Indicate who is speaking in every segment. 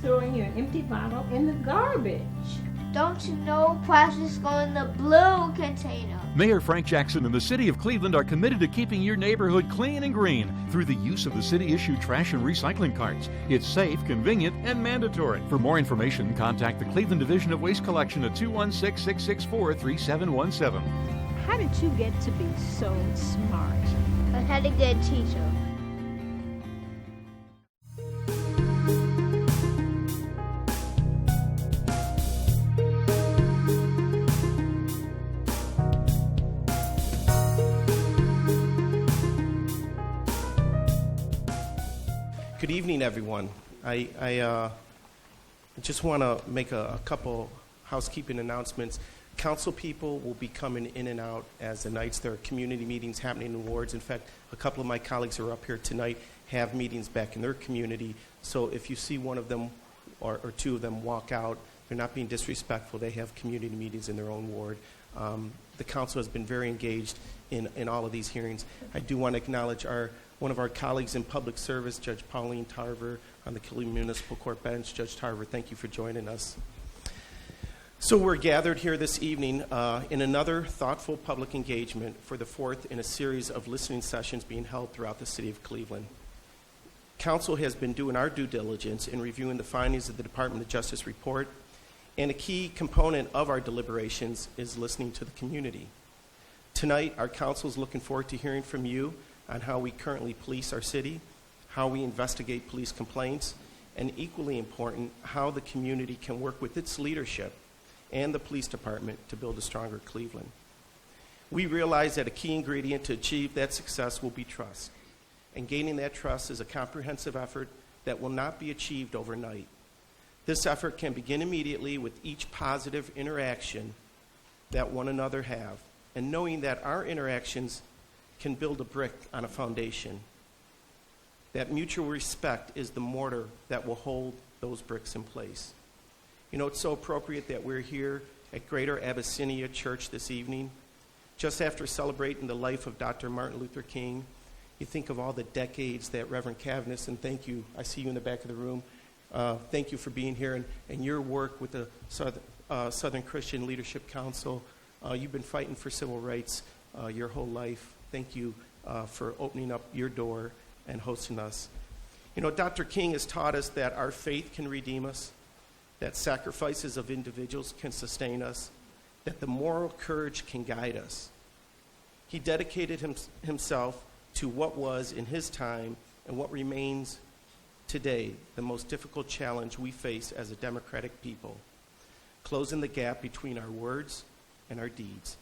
Speaker 1: storing your empty bottle in the garbage.
Speaker 2: Don't you know plastics go in the blue container?
Speaker 3: Mayor Frank Jackson and the City of Cleveland are committed to keeping your neighborhood clean and green through the use of the city-issued trash and recycling carts. It's safe, convenient, and mandatory. For more information, contact the Cleveland Division of Waste Collection at 216-664-3717.
Speaker 1: How did you get to be so smart?
Speaker 2: I had a good teacher.
Speaker 4: Good evening, everyone. I just want to make a couple housekeeping announcements. Council people will be coming in and out as the nights. There are community meetings happening in wards. In fact, a couple of my colleagues who are up here tonight have meetings back in their community. So if you see one of them or two of them walk out, they're not being disrespectful. They have community meetings in their own ward. The council has been very engaged in all of these hearings. I do want to acknowledge one of our colleagues in public service, Judge Pauline Tarver, on the Cleveland Municipal Court bench. Judge Tarver, thank you for joining us. So we're gathered here this evening in another thoughtful public engagement for the fourth in a series of listening sessions being held throughout the city of Cleveland. Council has been doing our due diligence in reviewing the findings of the Department of Justice report, and a key component of our deliberations is listening to the community. Tonight, our council is looking forward to hearing from you on how we currently police our city, how we investigate police complaints, and equally important, how the community can work with its leadership and the police department to build a stronger Cleveland. We realize that a key ingredient to achieve that success will be trust, and gaining that trust is a comprehensive effort that will not be achieved overnight. This effort can begin immediately with each positive interaction that one another have, and knowing that our interactions can build a brick on a foundation. That mutual respect is the mortar that will hold those bricks in place. You know, it's so appropriate that we're here at Greater Abyssinia Church this evening, just after celebrating the life of Dr. Martin Luther King. You think of all the decades that Reverend Cavanis, and thank you, I see you in the back of the room, thank you for being here, and your work with the Southern Christian Leadership Council. You've been fighting for civil rights your whole life. Thank you for opening up your door and hosting us. You know, Dr. King has taught us that our faith can redeem us, that sacrifices of individuals can sustain us, that the moral courage can guide us. He dedicated himself to what was in his time and what remains today the most difficult challenge we face as a democratic people, closing the gap between our words and our deeds.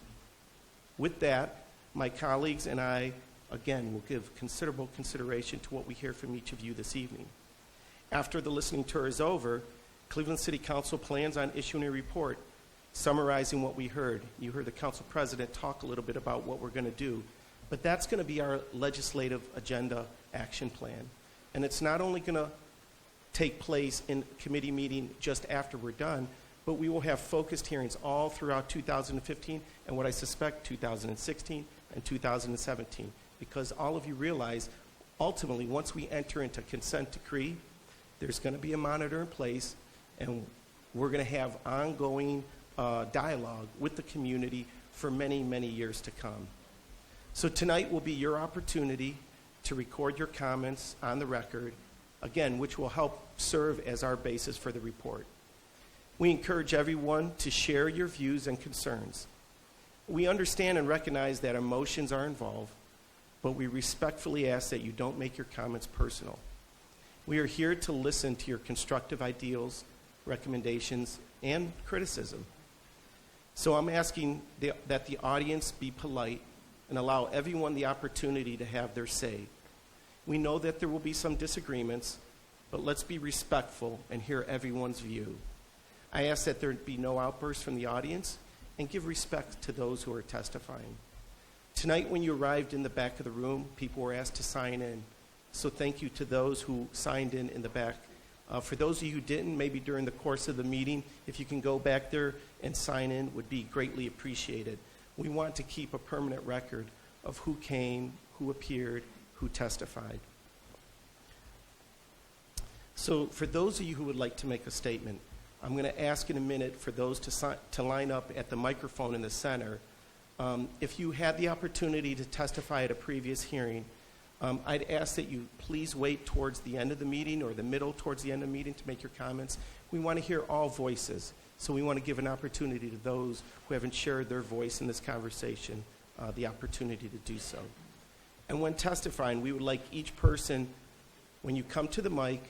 Speaker 4: With that, my colleagues and I, again, will give considerable consideration to what we hear from each of you this evening. After the listening tour is over, Cleveland City Council plans on issuing a report summarizing what we heard. You heard the council president talk a little bit about what we're going to do, but that's going to be our legislative agenda action plan. And it's not only going to take place in committee meeting just after we're done, but we will have focused hearings all throughout 2015 and what I suspect 2016 and 2017, because all of you realize ultimately once we enter into consent decree, there's going to be a monitor in place, and we're going to have ongoing dialogue with the community for many, many years to come. So tonight will be your opportunity to record your comments on the record, again, which will help serve as our basis for the report. We encourage everyone to share your views and concerns. We understand and recognize that emotions are involved, but we respectfully ask that you don't make your comments personal. We are here to listen to your constructive ideals, recommendations, and criticism. So I'm asking that the audience be polite and allow everyone the opportunity to have their say. We know that there will be some disagreements, but let's be respectful and hear everyone's view. I ask that there be no outbursts from the audience and give respect to those who are testifying. Tonight, when you arrived in the back of the room, people were asked to sign in. So thank you to those who signed in the back. For those of you who didn't, maybe during the course of the meeting, if you can go back there and sign in, would be greatly appreciated. We want to keep a permanent record of who came, who appeared, who testified. So for those of you who would like to make a statement, I'm going to ask in a minute for those to line up at the microphone in the center. If you had the opportunity to testify at a previous hearing, I'd ask that you please wait towards the end of the meeting or the middle towards the end of the meeting to make your comments. We want to hear all voices, so we want to give an opportunity to those who haven't shared their voice in this conversation the opportunity to do so. And when testifying, we would like each person, when you come to the mic,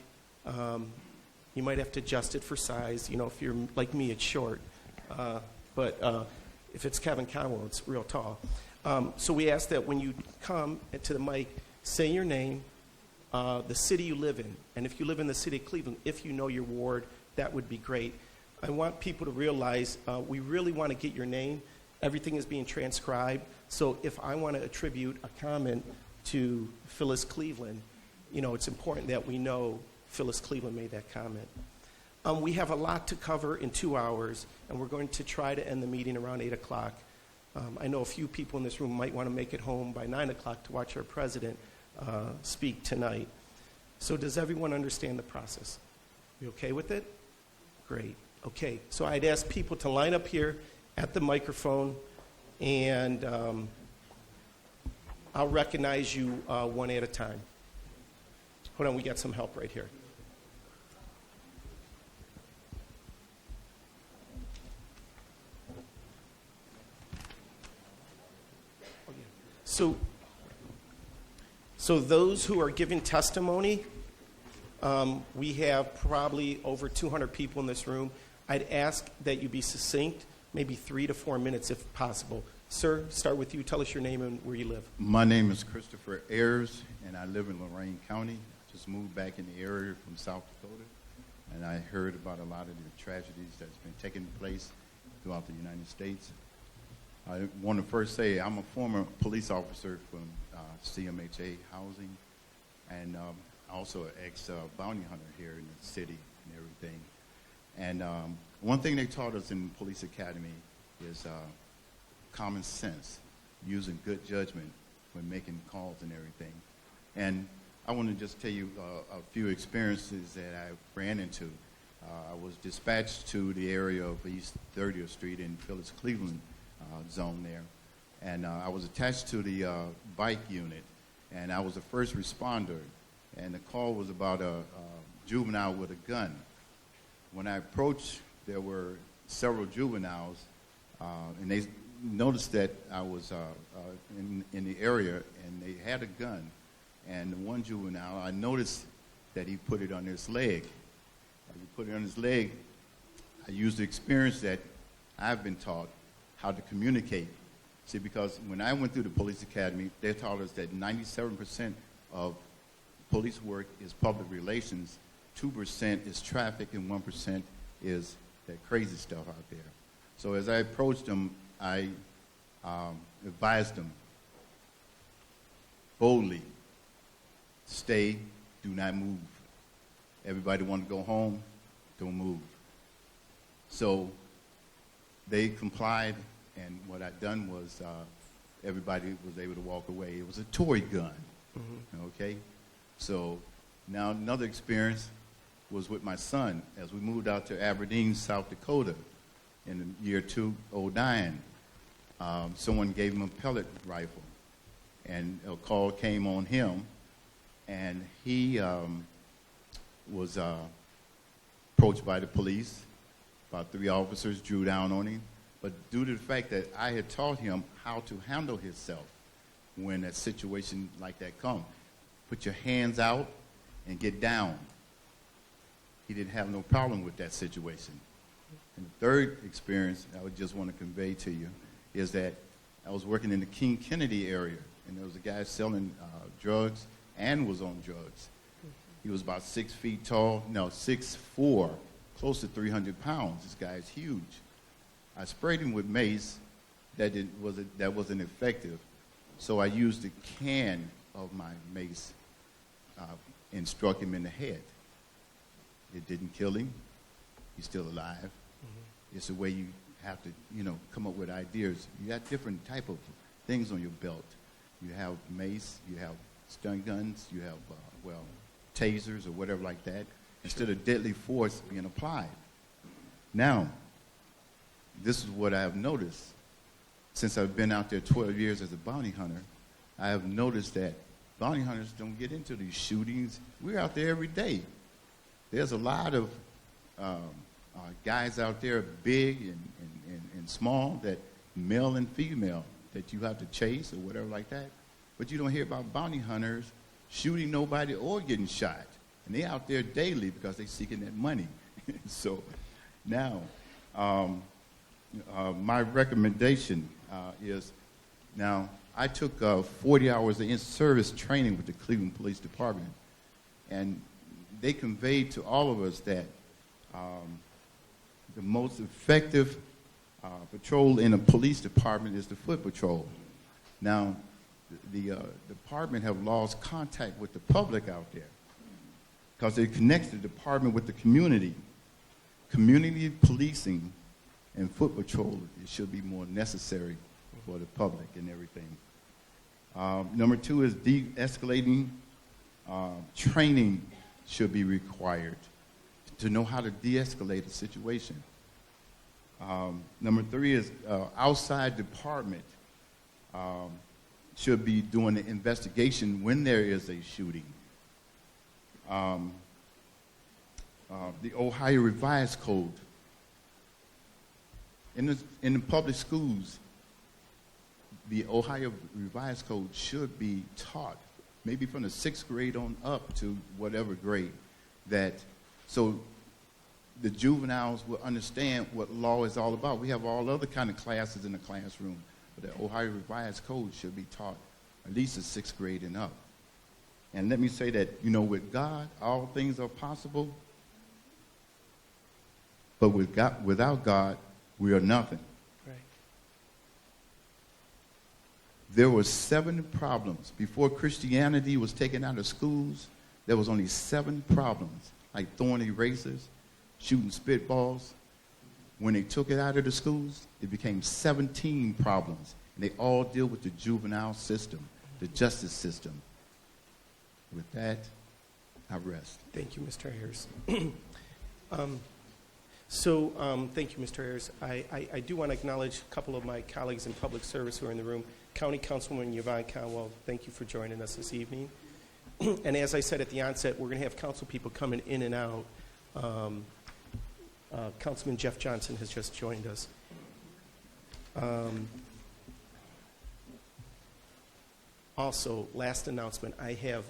Speaker 4: you might have to adjust it for size. You know, if you're like me, it's short. But if it's Kevin Conwell, it's real tall. So we ask that when you come to the mic, say your name, the city you live in. And if you live in the city of Cleveland, if you know your ward, that would be great. I want people to realize we really want to get your name. Everything is being transcribed. So if I want to attribute a comment to Phyllis Cleveland, you know, it's important that we know Phyllis Cleveland made that comment. We have a lot to cover in 2 hours, and we're going to try to end the meeting around 8 o'clock. I know a few people in this room might want to make it home by 9 o'clock to watch our president speak tonight. So does everyone understand the process? You okay with it? Great. Okay. So I'd ask people to line up here at the microphone, and I'll recognize you one at a time. Hold on, we got some help right here. So those who are giving testimony, we have probably over 200 people in this room. I'd ask that you be succinct, maybe 3 to 4 minutes if possible. Sir, start with you. Tell us your name and where you live.
Speaker 5: My name is Christopher Ayers, and I live in Lorain County. Just moved back in the area from South Dakota, and I heard about a lot of the tragedies that's been taking place throughout the United States. I want to first say I'm a former police officer from CMHA Housing, and also an ex-bounty hunter here in the city and everything. And one thing they taught us in Police Academy is common sense, using good judgment when making calls and everything. And I want to just tell you a few experiences that I ran into. I was dispatched to the area of East 30th Street in Phyllis Cleveland zone there. And I was attached to the bike unit, and I was a first responder. And the call was about a juvenile with a gun. When I approached, there were several juveniles, and they noticed that I was in the area, and they had a gun. And the one juvenile, I noticed that he put it on his leg. As he put it on his leg, I used the experience that I've been taught how to communicate. See, because when I went through the police academy, they taught us that 97% of police work is public relations, 2% is traffic, and 1% is that crazy stuff out there. So as I approached them, I advised them boldly, stay, do not move. Everybody want to go home, don't move. So they complied, and what I'd done was everybody was able to walk away. It was a toy gun, okay? So now another experience was with my son as we moved out to Aberdeen, South Dakota in the year 2009. Someone gave him a pellet rifle, and a call came on him, and he was approached by the police. About 3 officers drew down on him, but due to the fact that I had taught him how to handle himself when a situation like that comes, put your hands out and get down. He didn't have no problem with that situation. And the third experience I would just want to convey to you is that I was working in the King Kennedy area, and there was a guy selling drugs and was on drugs. He was about 6 feet tall, 6'4", close to 300 pounds. This guy is huge. I sprayed him with mace that wasn't effective, so I used the can of my mace and struck him in the head. It didn't kill him. He's still alive. Mm-hmm. It's the way you have to, come up with ideas. You got different type of things on your belt. You have mace, you have stun guns, you have, tasers or whatever like that. instead of deadly force being applied. Now, this is what I have noticed. Since I've been out there 12 years as a bounty hunter, I have noticed that bounty hunters don't get into these shootings. We're out there every day. There's a lot of guys out there, big and small, that male and female, that you have to chase or whatever like that. But you don't hear about bounty hunters shooting nobody or getting shot. And they're out there daily because they're seeking that money. So now, my recommendation is, now, I took 40 hours of in-service training with the Cleveland Police Department, and they conveyed to all of us that the most effective patrol in a police department is the foot patrol. Now, the department have lost contact with the public out there because they connect the department with the community. Community policing and foot patrol, it should be more necessary for the public and everything. Number two is de-escalating. Training should be required to know how to de-escalate a situation. Number three is outside department should be doing the investigation when there is a shooting. The Ohio Revised Code. In the public schools, the Ohio Revised Code should be taught, maybe from the 6th grade on up to whatever grade, that so the juveniles will understand what law is all about. We have all other kind of classes in the classroom, but the Ohio Revised Code should be taught at least the 6th grade and up. And let me say that, you know, with God, all things are possible, but with God, without God, we are nothing.
Speaker 4: Right.
Speaker 5: There were 7 problems. Before Christianity was taken out of schools, there was only 7 problems, like throwing erasers, shooting spitballs. When they took it out of the schools, it became 17 problems. And they all deal with the juvenile system, the justice system. With that, I rest.
Speaker 4: Thank you, Mr. Ayers. Thank you, Mr. Ayers. I do want to acknowledge a couple of my colleagues in public service who are in the room. County Councilwoman Yvonne Conwell, thank you for joining us this evening. And as I said at the onset, we're going to have council people coming in and out. Councilman Jeff Johnson has just joined us. Also, last announcement, I have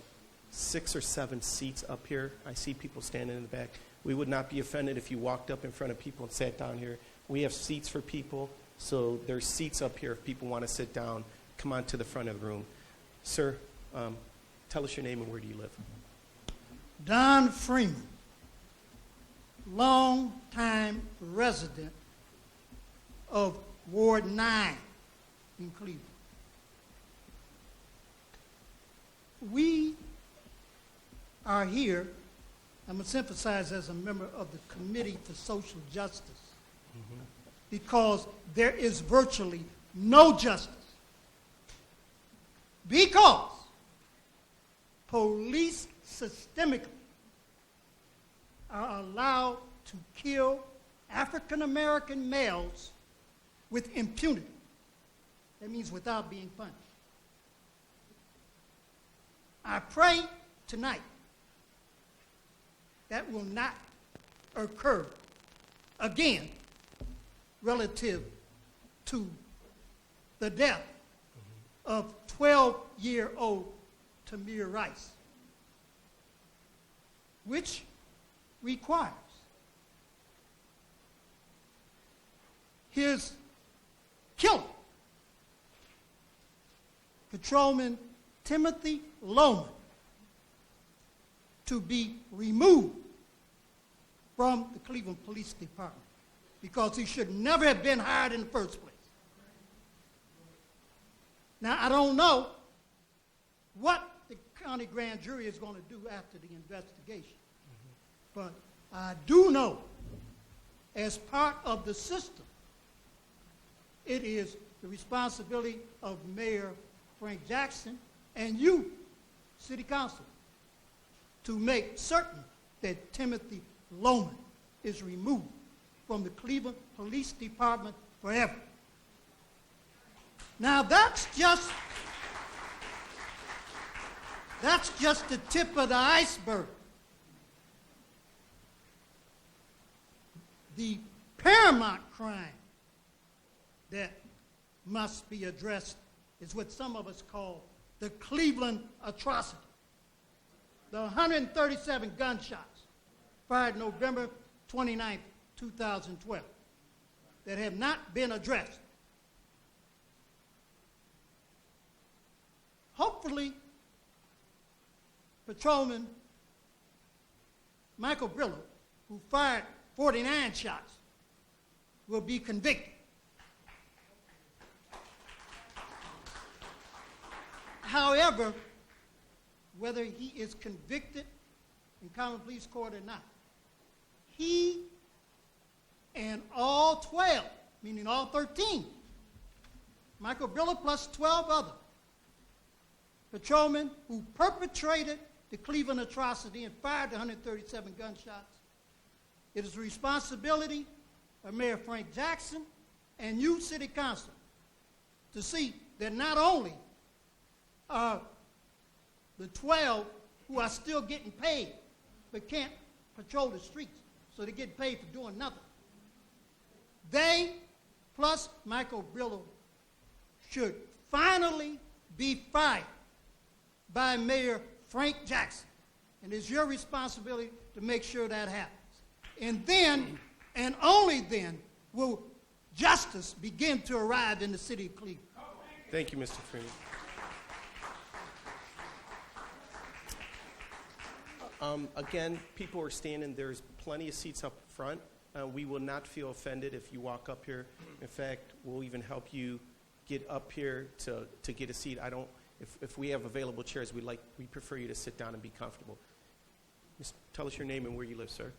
Speaker 4: 6 or 7 seats up here. I see people standing in the back. We would not be offended if you walked up in front of people and sat down here. We have seats for people, so there's seats up here if people want to sit down. Come on to the front of the room. Sir, tell us your name and where do you live?
Speaker 6: Don Freeman, long-time resident of Ward 9 in Cleveland. We are here, I must emphasize, as a member of the Committee for Social Justice, because there is virtually no justice. Because police systemically are allowed to kill African American males with impunity. That means without being punished. I pray tonight that will not occur again relative to the death of 12-year-old Tamir Rice, which requires his killer, Patrolman Timothy Loman, to be removed from the Cleveland Police Department because he should never have been hired in the first place. Now, I don't know what the county grand jury is going to do after the investigation, but I do know, as part of the system, it is the responsibility of Mayor Frank Jackson and you, City Council, to make certain that Timothy Loman is removed from the Cleveland Police Department forever. Now that's just the tip of the iceberg. The paramount crime that must be addressed is what some of us call the Cleveland atrocity. The 137 gunshots fired November 29, 2012, that have not been addressed. Hopefully, Patrolman Michael Brillo, who fired 49 shots, will be convicted. However, whether he is convicted in common pleas court or not, he and all 12, meaning all 13, Michael Brillo plus 12 other patrolmen who perpetrated the Cleveland atrocity and fired the 137 gunshots, it is the responsibility of Mayor Frank Jackson and you, City Council, to see that not only are the 12 who are still getting paid but can't patrol the streets, so they get paid for doing nothing. They, plus Michael Brillo, should finally be fired by Mayor Frank Jackson. And it's your responsibility to make sure that happens. And then, and only then, will justice begin to arrive in the city of Cleveland.
Speaker 4: Thank you, Mr. Freeman. Again, people are standing. There's plenty of seats up front. We will not feel offended if you walk up here. In fact, we'll even help you get up here to get a seat. If we have available chairs, we prefer you to sit down and be comfortable. Just tell us your name and where you live, sir.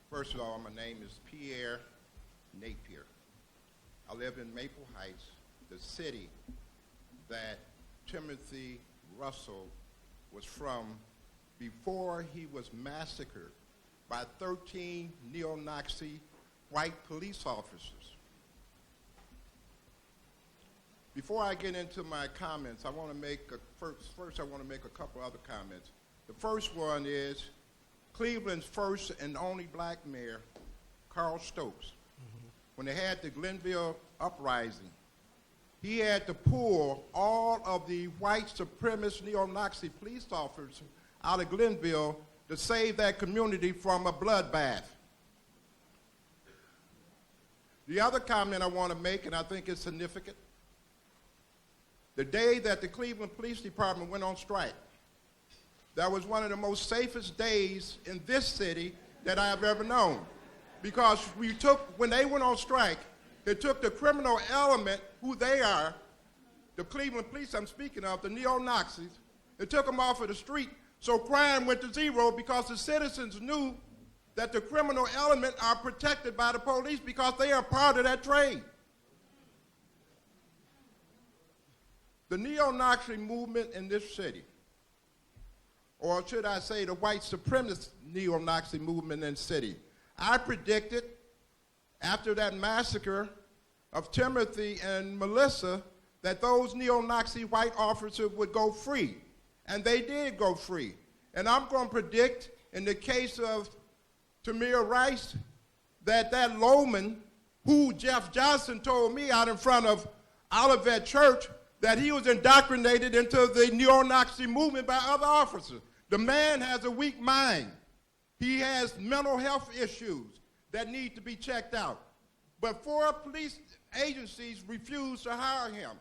Speaker 7: First of all, my name is Pierre Napier. I live in Maple Heights, the city that Timothy Russell was from before he was massacred by 13 neo-Nazi white police officers. Before I get into my comments, I want to make first I want to make a couple other comments. The first one is Cleveland's first and only black mayor, Carl Stokes, when they had the Glenville uprising, he had to pull all of the white supremacist neo-Nazi police officers out of Glenville to save that community from a bloodbath. The other comment I want to make, and I think it's significant, the day that the Cleveland Police Department went on strike, that was one of the most safest days in this city that I have ever known. Because when they went on strike, they took the criminal element, who they are, the Cleveland police I'm speaking of, the neo-Nazis, they took them off of the street, so crime went to zero because the citizens knew that the criminal element are protected by the police because they are part of that trade. The neo-Nazi movement in this city, or should I say the white supremacist neo-Nazi movement in the city, I predicted after that massacre of Timothy and Melissa that those neo-Nazi white officers would go free. And they did go free. And I'm going to predict in the case of Tamir Rice that Loman, who Jeff Johnson told me out in front of Olivet Church, that he was indoctrinated into the neo-Nazi movement by other officers. The man has a weak mind. He has mental health issues that need to be checked out. But 4 police agencies refused to hire him.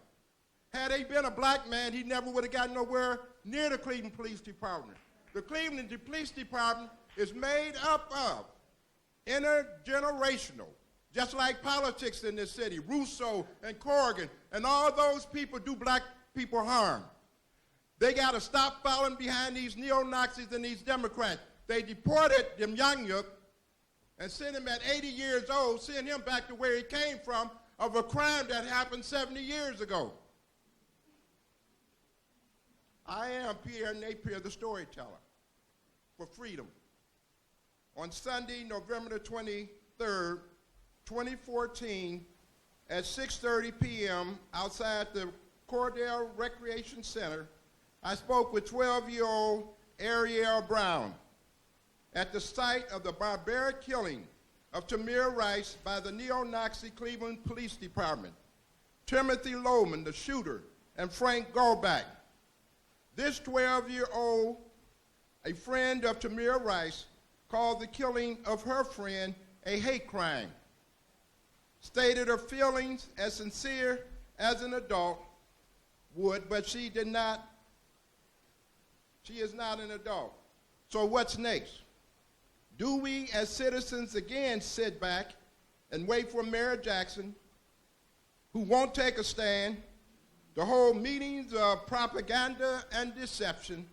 Speaker 7: Had he been a black man, he never would have gotten nowhere near the Cleveland Police Department. The Cleveland Police Department is made up of intergenerational, just like politics in this city. Rousseau and Corrigan and all those people do black people harm. They got to stop following behind these neo-Nazis and these Democrats. They deported them Yanyuk and sent him at 80 years old, sent him back to where he came from of a crime that happened 70 years ago. I am Pierre Napier, the storyteller for freedom. on Sunday, November the 23rd, 2014, at 6:30 p.m. outside the Cordell Recreation Center, I spoke with 12-year-old Ariel Brown at the site of the barbaric killing of Tamir Rice by the neo-Nazi Cleveland Police Department, Timothy Lohman, the shooter, and Frank Goldback. This 12-year-old, a friend of Tamir Rice, called the killing of her friend a hate crime, stated her feelings as sincere as an adult would, but she is not an adult. So what's next? Do we as citizens again sit back and wait for Mayor Jackson, who won't take a stand, to hold meetings of propaganda and deception,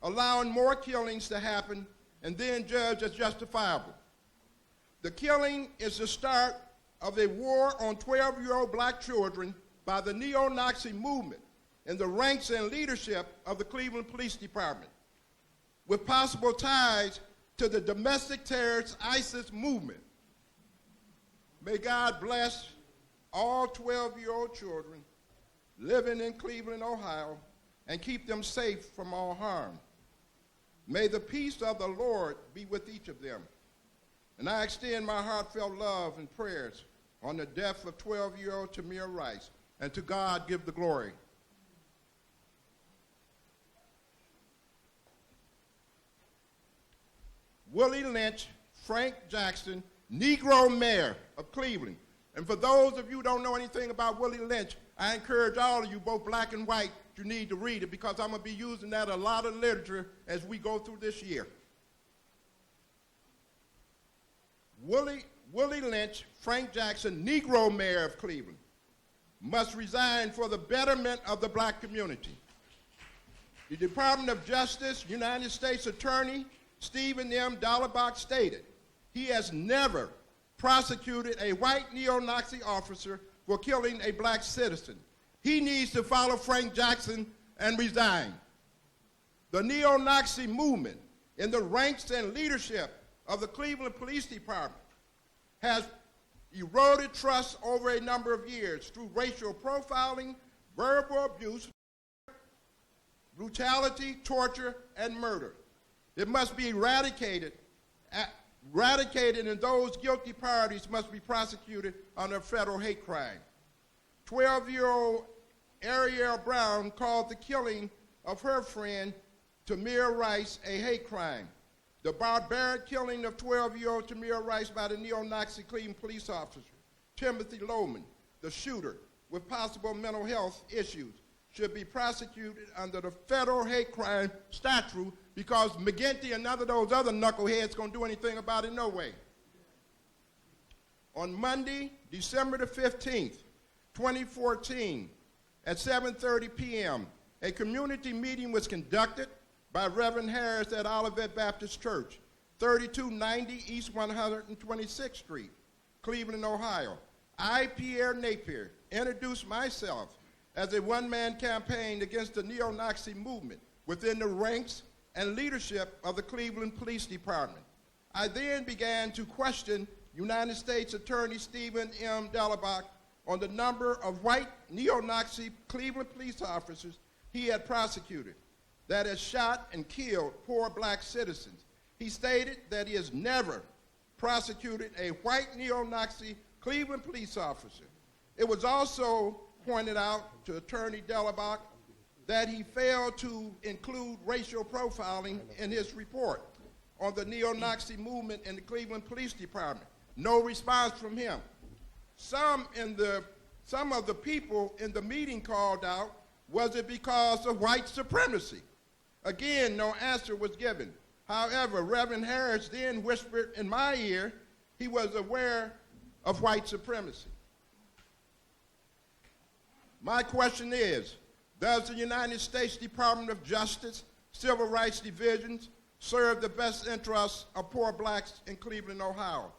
Speaker 7: allowing more killings to happen, and then judge as justifiable? The killing is the start of a war on 12-year-old black children by the neo-Nazi movement in the ranks and leadership of the Cleveland Police Department, with possible ties to the domestic terrorist ISIS movement. May God bless all 12-year-old children living in Cleveland, Ohio, and keep them safe from all harm. May the peace of the Lord be with each of them. And I extend my heartfelt love and prayers on the death of 12-year-old Tamir Rice, and to God give the glory. Willie Lynch, Frank Jackson, Negro Mayor of Cleveland. And for those of you who don't know anything about Willie Lynch, I encourage all of you, both black and white, you need to read it, because I'm going to be using that a lot of literature as we go through this year. Willie Lynch, Frank Jackson, Negro Mayor of Cleveland, must resign for the betterment of the black community. The Department of Justice, United States Attorney Stephen M. Dallenbach stated he has never prosecuted a white neo-Nazi officer for killing a black citizen. He needs to follow Frank Jackson and resign. The neo-Nazi movement in the ranks and leadership of the Cleveland Police Department has eroded trust over a number of years through racial profiling, verbal abuse, brutality, torture, and murder. It must be eradicated, and those guilty parties must be prosecuted under federal hate crime. 12-year-old Ariel Brown called the killing of her friend Tamir Rice a hate crime. The barbaric killing of 12-year-old Tamir Rice by the neo-Nazi Cleveland police officer, Timothy Lohman, the shooter, with possible mental health issues, should be prosecuted under the federal hate crime statute, because McGinty and none of those other knuckleheads going to do anything about it no way. On Monday, December the 15th, 2014, at 7:30 p.m., a community meeting was conducted by Reverend Harris at Olivet Baptist Church, 3290 East 126th Street, Cleveland, Ohio. I, Pierre Napier, introduced myself as a one-man campaign against the neo-Nazi movement within the ranks and leadership of the Cleveland Police Department. I then began to question United States Attorney Stephen M. Dallenbach on the number of white neo-Nazi Cleveland police officers he had prosecuted that has shot and killed poor black citizens. He stated that he has never prosecuted a white neo-Nazi Cleveland police officer. It was also pointed out to Attorney Dallenbach that he failed to include racial profiling in his report on the neo-Nazi movement in the Cleveland Police Department. No response from him. Some of the people in the meeting called out, was it because of white supremacy? Again, no answer was given. However, Reverend Harris then whispered in my ear he was aware of white supremacy. My question is, does the United States Department of Justice, Civil Rights Divisions serve the best interests of poor blacks in Cleveland, Ohio?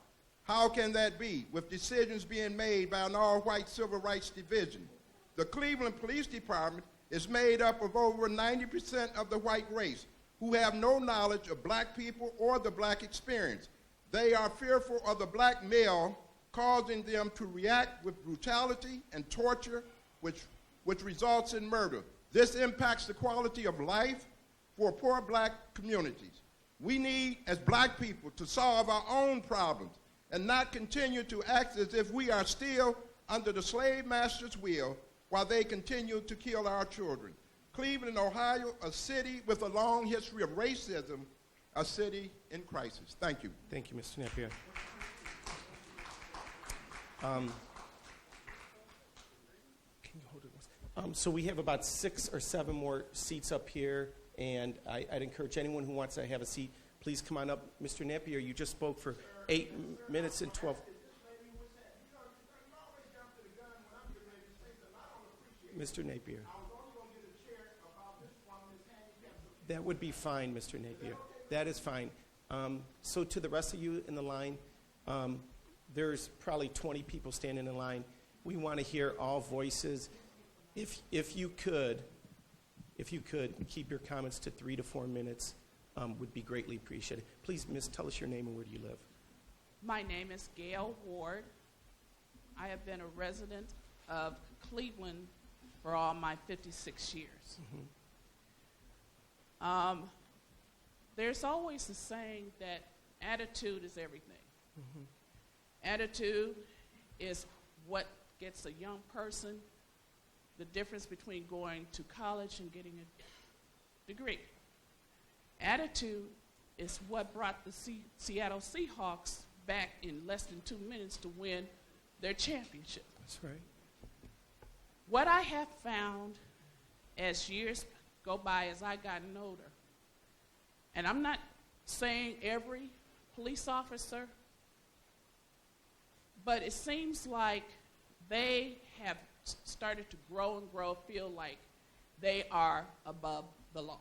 Speaker 7: How can that be, with decisions being made by an all-white Civil Rights Division? The Cleveland Police Department is made up of over 90% of the white race, who have no knowledge of black people or the black experience. They are fearful of the black male, causing them to react with brutality and torture, which results in murder. This impacts the quality of life for poor black communities. We need, as black people, to solve our own problems and not continue to act as if we are still under the slave master's will while they continue to kill our children. Cleveland, Ohio, a city with a long history of racism, a city in crisis. Thank you.
Speaker 4: Thank you, Mr. Napier. Can you hold it? So we have about 6 or 7 more seats up here, and I'd encourage anyone who wants to have a seat, please come on up. Mr. Napier, you just spoke for 8 minutes and 12. Mr. Napier. That would be fine, Mr. Napier. That is fine. So to the rest of you in the line, there's probably 20 people standing in line. We want to hear all voices. If you could keep your comments to 3 to 4 minutes, would be greatly appreciated. Please, Miss, tell us your name and where do you live?
Speaker 8: My name is Gail Ward. I have been a resident of Cleveland for all my 56 years.
Speaker 4: Mm-hmm.
Speaker 8: There's always the saying that attitude is everything. Mm-hmm. Attitude is what gets a young person the difference between going to college and getting a degree. Attitude is what brought the Seattle Seahawks back in less than 2 minutes to win their championship.
Speaker 4: That's right.
Speaker 8: What I have found as years go by, as I gotten older, and I'm not saying every police officer, but it seems like they have started to grow and grow, feel like they are above the law.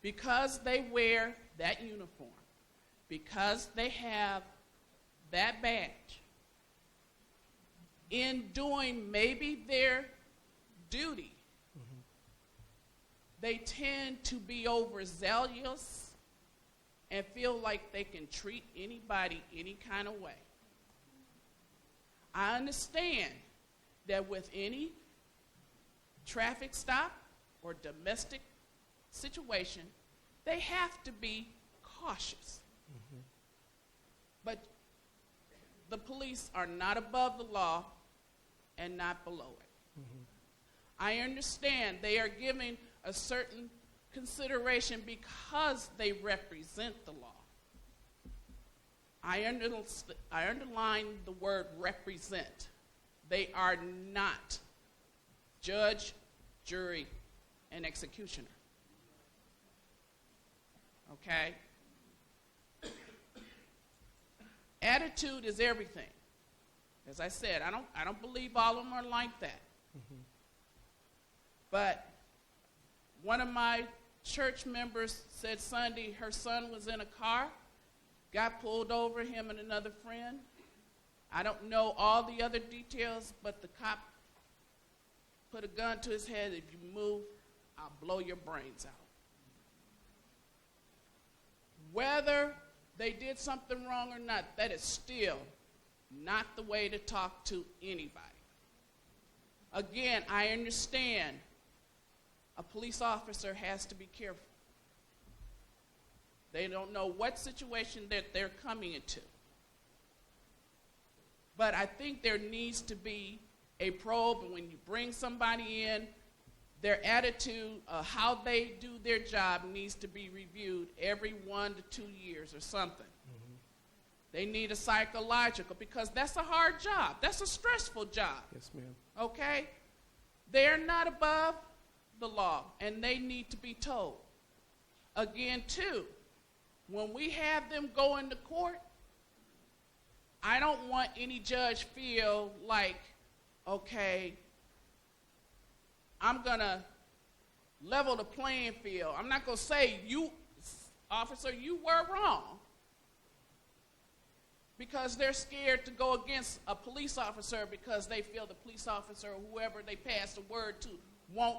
Speaker 8: Because they wear that uniform, because they have that badge, in doing maybe their duty, they tend to be overzealous and feel like they can treat anybody any kind of way. I understand that with any traffic stop or domestic situation, they have to be cautious. Mm-hmm. But the police are not above the law and not below it. Mm-hmm. I understand they are giving a certain consideration because they represent the law. I underline the word represent. They are not judge, jury, and executioner. Okay? Attitude is everything. As I said, I don't believe all of them are like that. Mm-hmm. But one of my church members said Sunday her son was in a car, got pulled over, him and another friend. I don't know all the other details, but the cop put a gun to his head. If you move, I'll blow your brains out. Whether they did something wrong or not, that is still not the way to talk to anybody. Again, I understand a police officer has to be careful. They don't know what situation that they're coming into. But I think there needs to be a probe, and when you bring somebody in, their attitude, how they do their job needs to be reviewed every 1 to 2 years or something. Mm-hmm. They need a psychological, because that's a hard job. That's a stressful job.
Speaker 4: Yes, ma'am.
Speaker 8: Okay? They're not above the law, and they need to be told. Again, too, when we have them go into court, I don't want any judge feel like, okay, I'm going to level the playing field. I'm not going to say, you, officer, you were wrong. Because they're scared to go against a police officer because they feel the police officer or whoever they pass the word to won't,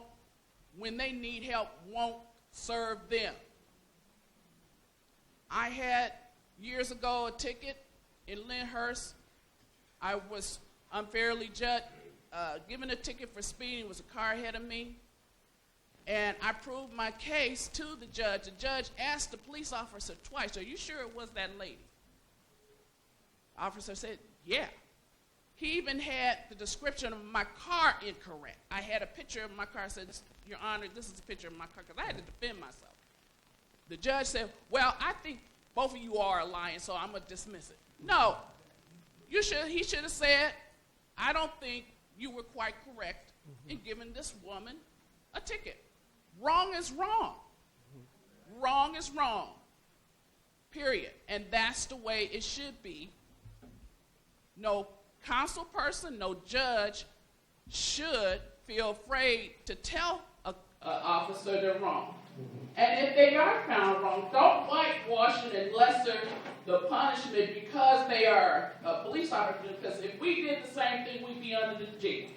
Speaker 8: when they need help, won't serve them. I had years ago a ticket in Lyndhurst. I was unfairly given a ticket for speeding. It was a car ahead of me. And I proved my case to the judge. The judge asked the police officer twice, "Are you sure it was that lady?" Officer said, "Yeah." He even had the description of my car incorrect. I had a picture of my car. I said, "Your Honor, this is a picture of my car," because I had to defend myself. The judge said, "Well, I think both of you are lying, so I'm going to dismiss it." No. He should have said, "I don't think you were quite correct in giving this woman a ticket. Wrong is wrong. Wrong is wrong. Period." And that's the way it should be. No council person, no judge should feel afraid to tell an officer they're wrong. And if they are found wrong, don't whitewash it and lesser the punishment because they are a police officer, because if we did the same thing, we'd be under the jail.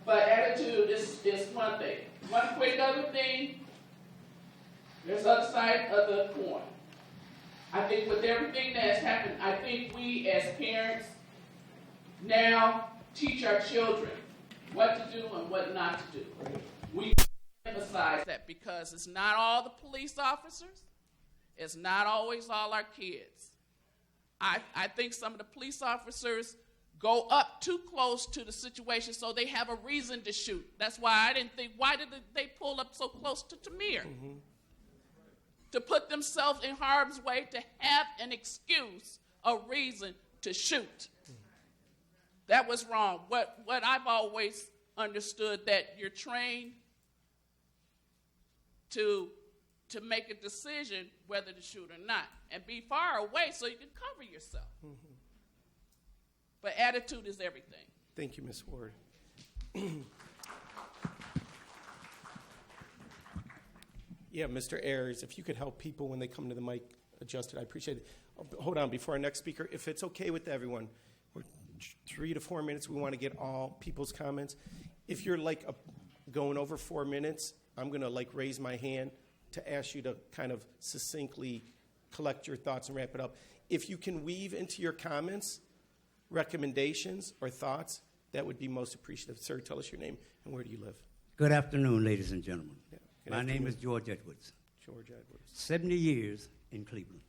Speaker 8: But attitude is one thing. One quick other thing, there's the other side of the coin. I think with everything that has happened, I think we as parents now teach our children what to do and what not to do. We emphasize that because it's not all the police officers, it's not always all our kids. I think some of the police officers go up too close to the situation so they have a reason to shoot. That's why I didn't think, why did they pull up so close to Tamir? Mm-hmm. To put themselves in harm's way, to have an excuse, a reason to shoot. That was wrong. What I've always understood, that you're trained to make a decision whether to shoot or not, and be far away so you can cover yourself. Mm-hmm. But attitude is everything.
Speaker 4: Thank you, Ms. Ward. Yeah, Mr. Ayers, if you could help people when they come to the mic adjust it, I appreciate it. Hold on, before our next speaker, if it's okay with everyone, we're 3 to 4 minutes. We want to get all people's comments. If you're going over 4 minutes, I'm going to raise my hand to ask you to kind of succinctly collect your thoughts and wrap it up. If you can weave into your comments recommendations or thoughts, that would be most appreciative. Sir, tell us your name and where do you live?
Speaker 9: Good afternoon, ladies and gentlemen.
Speaker 4: Yeah.
Speaker 9: My name is George Edwards.
Speaker 4: George Edwards.
Speaker 9: 70 years in Cleveland.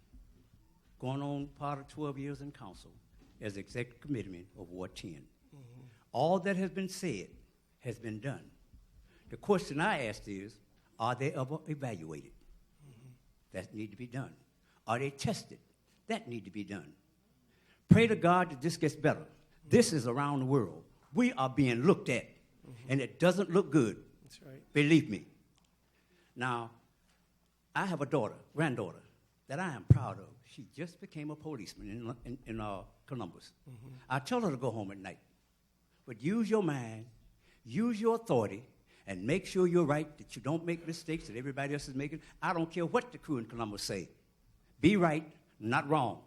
Speaker 9: Going on part of 12 years in council as executive committeeman of Ward 10. Mm-hmm. All that has been said has been done. The question I asked is, are they ever evaluated? Mm-hmm. That need to be done. Are they tested? That need to be done. Pray to God that this gets better. Mm-hmm. This is around the world. We are being looked at, and it doesn't look good.
Speaker 4: That's right.
Speaker 9: Believe me. Now, I have a granddaughter, that I am proud of. She just became a policeman in Columbus. Mm-hmm. I tell her to go home at night. But use your mind, use your authority, and make sure you're right, that you don't make mistakes that everybody else is making. I don't care what the crew in Columbus say. Be right, not wrong,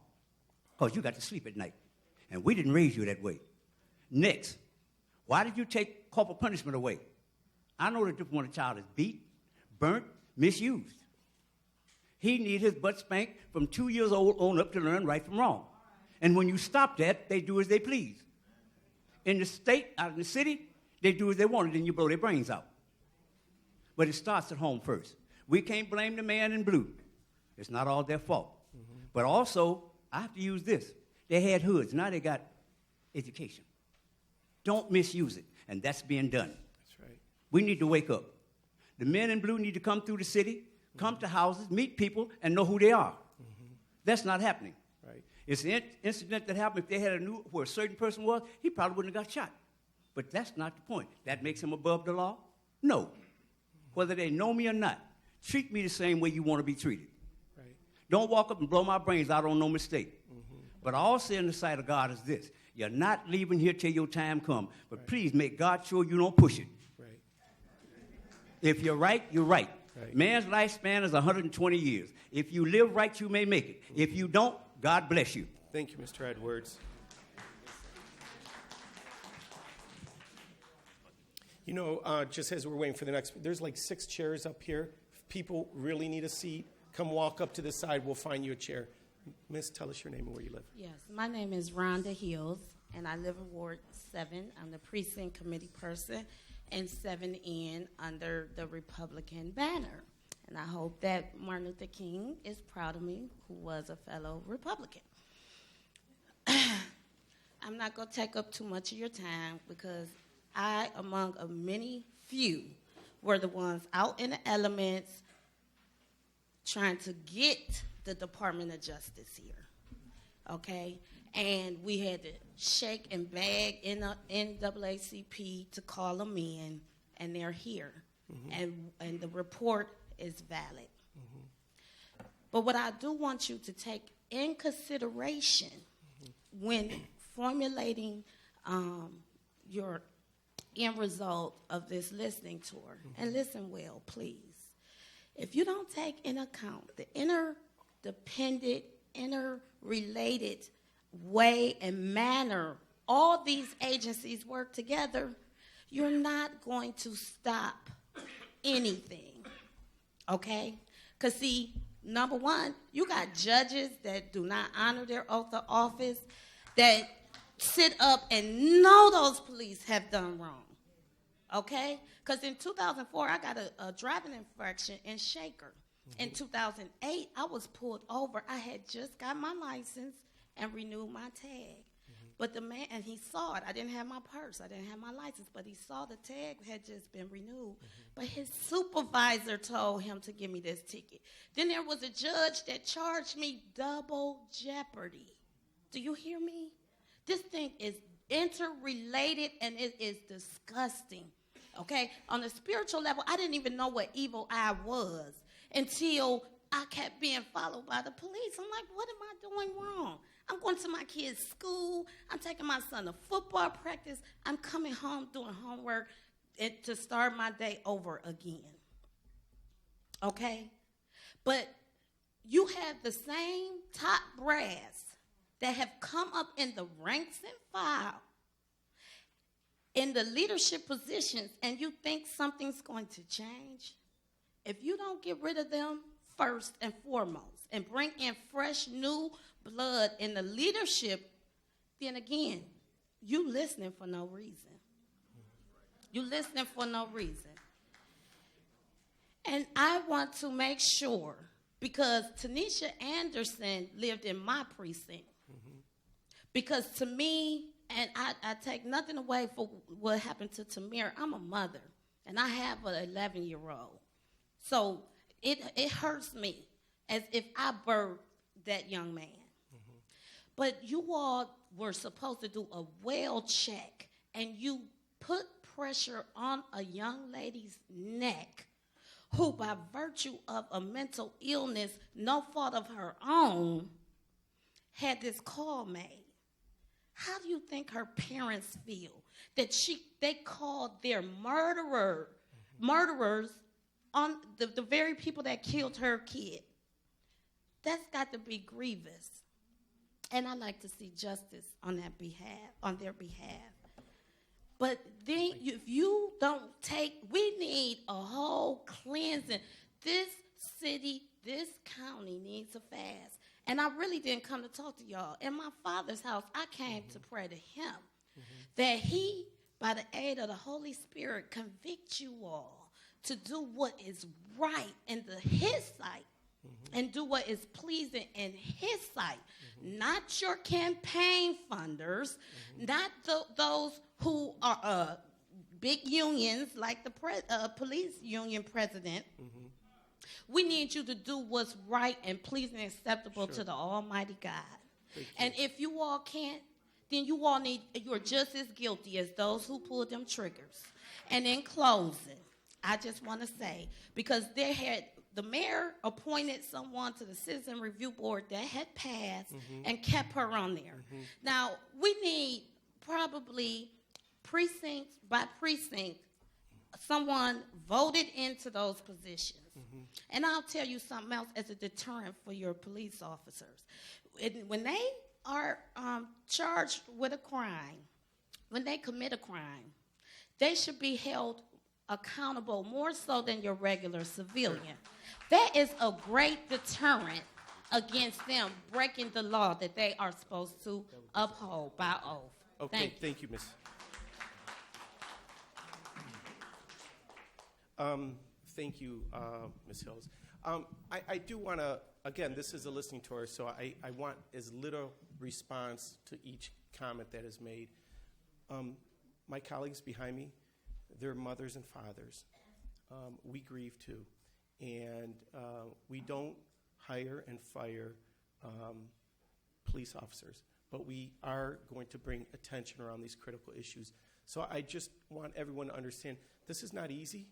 Speaker 9: because you got to sleep at night. And we didn't raise you that way. Next, why did you take corporal punishment away? I know that when a child is beat, burnt, misused. He needs his butt spanked from 2 years old on up to learn right from wrong. And when you stop that, they do as they please. In the state, out in the city, they do as they want, and then you blow their brains out. But it starts at home first. We can't blame the man in blue. It's not all their fault. Mm-hmm. But also, I have to use this. They had hoods. Now they got education. Don't misuse it. And that's being done.
Speaker 4: That's right.
Speaker 9: We need to wake up. The men in blue need to come through the city, come to houses, meet people, and know who they are. Mm-hmm. That's not happening.
Speaker 4: Right.
Speaker 9: It's an incident that happened. If they had where a certain person was, he probably wouldn't have got shot. But that's not the point. That makes him above the law? No. Whether they know me or not, treat me the same way you want to be treated.
Speaker 4: Right.
Speaker 9: Don't walk up and blow my brains out on no mistake. Mm-hmm. But all say in the sight of God is this. You're not leaving here till your time comes. But right. Please make God sure you don't push it.
Speaker 4: Right.
Speaker 9: If you're right, you're right.
Speaker 4: Right.
Speaker 9: Man's lifespan is 120 years. If you live right, you may make it. If you don't, God bless you.
Speaker 4: Thank you, Mr. Edwards. You know, just as we're waiting for the next, there's like 6 chairs up here. If people really need a seat, come walk up to the side. We'll find you a chair. Miss, tell us your name and where you live.
Speaker 10: Yes, my name is Rhonda Hills, and I live in Ward 7. I'm the precinct committee person and 7N under the Republican banner. And I hope that Martin Luther King is proud of me, who was a fellow Republican. I'm not going to take up too much of your time because I, among a many few, were the ones out in the elements trying to get the Department of Justice here, okay? And we had to shake and beg in the NAACP to call them in, and they're here. And the report is valid. But what I do want you to take in consideration when formulating your end result of this listening tour, and listen well, please. If you don't take in account the interdependent, interrelated way and manner all these agencies work together, you're not going to stop anything, okay? Because, see, number one, you got judges that do not honor their oath of office, that sit up and know those police have done wrong, okay? Because in 2004, I got a driving infraction in Shaker. In 2008, I was pulled over. I had just got my license and renewed my tag. But the man, and he saw it. I didn't have my purse. I didn't have my license. But he saw the tag had just been renewed. But his supervisor told him to give me this ticket. Then there was a judge that charged me double jeopardy. Do you hear me? This thing is interrelated, and it is disgusting. Okay? On a spiritual level, I didn't even know what evil eye was until I kept being followed by the police. I'm like, what am I doing wrong? I'm going to my kids' school. I'm taking my son to football practice. I'm coming home doing homework to start my day over again. Okay? But you have the same top brass that have come up in the ranks and file in the leadership positions, and you think something's going to change? If you don't get rid of them first and foremost and bring in fresh new blood in the leadership, then again, you listening for no reason. You listening for no reason. And I want to make sure, because Tanisha Anderson lived in my precinct, because to me, and I take nothing away for what happened to Tamir, I'm a mother, and I have an 11-year-old. So it hurts me as if I birthed that young man. But you all were supposed to do a well check, and you put pressure on a young lady's neck who, by virtue of a mental illness, no fault of her own, had this call made. How do you think her parents feel that they called their murderers on the very people that killed her kid? That's got to be grievous. And I like to see justice on their behalf. But then if you don't we need a whole cleansing. This city, this county needs a fast. And I really didn't come to talk to y'all. In my Father's house, I came to pray to him that he, by the aid of the Holy Spirit, convict you all to do what is right in his sight and do what is pleasing in his sight. Not your campaign funders, not those who are big unions like the police union president. We need you to do what's right and pleasing and acceptable to the Almighty God. And if you all can't, then you're just as guilty as those who pulled them triggers. And in closing, I just want to say, because the mayor appointed someone to the Citizen Review Board that had passed and kept her on there. Now, we need probably precinct by precinct, someone voted into those positions. And I'll tell you something else as a deterrent for your police officers. When they are charged with a crime, when they commit a crime, They should be held accountable more so than your regular civilian. That is a great deterrent against them breaking the law that they are supposed to uphold by oath.
Speaker 4: Okay, thank you, Miss. Thank you, Ms. Hills. I do want to, again, this is a listening tour, so I want as little response to each comment that is made. My colleagues behind me, they're mothers and fathers. We grieve too. And we don't hire and fire police officers, but we are going to bring attention around these critical issues. So I just want everyone to understand this is not easy.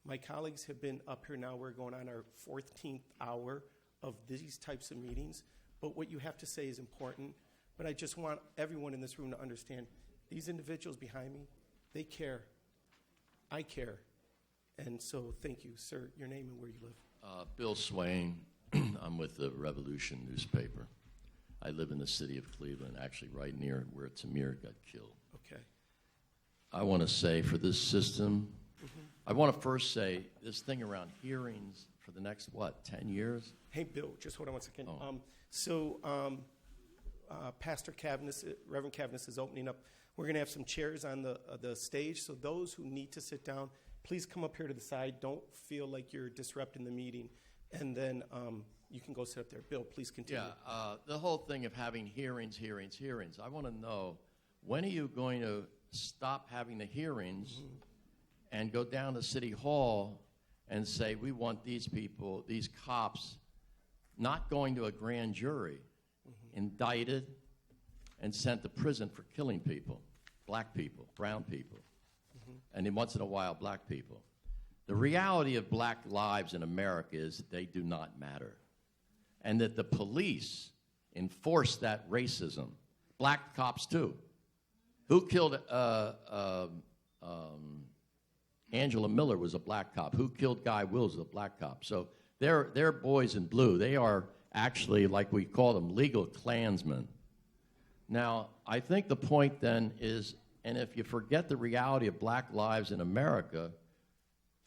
Speaker 4: My colleagues have been up here now. We're going on our 14th hour of these types of meetings. But what you have to say is important. But I just want everyone in this room to understand these individuals behind me, they care. I care. And so thank you, sir. Your name and where you live.
Speaker 11: Bill Swain. I'm with the Revolution newspaper. I live in the city of Cleveland, actually right near where Tamir got killed.
Speaker 4: Okay.
Speaker 11: I want to say for this system, I want to first say this thing around hearings for the next, 10 years?
Speaker 4: Hey, Bill, just hold on one second.
Speaker 11: Oh.
Speaker 4: Pastor Cavness, Reverend Cavness is opening up. We're going to have some chairs on the stage, so those who need to sit down, please come up here to the side. Don't feel like you're disrupting the meeting. And then you can go sit up there. Bill, please continue.
Speaker 11: Yeah, the whole thing of having hearings. I want to know, when are you going to stop having the hearings and go down to City Hall and say, we want these people, these cops, not going to a grand jury, indicted and sent to prison for killing people, black people, brown people, and then once in a while, black people. The reality of black lives in America is that they do not matter, and that the police enforce that racism. Black cops, too. Who killed Angela Miller was a black cop. Who killed Guy Wills was a black cop. So they're boys in blue. They are actually, like we call them, legal Klansmen. Now, I think the point then is, and if you forget the reality of black lives in America,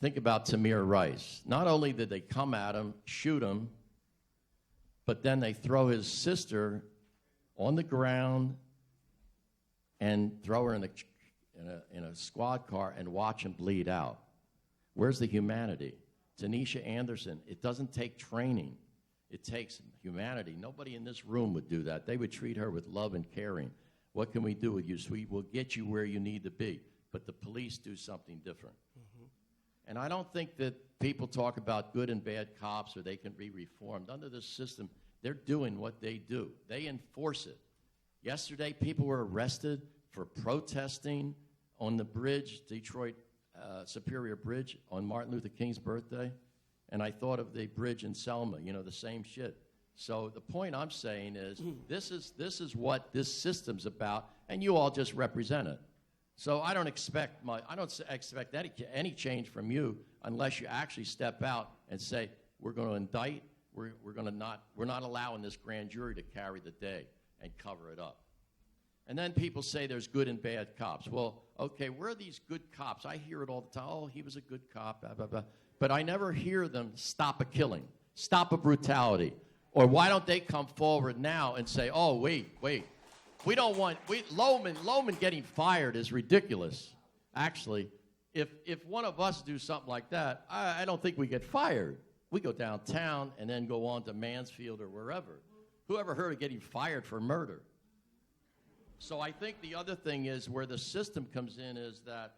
Speaker 11: think about Tamir Rice. Not only did they come at him, shoot him, but then they throw his sister on the ground and throw her in a squad car and watch him bleed out. Where's the humanity? Tanisha Anderson, it doesn't take training. It takes humanity. Nobody in this room would do that. They would treat her with love and caring. What can we do with you, sweet? We'll get you where you need to be. But the police do something different. And I don't think that people talk about good and bad cops or they can be reformed. Under this system, they're doing what they do. They enforce it. Yesterday, people were arrested for protesting on the bridge, Detroit Superior Bridge, on Martin Luther King's birthday. And I thought of the bridge in Selma, the same shit. So the point I'm saying is this is what this system's about, and you all just represent it. So I don't expect any change from you unless you actually step out and say we're going to indict. We're not allowing this grand jury to carry the day and cover it up. And then people say there's good and bad cops. Well, okay, where are these good cops? I hear it all the time. Oh, he was a good cop, blah, blah, blah. But I never hear them stop a killing, stop a brutality. Or why don't they come forward now and say, oh, wait. We don't want Loman getting fired is ridiculous. Actually, if one of us do something like that, I don't think we get fired. We go downtown and then go on to Mansfield or wherever. Who ever heard of getting fired for murder? So I think the other thing is where the system comes in is that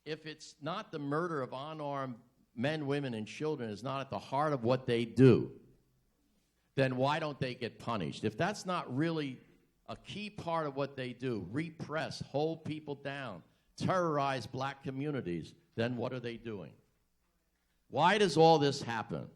Speaker 11: if it's not the murder of unarmed men, women, and children is not at the heart of what they do, then why don't they get punished? If that's not really a key part of what they do, repress, hold people down, terrorize black communities, then what are they doing? Why does all this happen?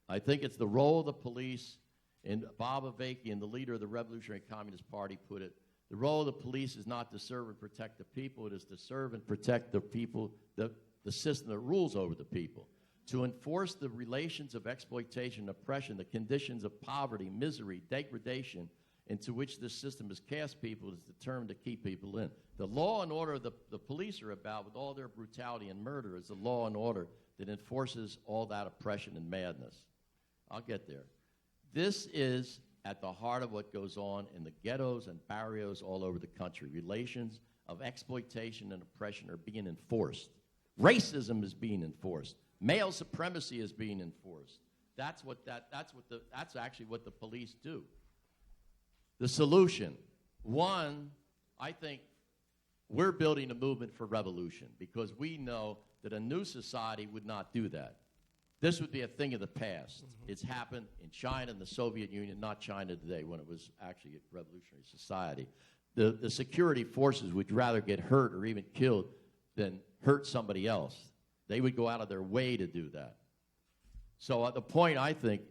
Speaker 11: I think it's the role of the police, and Bob Avakian, the leader of the Revolutionary Communist Party, put it, the role of the police is not to serve and protect the people, it is to serve and protect the people, the system that rules over the people. To enforce the relations of exploitation, oppression, the conditions of poverty, misery, degradation into which this system has cast people is determined to keep people in. The law and order the police are about, with all their brutality and murder, is the law and order that enforces all that oppression and madness. I'll get there. This is at the heart of what goes on in the ghettos and barrios all over the country. Relations of exploitation and oppression are being enforced. Racism is being enforced. Male supremacy is being enforced. That's actually what the police do. The solution, one, I think we're building a movement for revolution because we know that a new society would not do that. This would be a thing of the past. Mm-hmm. It's happened in China and the Soviet Union, not China today, when it was actually a revolutionary society. The security forces would rather get hurt or even killed than hurt somebody else. They would go out of their way to do that. So the point I think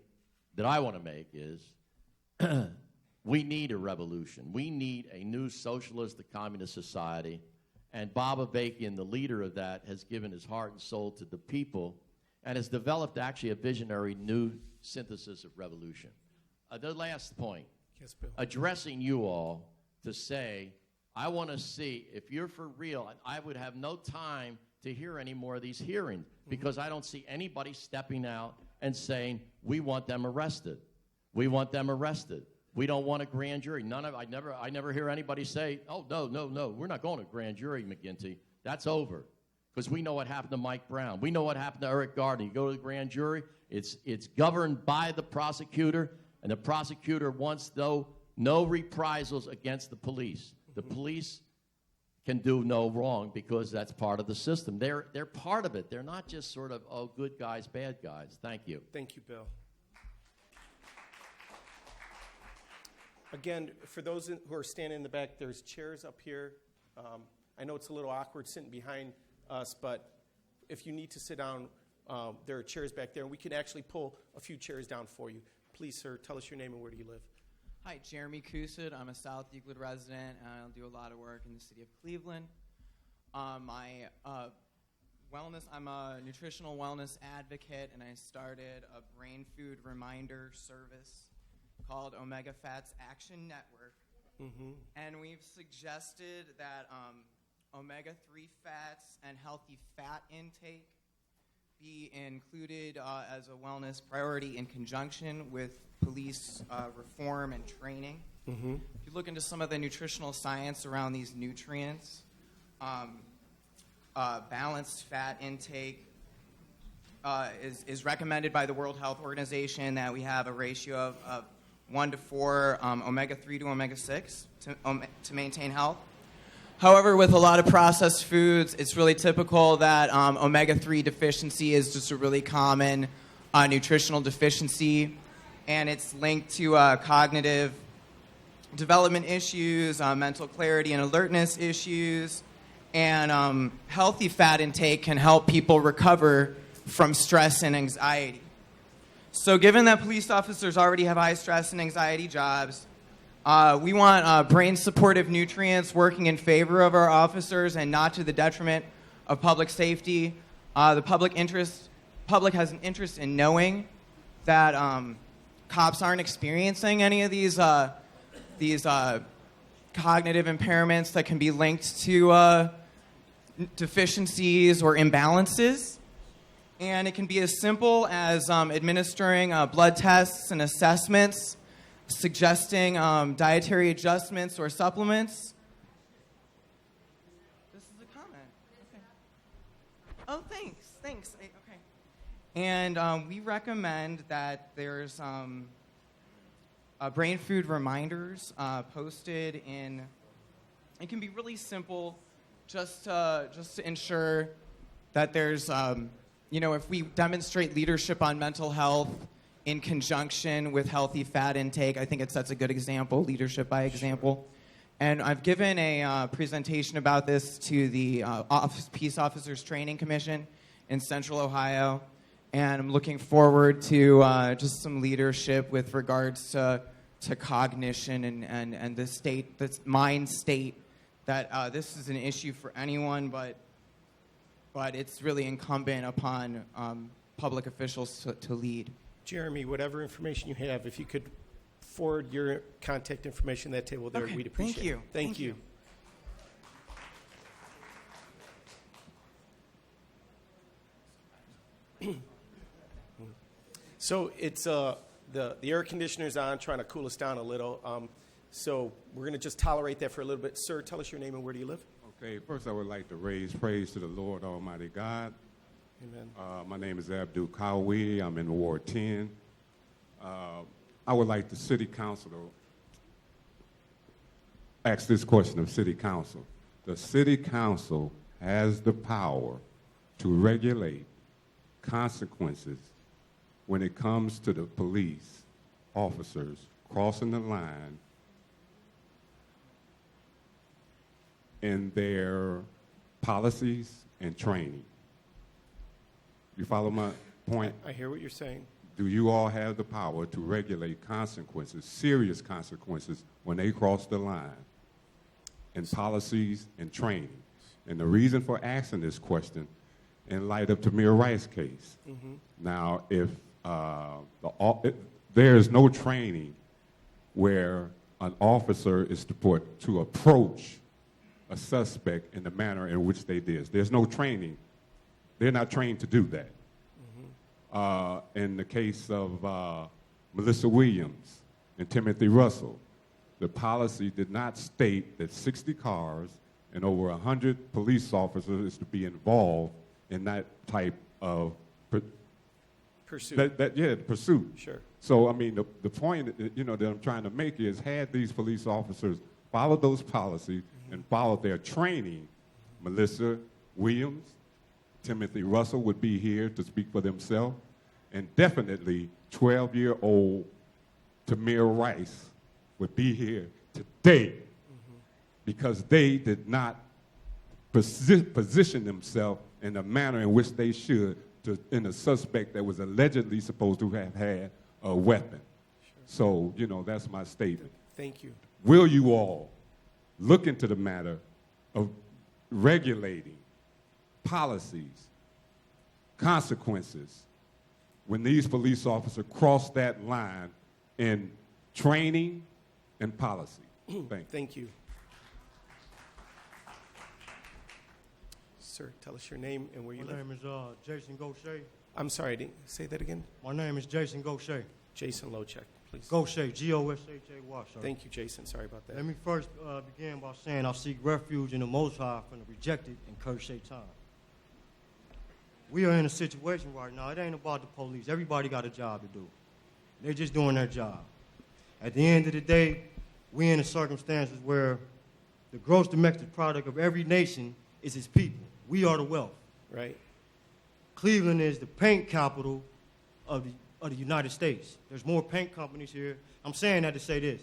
Speaker 11: that I want to make is we need a revolution. We need a new socialist, communist society. And Bob Avakian, the leader of that, has given his heart and soul to the people and has developed actually a visionary new synthesis of revolution. The last point,
Speaker 4: yes, Bill.
Speaker 11: Addressing you all to say, I want to see if you're for real. I would have no time to hear any more of these hearings because I don't see anybody stepping out and saying, we want them arrested. We want them arrested. We don't want a grand jury. I never hear anybody say, oh, no, we're not going to grand jury, McGinty. That's over. Because we know what happened to Mike Brown. We know what happened to Eric Garner. You go to the grand jury, it's governed by the prosecutor, and the prosecutor wants, no reprisals against the police. The police can do no wrong because that's part of the system. They're part of it. They're not just sort of, oh, good guys, bad guys. Thank you.
Speaker 4: Thank you, Bill. Again, for those who are standing in the back, there's chairs up here. I know it's a little awkward sitting behind us, but if you need to sit down, there are chairs back there, and we can actually pull a few chairs down for you. Please, sir, tell us your name and where do you live?
Speaker 12: Hi, Jeremy Kusid. I'm a South Euclid resident, and I do a lot of work in the city of Cleveland. I'm a nutritional wellness advocate, and I started a brain food reminder service called Omega Fats Action Network. Mm-hmm. And we've suggested that omega-3 fats and healthy fat intake be included as a wellness priority in conjunction with police reform and training. Mm-hmm. If you look into some of the nutritional science around these nutrients, balanced fat intake is recommended by the World Health Organization that we have a ratio of 1 to 4 omega-3 to omega-6 to maintain health. However, with a lot of processed foods, it's really typical that omega-3 deficiency is just a really common nutritional deficiency, and it's linked to cognitive development issues, mental clarity and alertness issues, and healthy fat intake can help people recover from stress and anxiety. So given that police officers already have high stress and anxiety jobs, we want brain-supportive nutrients working in favor of our officers and not to the detriment of public safety. The public has an interest in knowing that cops aren't experiencing any of these cognitive impairments that can be linked to deficiencies or imbalances. And it can be as simple as administering blood tests and assessments, suggesting dietary adjustments or supplements. This is a comment. Okay. Oh, thanks. Okay. And we recommend that there's brain food reminders posted in. It can be really simple, just to ensure that there's. If we demonstrate leadership on mental health in conjunction with healthy fat intake, I think it sets a good example, leadership by example. And I've given a presentation about this to the Peace Officers Training Commission in Central Ohio, and I'm looking forward to just some leadership with regards to cognition and the state, this mind state, that this is an issue for anyone, but it's really incumbent upon public officials to lead.
Speaker 4: Jeremy, whatever information you have, if you could forward your contact information at that table there.
Speaker 12: Okay,
Speaker 4: We'd appreciate
Speaker 12: thank you.
Speaker 4: it. Thank you. So it's the air conditioner's on, trying to cool us down a little. So we're going to just tolerate that for a little bit. Sir, tell us your name and where do you live?
Speaker 13: Okay, first I would like to raise praise to the Lord Almighty God.
Speaker 4: Amen.
Speaker 13: My name is Abdul Kawi. I'm in Ward 10. I would like the City Council to ask this question of City Council. The City Council has the power to regulate consequences when it comes to the police officers crossing the line in their policies and training. You follow my point?
Speaker 4: I hear what you're saying.
Speaker 13: Do you all have the power to regulate consequences, serious consequences, when they cross the line in policies and training? And the reason for asking this question, in light of Tamir Rice's case.
Speaker 4: Mm-hmm.
Speaker 13: Now, if there is no training where an officer is to approach a suspect in the manner in which they did. There's no training. They're not trained to do that. Mm-hmm. In the case of Melissa Williams and Timothy Russell, the policy did not state that 60 cars and over 100 police officers is to be involved in that type of
Speaker 4: pursuit.
Speaker 13: Pursuit.
Speaker 4: Sure.
Speaker 13: So, I mean, the point that I'm trying to make is, had these police officers followed those policies and followed their training, Melissa Williams, Timothy Russell would be here to speak for themselves, and definitely 12-year-old Tamir Rice would be here today because they did not position themselves in the manner in which they should in a suspect that was allegedly supposed to have had a weapon. Sure. So, that's my statement.
Speaker 4: Thank you.
Speaker 13: Will you all look into the matter of regulating policies, consequences, when these police officers cross that line in training and policy?
Speaker 4: Thank you. Sir, tell us your name and where you live.
Speaker 14: My name is Jason Gaucher.
Speaker 4: I'm sorry, didn't say that again?
Speaker 14: My name is Jason Gaucher.
Speaker 4: Jason Lochek, please.
Speaker 14: Gaucher, G-O-S-H-A-Y, sir.
Speaker 4: Thank you, Jason. Sorry about that.
Speaker 14: Let me first begin by saying I seek refuge in the Most High from the rejected and cursed Satan. We are in a situation right now. It ain't about the police. Everybody got a job to do. They're just doing their job. At the end of the day, we're in the circumstances where the gross domestic product of every nation is its people. We are the wealth.
Speaker 4: Right.
Speaker 14: Cleveland is the paint capital of the United States. There's more paint companies here. I'm saying that to say this.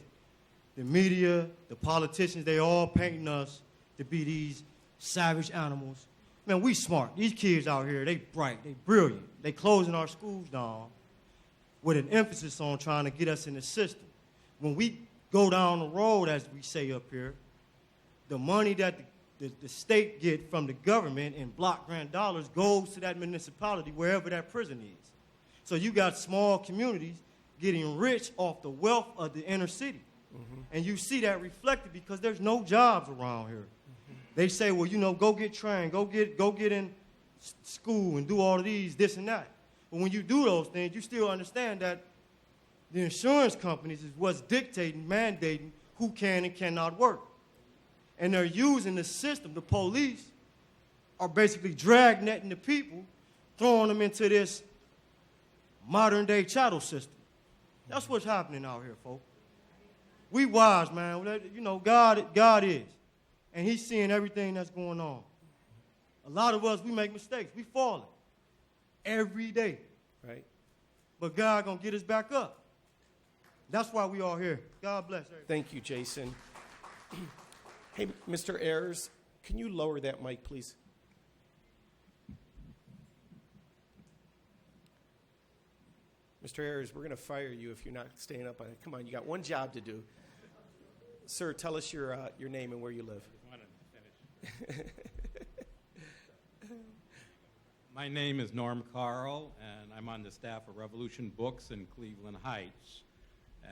Speaker 14: The media, the politicians, they all painting us to be these savage animals. Man, we smart. These kids out here, they bright, they brilliant. They closing our schools down with an emphasis on trying to get us in the system. When we go down the road, as we say up here, the money that the state get from the government in block grant dollars goes to that municipality, wherever that prison is. So you got small communities getting rich off the wealth of the inner city. Mm-hmm. And you see that reflected because there's no jobs around here. Mm-hmm. They say, well, go get trained, go get in school and do all of these, this and that. But when you do those things, you still understand that the insurance companies is what's dictating, mandating who can and cannot work. And they're using the system. The police are basically dragnetting the people, throwing them into this modern-day chattel system. That's what's happening out here, folks. We wise, man. God is. And he's seeing everything that's going on. A lot of us, we make mistakes. We falling every day.
Speaker 4: Right.
Speaker 14: But God going to get us back up. That's why we are here. God bless everybody.
Speaker 4: Thank you, Jason. Hey, Mr. Ayers, can you lower that mic, please? Mr. Ayers, we're going to fire you if you're not staying up on it. Come on, you got one job to do. Sir, tell us your name and where you live.
Speaker 15: My name is Norm Carl, and I'm on the staff of Revolution Books in Cleveland Heights.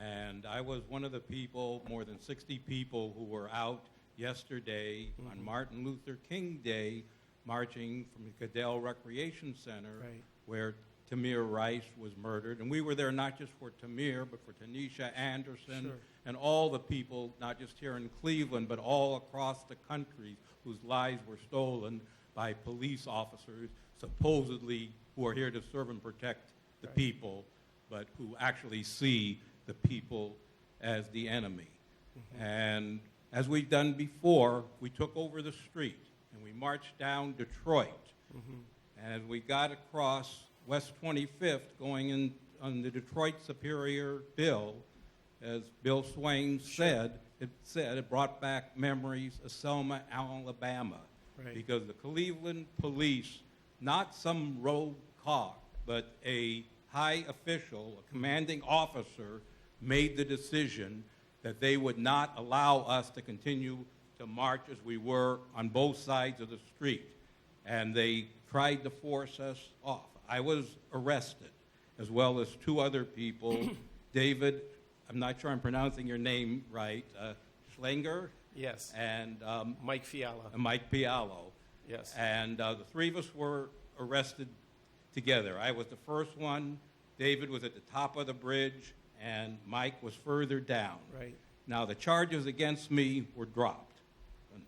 Speaker 15: And I was one of the people, more than 60 people, who were out yesterday on Martin Luther King Day marching from the Cadell Recreation Center where Tamir Rice was murdered. And we were there not just for Tamir, but for Tanisha Anderson and all the people, not just here in Cleveland, but all across the country whose lives were stolen by police officers, supposedly who are here to serve and protect the people, but who actually see the people as the enemy. And as we've done before, we took over the street and we marched down Detroit. And as we got across West 25th going in on the Detroit Superior Bill, as Bill Swain said, it brought back memories of Selma, Alabama. Because the Cleveland police, not some rogue cop, but a high official, a commanding officer, made the decision that they would not allow us to continue to march as we were on both sides of the street. And they tried to force us off. I was arrested, as well as two other people. David, I'm not sure I'm pronouncing your name right, Schlanger?
Speaker 4: Yes.
Speaker 15: And
Speaker 4: Mike Fiala.
Speaker 15: Mike Piallo.
Speaker 4: Yes.
Speaker 15: And the three of us were arrested together. I was the first one. David was at the top of the bridge, and Mike was further down.
Speaker 4: Right.
Speaker 15: Now, the charges against me were dropped.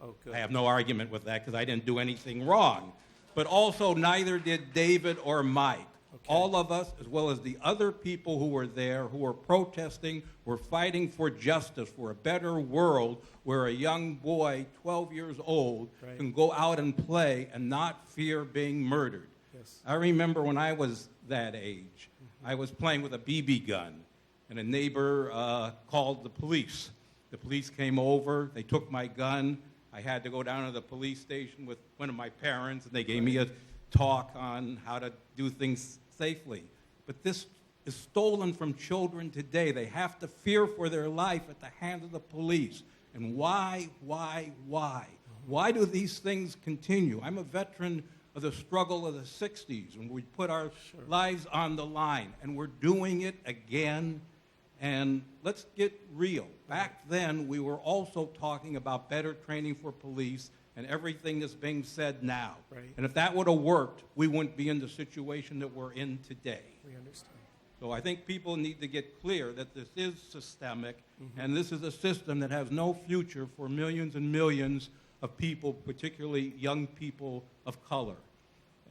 Speaker 4: Oh, good.
Speaker 15: I have no argument with that because I didn't do anything wrong. But also, neither did David or Mike. All of us, as well as the other people who were there, who were protesting, were fighting for justice, for a better world where a young boy, 12 years old, can go out and play and not fear being murdered.
Speaker 4: Yes.
Speaker 15: I remember when I was that age, I was playing with a BB gun, and a neighbor called the police. The police came over, they took my gun. I had to go down to the police station with one of my parents, and they gave me a talk on how to do things safely. But this is stolen from children today. They have to fear for their life at the hands of the police. And why? Why do these things continue? I'm a veteran of the struggle of the 60s, when we put our lives on the line, and we're doing it again. And let's get real. Back then, we were also talking about better training for police and everything that's being said now. And if that would have worked, we wouldn't be in the situation that we're in today.
Speaker 4: We understand.
Speaker 15: So I think people need to get clear that this is systemic, and this is a system that has no future for millions and millions of people, particularly young people of color.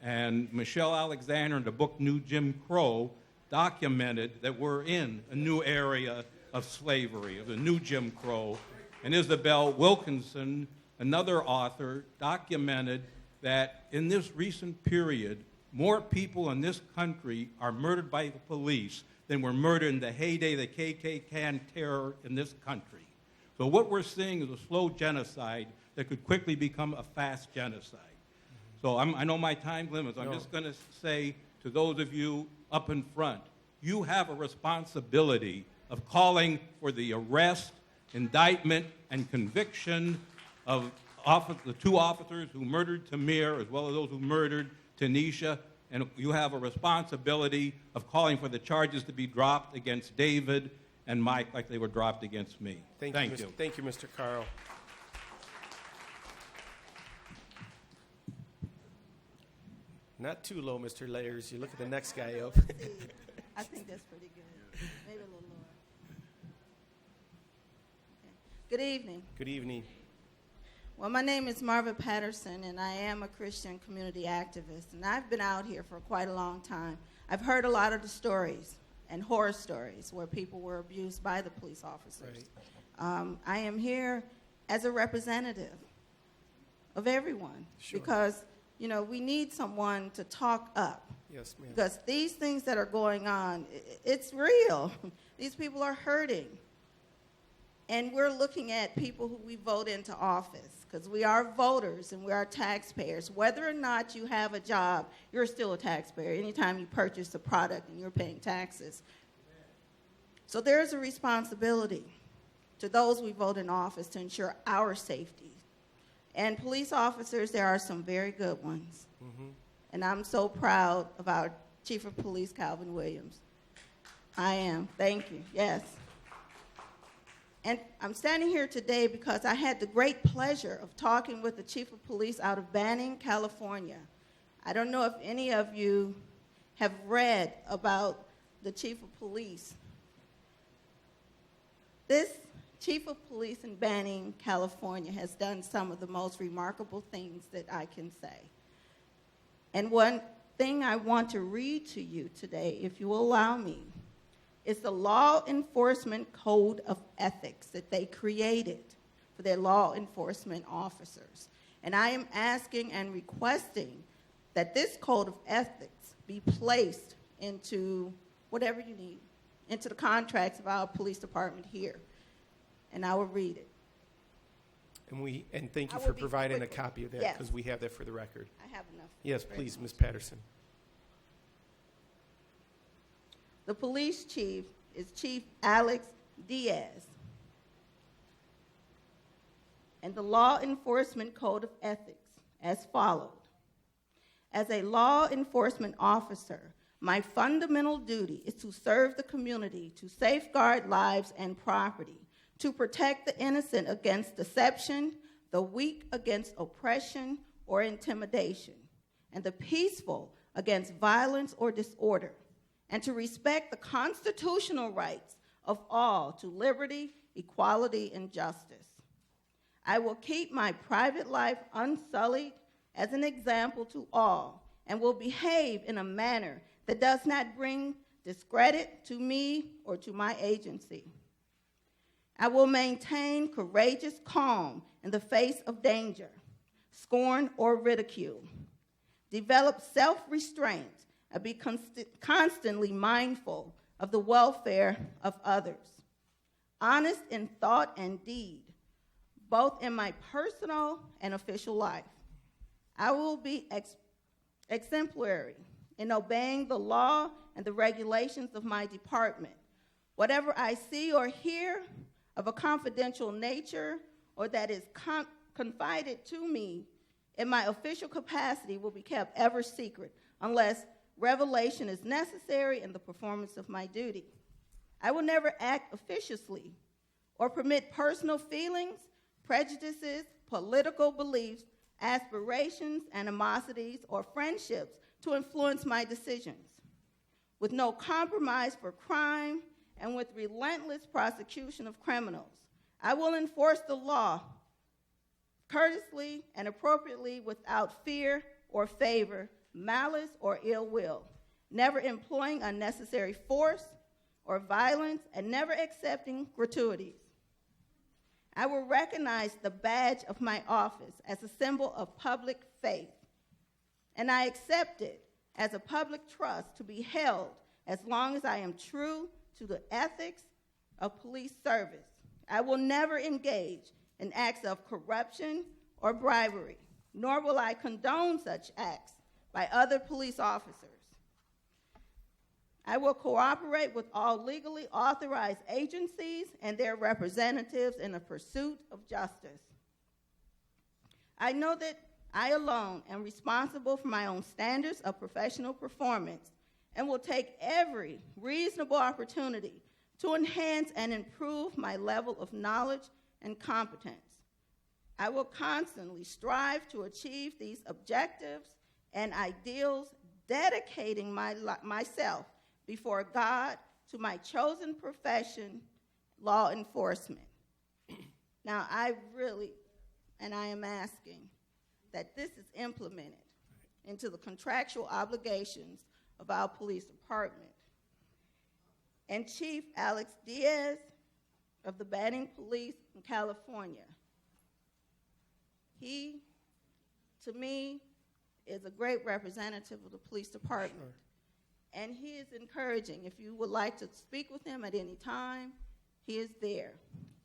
Speaker 15: And Michelle Alexander in the book New Jim Crow documented that we're in a new area of slavery, of the new Jim Crow. And Isabel Wilkinson, another author, documented that in this recent period, more people in this country are murdered by the police than were murdered in the heyday of the KKK terror in this country. So what we're seeing is a slow genocide that could quickly become a fast genocide. So I know my time limits. I'm just going to say to those of you up in front, you have a responsibility of calling for the arrest, indictment, and conviction of the two officers who murdered Tamir, as well as those who murdered Tanisha, and you have a responsibility of calling for the charges to be dropped against David and Mike like they were dropped against me. Thank you.
Speaker 4: Thank you, Mr. Carl. Not too low, Mr. Layers. You look at the next guy up.
Speaker 16: I think that's pretty good. Maybe a little lower. Okay. Good evening.
Speaker 4: Good evening.
Speaker 16: Well, my name is Marva Patterson, and I am a Christian community activist, and I've been out here for quite a long time. I've heard a lot of the stories and horror stories where people were abused by the police officers. I am here as a representative of everyone because, you know, we need someone to talk up.
Speaker 4: Yes, ma'am.
Speaker 16: Because these things that are going on, it's real. These people are hurting. And we're looking at people who we vote into office because we are voters and we are taxpayers. Whether or not you have a job, you're still a taxpayer anytime you purchase a product and you're paying taxes. So there's a responsibility to those we vote in office to ensure our safety. And police officers, there are some very good ones. And I'm so proud of our Chief of Police, Calvin Williams. I am. Thank you. Yes. And I'm standing here today because I had the great pleasure of talking with the chief of police out of Banning, California. I don't know if any of you have read about the chief of police. This chief of police in Banning, California has done some of the most remarkable things that I can say. And one thing I want to read to you today, if you will allow me, is the Law Enforcement Code of Ethics that they created for their law enforcement officers. And I am asking and requesting that this code of ethics be placed into whatever you need, into the contracts of our police department here. And I will read it.
Speaker 4: And thank you for providing a copy of that, because we have that for the record.
Speaker 16: I have enough.
Speaker 4: Yes, please, Ms. Patterson.
Speaker 16: The police chief is Chief Alex Diaz. And the Law Enforcement Code of Ethics as followed. As a law enforcement officer, my fundamental duty is to serve the community, to safeguard lives and property, to protect the innocent against deception, the weak against oppression or intimidation, and the peaceful against violence or disorder, and to respect the constitutional rights of all to liberty, equality, and justice. I will keep my private life unsullied as an example to all, and will behave in a manner that does not bring discredit to me or to my agency. I will maintain courageous calm in the face of danger, scorn, or ridicule. Develop self-restraint and be constantly mindful of the welfare of others. Honest in thought and deed, both in my personal and official life. I will be exemplary in obeying the law and the regulations of my department. Whatever I see or hear of a confidential nature or that is confided to me in my official capacity will be kept ever secret unless revelation is necessary in the performance of my duty. I will never act officiously or permit personal feelings, prejudices, political beliefs, aspirations, animosities, or friendships to influence my decisions. With no compromise for crime and with relentless prosecution of criminals, I will enforce the law courteously and appropriately without fear or favor, malice or ill will, never employing unnecessary force or violence, and never accepting gratuities. I will recognize the badge of my office as a symbol of public faith, and I accept it as a public trust to be held as long as I am true to the ethics of police service. I will never engage in acts of corruption or bribery, nor will I condone such acts by other police officers. I will cooperate with all legally authorized agencies and their representatives in the pursuit of justice. I know that I alone am responsible for my own standards of professional performance and will take every reasonable opportunity to enhance and improve my level of knowledge and competence. I will constantly strive to achieve these objectives and ideals, dedicating myself before God to my chosen profession, law enforcement. Now, I am asking that this is implemented into the contractual obligations of our police department. And Chief Alex Diaz of the Banning Police in California, he, to me, is a great representative of the police department. Sure. And he is encouraging. If you would like to speak with him at any time, he is there.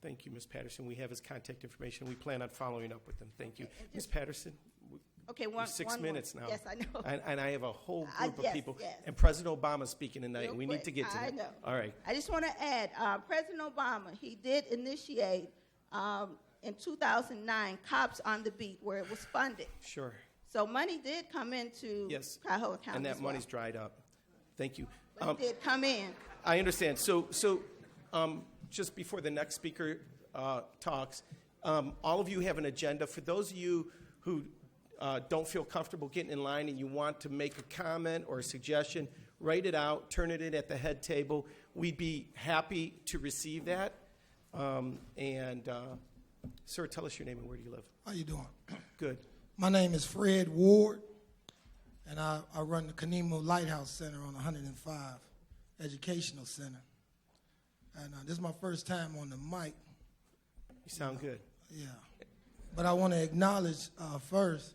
Speaker 4: Thank you, Ms. Patterson. We have his contact information. We plan on following up with him. Thank you. Ms. Patterson,
Speaker 16: okay,
Speaker 4: 6 minutes now.
Speaker 16: Yes, I know.
Speaker 4: And I have a whole group of people.
Speaker 16: Yes.
Speaker 4: And President Obama is speaking tonight.
Speaker 16: Real
Speaker 4: we
Speaker 16: quick,
Speaker 4: need to get to
Speaker 16: I
Speaker 4: that.
Speaker 16: know.
Speaker 4: All right.
Speaker 16: I just want to add, President Obama, he did initiate in 2009 Cops on the Beat, where it was funded.
Speaker 4: Sure.
Speaker 16: So money did come into Cuyahoga County.
Speaker 4: And that money's dried up. Thank you.
Speaker 16: But it did come in.
Speaker 4: I understand. So just before the next speaker talks, all of you have an agenda. For those of you who don't feel comfortable getting in line and you want to make a comment or a suggestion, write it out, turn it in at the head table. We'd be happy to receive that. Sir, tell us your name and where do you live?
Speaker 17: How you doing?
Speaker 4: Good.
Speaker 17: My name is Fred Ward, and I run the Kanemo Lighthouse Center on 105 Educational Center. And this is my first time on the mic.
Speaker 4: You sound good.
Speaker 17: Yeah. But I want to acknowledge first,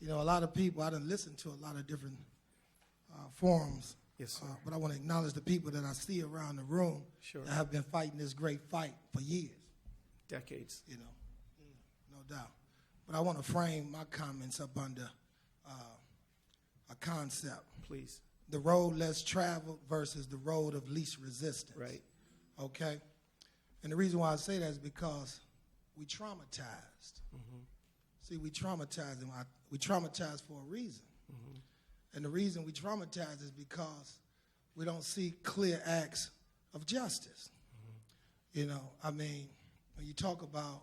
Speaker 17: a lot of people, I done listened to a lot of different forums.
Speaker 4: Yes, sir.
Speaker 17: But I want to acknowledge the people that I see around the room that have been fighting this great fight for years.
Speaker 4: Decades.
Speaker 17: No doubt. But I want to frame my comments up under a concept.
Speaker 4: Please.
Speaker 17: The road less traveled versus the road of least resistance.
Speaker 4: Right.
Speaker 17: Okay? And the reason why I say that is because we traumatized.
Speaker 4: Mm-hmm.
Speaker 17: See, we traumatized them. We traumatized for a reason.
Speaker 4: Mm-hmm.
Speaker 17: And the reason we traumatize is because we don't see clear acts of justice.
Speaker 4: Mm-hmm.
Speaker 17: When you talk about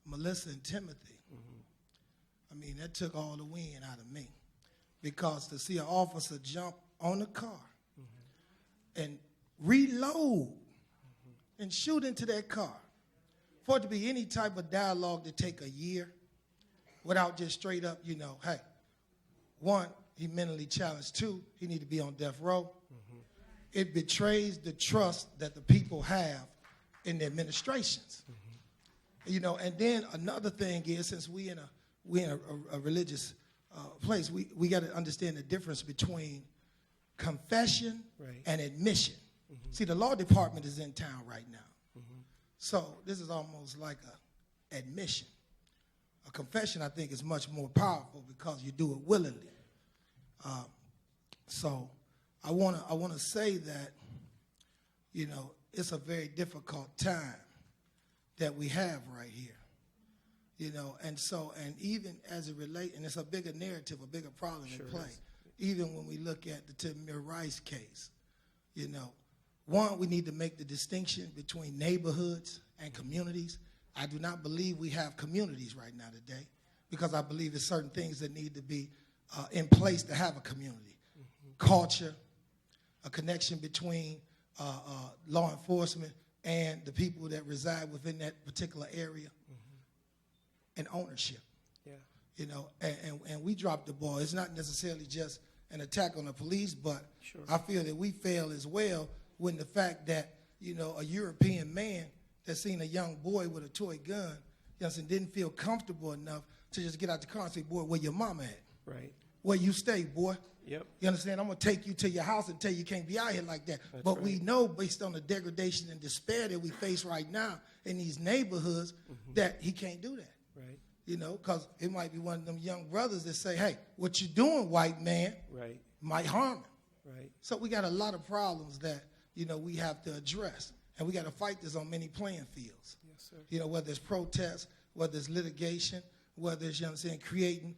Speaker 17: Melissa and Timothy, that took all the wind out of me. Because to see an officer jump on a car and reload and shoot into that car, for it to be any type of dialogue to take a year without just straight up, hey, one, he mentally challenged. Two, he need to be on death row. It betrays the trust that the people have in the administrations. And then another thing is, since we in a religious place, we got to understand the difference between confession and admission. See, the law department is in town right now. So this is almost like a admission. A confession, I think, is much more powerful because you do it willingly. So I want to say that, it's a very difficult time that we have right here. And even as it relates, and it's a bigger narrative, a bigger problem in play. Even when we look at the Tamir Rice case, one, we need to make the distinction between neighborhoods and communities. I do not believe we have communities right now today because I believe there's certain things that need to be in place to have a community. Culture, a connection between law enforcement and the people that reside within that particular area, and ownership.
Speaker 4: Yeah.
Speaker 17: And we dropped the ball. It's not necessarily just an attack on the police, but I feel that we fail as well when the fact that, a European man that seen a young boy with a toy gun, didn't feel comfortable enough to just get out the car and say, boy, where your mama at?
Speaker 4: Right.
Speaker 17: Where you stay, boy?
Speaker 4: Yep.
Speaker 17: You understand? I'm going to take you to your house and tell you can't be out here like that. But we know, based on the degradation and despair that we face right now in these neighborhoods, that he can't do that.
Speaker 4: Right.
Speaker 17: Because it might be one of them young brothers that say, hey, what you doing, white man, might harm him.
Speaker 4: Right.
Speaker 17: So we got a lot of problems that, we have to address. And we got to fight this on many playing fields.
Speaker 4: Yes, sir.
Speaker 17: Whether it's protests, whether it's litigation, whether it's, creating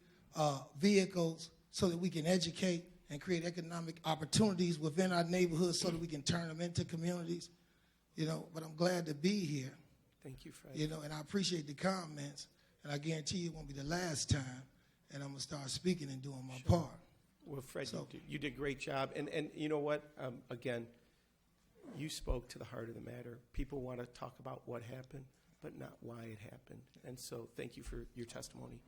Speaker 17: vehicles so that we can educate and create economic opportunities within our neighborhoods so that we can turn them into communities. But I'm glad to be here.
Speaker 4: Thank you, Fred.
Speaker 17: And I appreciate the comments, and I guarantee you it won't be the last time, and I'm going to start speaking and doing my part.
Speaker 4: Well, Fred, you did a great job. And you know what? Again, you spoke to the heart of the matter. People want to talk about what happened, but not why it happened. And so thank you for your testimony.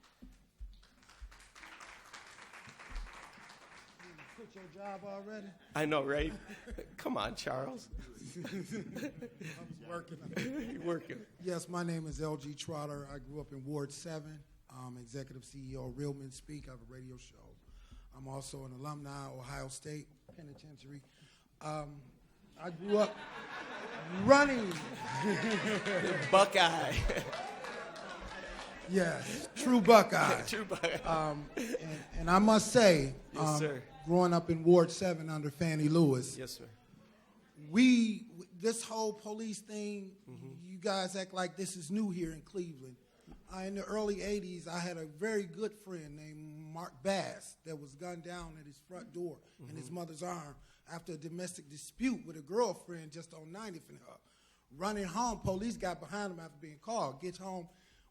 Speaker 17: Quit your job already?
Speaker 4: I know, right? Come on, Charles.
Speaker 17: I'm working.
Speaker 4: You're working.
Speaker 18: Yes, my name is L.G. Trotter. I grew up in Ward 7. I'm executive CEO of Real Men Speak. I have a radio show. I'm also an alumni of Ohio State Penitentiary. I grew up running.
Speaker 4: Buckeye.
Speaker 18: Yes, true Buckeye.
Speaker 4: True Buckeye.
Speaker 18: And I must say,
Speaker 4: yes, sir.
Speaker 18: Growing up in Ward 7 under Fannie Lewis,
Speaker 4: yes, sir.
Speaker 18: This whole police thing, you guys act like this is new here in Cleveland. In the early 80s, I had a very good friend named Mark Bass that was gunned down at his front door in his mother's arm after a domestic dispute with a girlfriend just on 90th and Running home, police got behind him after being called. Gets home.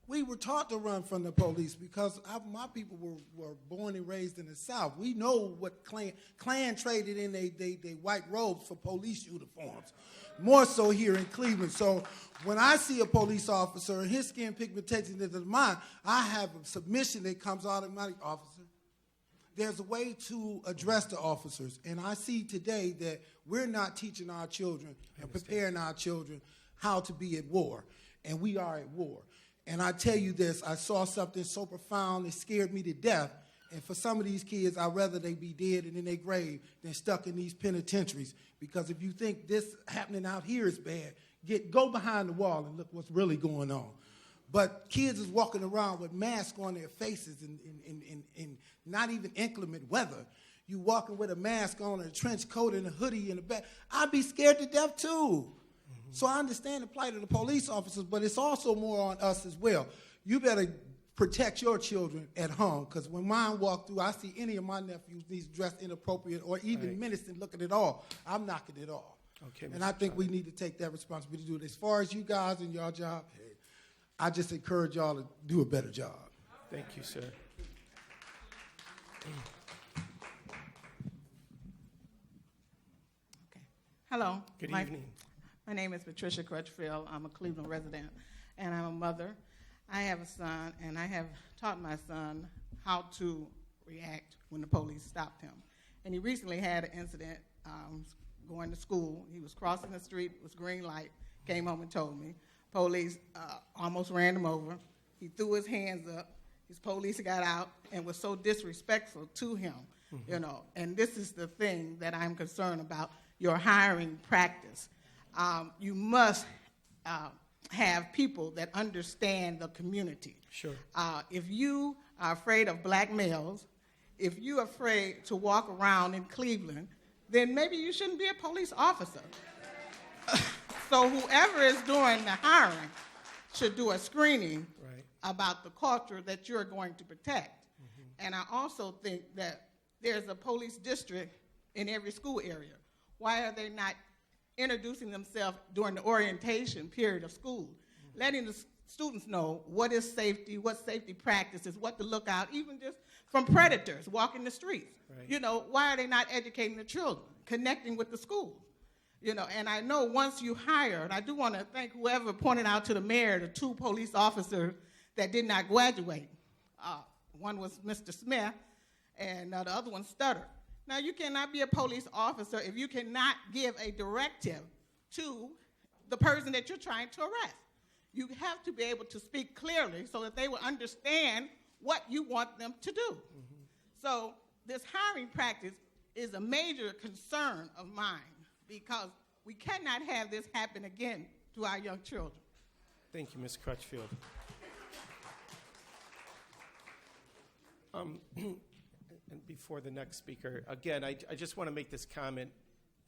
Speaker 18: We were taught to run from the police because my people were born and raised in the South. We know what Klan traded in they white robes for police uniforms, more so here in Cleveland. So when I see a police officer and his skin pigmentation is mine, I have a submission that comes automatic, officer. There's a way to address the officers, and I see today that we're not teaching our children and preparing our children how to be at war, and we are at war. And I tell you this, I saw something so profound it scared me to death. And for some of these kids, I'd rather they be dead and in their grave than stuck in these penitentiaries. Because if you think this happening out here is bad, go behind the wall and look what's really going on. But kids is walking around with masks on their faces in not even inclement weather. You walking with a mask on, a trench coat and a hoodie in the back. I'd be scared to death too. So I understand the plight of the police officers, but it's also more on us as well. You better protect your children at home, because when mine walk through, I see any of my nephews these dressed inappropriate or even menacing looking at all, I'm knocking it off.
Speaker 4: Okay,
Speaker 18: and I think we need to take that responsibility to do it. As far as you guys and your job, I just encourage y'all to do a better job.
Speaker 4: Thank you, sir.
Speaker 19: Hello.
Speaker 4: Good evening.
Speaker 19: My name is Patricia Crutchfield. I'm a Cleveland resident, and I'm a mother. I have a son, and I have taught my son how to react when the police stopped him. And he recently had an incident going to school. He was crossing the street, it was green light, came home and told me. Police almost ran him over. He threw his hands up. His police got out and was so disrespectful to him, you know. And this is the thing that I'm concerned about, your hiring practice. You must have people that understand the community.
Speaker 4: Sure.
Speaker 19: If you are afraid of black males, if you're afraid to walk around in Cleveland, then maybe you shouldn't be a police officer. So whoever is doing the hiring should do a screening about the culture that you're going to protect. And I also think that there's a police district in every school area. Why are they not introducing themselves during the orientation period of school, letting the students know what is safety, what safety practices, what to look out, even just from predators walking the streets. You know, why are they not educating the children, connecting with the schools? You know, and I know once you hire, and I do want to thank whoever pointed out to the mayor the 2 police officers that did not graduate. One was Mr. Smith, and the other one stuttered. Now, you cannot be a police officer if you cannot give a directive to the person that you're trying to arrest. You have to be able to speak clearly so that they will understand what you want them to do. So this hiring practice is a major concern of mine because we cannot have this happen again to our young children.
Speaker 4: Thank you, Ms. Crutchfield. And before the next speaker, again, I just want to make this comment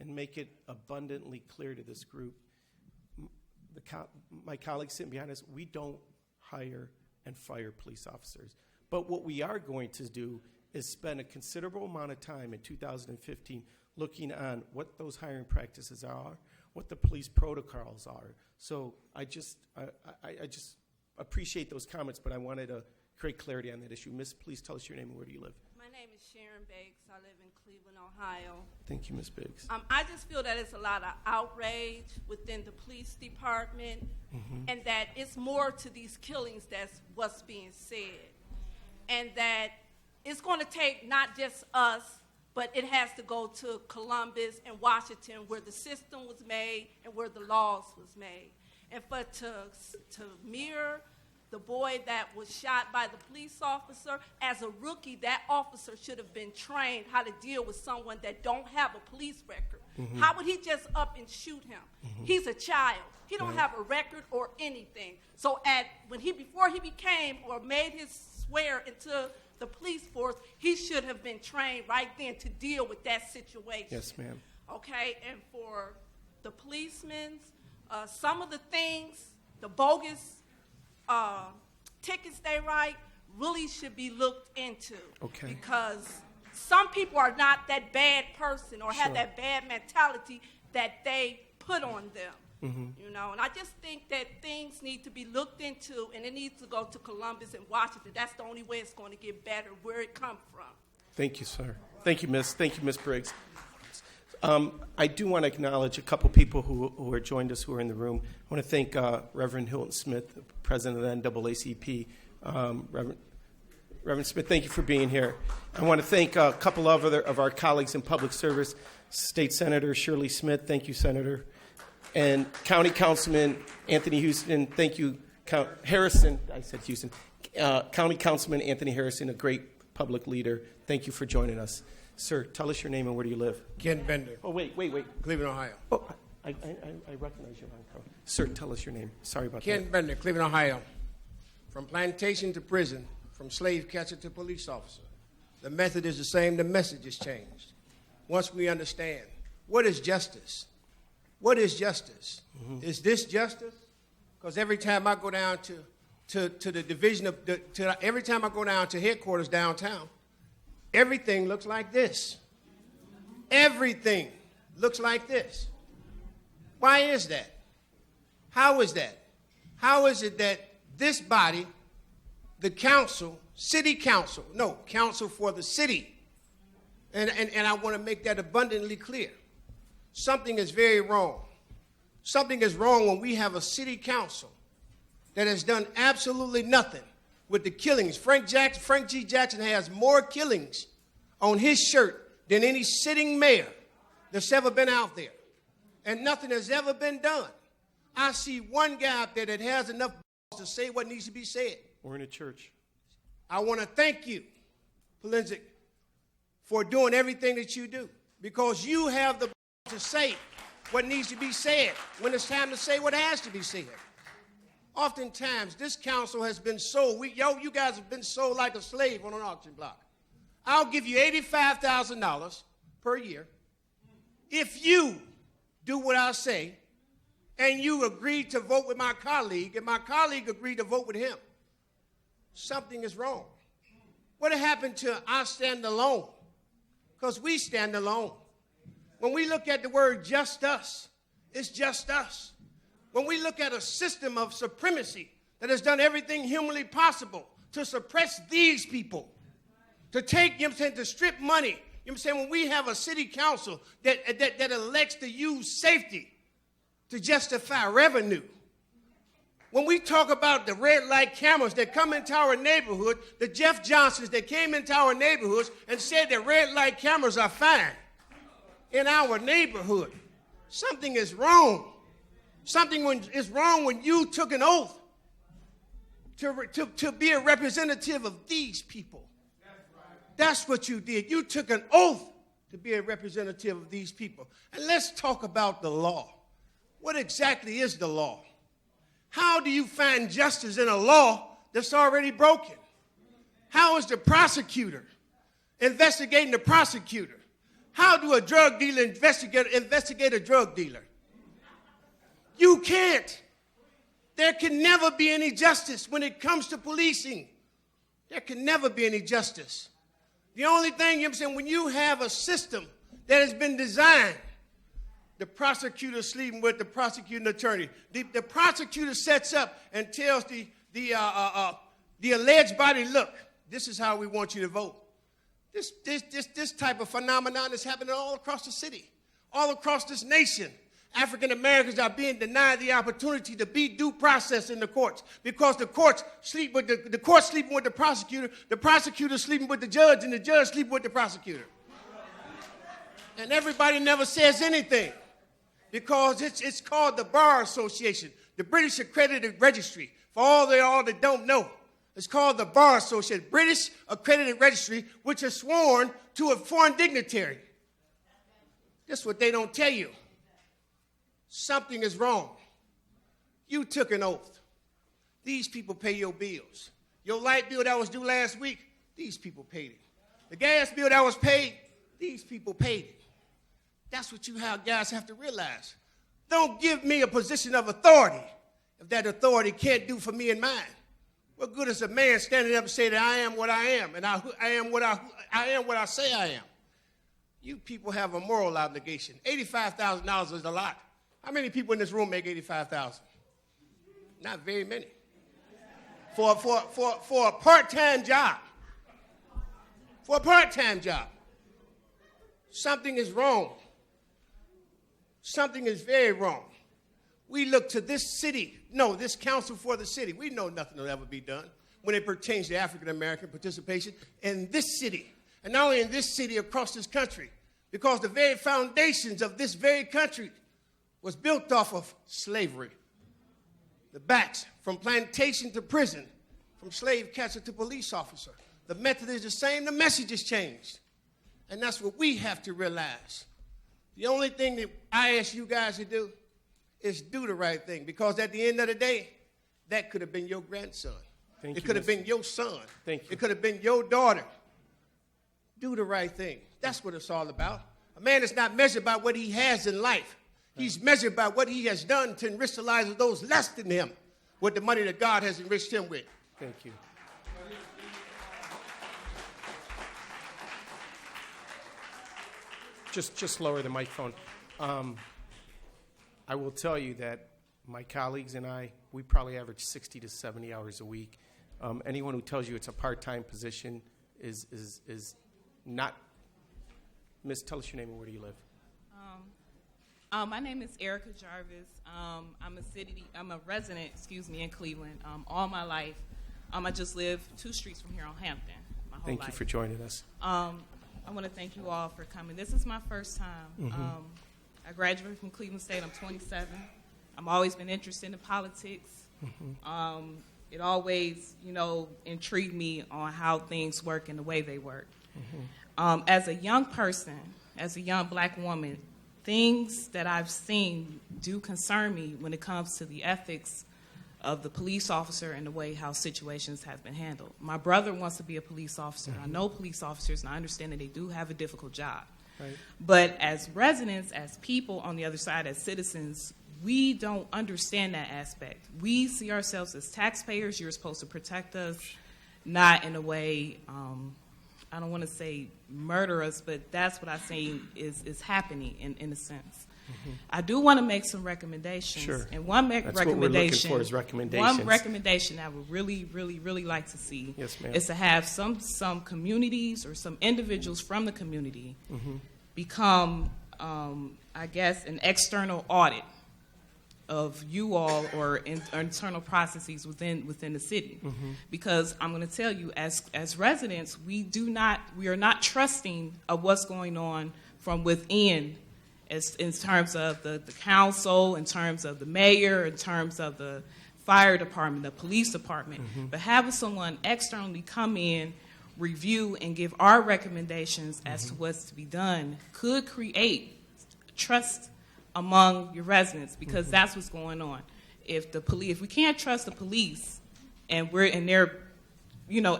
Speaker 4: and make it abundantly clear to this group. My colleagues sitting behind us, we don't hire and fire police officers. But what we are going to do is spend a considerable amount of time in 2015 looking on what those hiring practices are, what the police protocols are. So I just appreciate those comments, but I wanted to create clarity on that issue. Miss, please tell us your name and where do you live?
Speaker 20: My name is Sharon Biggs. I live in Cleveland, Ohio.
Speaker 4: Thank you, Ms. Biggs.
Speaker 20: I just feel that it's a lot of outrage within the police department and that it's more to these killings that's what's being said. And that it's going to take not just us, but it has to go to Columbus and Washington where the system was made and where the laws was made. And for to mirror the boy that was shot by the police officer, as a rookie, that officer should have been trained how to deal with someone that don't have a police record. How would he just up and shoot him? He's a child. He don't have a record or anything. So before he became or made his swear into the police force, he should have been trained right then to deal with that situation.
Speaker 4: Yes, ma'am.
Speaker 20: Okay, and for the policemen, some of the things, the bogus tickets they write really should be looked into.
Speaker 4: Okay.
Speaker 20: Because some people are not that bad person or have that bad mentality that they put on them. You know, and I just think that things need to be looked into, and it needs to go to Columbus and Washington. That's the only way it's going to get better, where it comes from.
Speaker 4: Thank you, sir. Thank you, Miss. Thank you, Miss Briggs. I do want to acknowledge a couple people who are joined us who are in the room. I want to thank Reverend Hilton Smith, president of the NAACP. Reverend Smith, thank you for being here. I want to thank a couple of our colleagues in public service. State Senator Shirley Smith, thank you, Senator. And County Councilman Anthony Houston, thank you. Harrison, I said Houston. County Councilman Anthony Harrison, a great public leader. Thank you for joining us. Sir, tell us your name and where do you live?
Speaker 21: Ken Bender.
Speaker 4: Oh, wait.
Speaker 21: Cleveland, Ohio.
Speaker 4: Oh, I recognize you. Sir, tell us your name. Sorry about that.
Speaker 21: Ken Bender, Cleveland, Ohio. From plantation to prison, from slave catcher to police officer. The method is the same, the message has changed. Once we understand, what is justice? What is justice? Is this justice? Because every time I go down to the division of, every time I go down to headquarters downtown, everything looks like this. Everything looks like this. Why is that? How is that? How is it that this body, the council, city council, no, council for the city, and I want to make that abundantly clear. Something is very wrong. Something is wrong when we have a city council that has done absolutely nothing with the killings. Frank G. Jackson has more killings on his shirt than any sitting mayor that's ever been out there. And nothing has ever been done. I see one guy out there that has enough to say what needs to be said.
Speaker 4: We're in a church.
Speaker 21: I want to thank you, Polenzek, for doing everything that you do, because you have the to say what needs to be said when it's time to say what has to be said. Oftentimes, this council has been sold. You guys have been sold like a slave on an auction block. I'll give you $85,000 per year if you do what I say and you agree to vote with my colleague and my colleague agreed to vote with him. Something is wrong. What happened to I stand alone? Because we stand alone. When we look at the word just us, it's just us. When we look at a system of supremacy that has done everything humanly possible to suppress these people, to take, to strip money, when we have a city council that elects to use safety to justify revenue. When we talk about the red light cameras that come into our neighborhood, the Jeff Johnsons that came into our neighborhoods and said that red light cameras are fine in our neighborhood, something is wrong. Something is wrong when you took an oath to be a representative of these people. That's what you did. You took an oath to be a representative of these people. And let's talk about the law. What exactly is the law? How do you find justice in a law that's already broken? How is the prosecutor investigating the prosecutor? How do a drug dealer investigate a drug dealer? You can't. There can never be any justice when it comes to policing. There can never be any justice. The only thing, when you have a system that has been designed, the prosecutor sleeping with the prosecuting attorney. The prosecutor sets up and tells the alleged body, look, this is how we want you to vote. This type of phenomenon is happening all across the city, all across this nation. African Americans are being denied the opportunity to be due process in the courts because the courts sleep with the court sleeping with the prosecutor sleeping with the judge, and the judge sleeping with the prosecutor. And everybody never says anything because it's called the Bar Association, the British Accredited Registry. For all that don't know, it's called the Bar Association, British Accredited Registry, which is sworn to a foreign dignitary. That's what they don't tell you. Something is wrong. You took an oath. These people pay your bills. Your light bill that was due last week, these people paid it. The gas bill that was paid, these people paid it. That's what you guys have to realize. Don't give me a position of authority if that authority can't do for me and mine. What good is a man standing up and saying that I am what I am, and I am what I say I am? You people have a moral obligation. $85,000 is a lot. How many people in this room make $85,000? Not very many. For a part-time job. For a part-time job. Something is wrong. Something is very wrong. We look to this city, this council for the city. We know nothing will ever be done when it pertains to African-American participation in this city. And not only in this city, across this country. Because the very foundations of this very country was built off of slavery. The backs, from plantation to prison, from slave catcher to police officer. The method is the same, the message has changed. And that's what we have to realize. The only thing that I ask you guys to do is do the right thing. Because at the end of the day, that could have been your grandson. It could have been your son. It could have been your daughter. Do the right thing. That's what it's all about. A man is not measured by what he has in life. He's measured by what he has done to enrich the lives of those less than him with the money that God has enriched him with.
Speaker 4: Thank you. Just lower the microphone. I will tell you that my colleagues and I, we probably average 60 to 70 hours a week. Anyone who tells you it's a part-time position is not. Miss, tell us your name and where do you live?
Speaker 3: My name is Erica Jarvis. I'm a resident, in Cleveland. All my life, I just live 2 streets from here on Hampton. My whole
Speaker 4: Thank
Speaker 3: life.
Speaker 4: you for joining us.
Speaker 3: I want to thank you all for coming. This is my first time. I graduated from Cleveland State. I'm 27. I've always been interested in politics. It always, intrigued me on how things work and the way they work. As a young person, as a young black woman, things that I've seen do concern me when it comes to the ethics of the police officer and the way how situations have been handled. My brother wants to be a police officer. I know police officers, and I understand that they do have a difficult job.
Speaker 4: Right.
Speaker 3: But as residents, as people on the other side, as citizens, we don't understand that aspect. We see ourselves as taxpayers. You're supposed to protect us, not in a way, I don't want to say murder us, but that's what I say is happening in a sense. I do want to make some recommendations.
Speaker 4: Sure.
Speaker 3: And one
Speaker 4: That's
Speaker 3: recommendation,
Speaker 4: what we're looking for is recommendations.
Speaker 3: One recommendation I would really, really, really like to see
Speaker 4: Yes, ma'am.
Speaker 3: is to have some communities or some individuals from the community become, I guess, an external audit of you all or internal processes within the city. Because I'm going to tell you, as residents, we are not trusting of what's going on from within, in terms of the council, in terms of the mayor, in terms of the fire department, the police department. But having someone externally come in, review, and give our recommendations as to what's to be done could create trust among your residents, because that's what's going on. If we can't trust the police and they're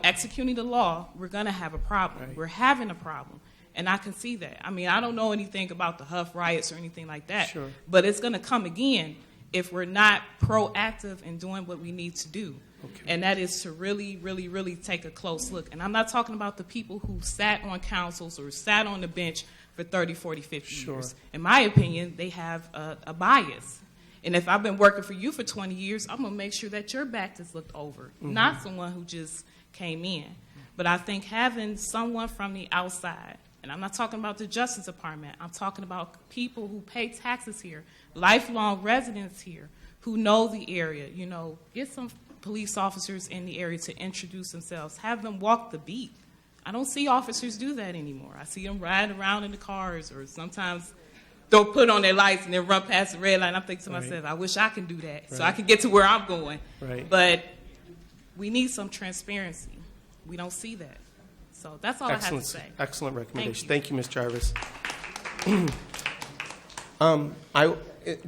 Speaker 3: executing the law, we're gonna have a problem. Right. We're having a problem. And I can see that. I mean, I don't know anything about the Huff riots or anything like that.
Speaker 4: Sure.
Speaker 3: But it's gonna come again if we're not proactive in doing what we need to do. Okay. And that is to really, really, really take a close look. And I'm not talking about the people who sat on councils or sat on the bench for 30, 40, 50 years. In my opinion, they have a bias. And if I've been working for you for 20 years, I'm going to make sure that your back is looked over, not someone who just came in. But I think having someone from the outside, and I'm not talking about the Justice Department, I'm talking about people who pay taxes here, lifelong residents here, who know the area, get some police officers in the area to introduce themselves, have them walk the beat. I don't see officers do that anymore. I see them ride around in the cars, or sometimes they'll put on their lights and then run past the red light. I'm thinking to myself, I wish I can do that so I can get to where I'm going.
Speaker 4: Right.
Speaker 3: But we need some transparency. We don't see that. So that's all I have to say.
Speaker 4: Excellent recommendation.
Speaker 3: Thank
Speaker 4: you, Ms. Jarvis.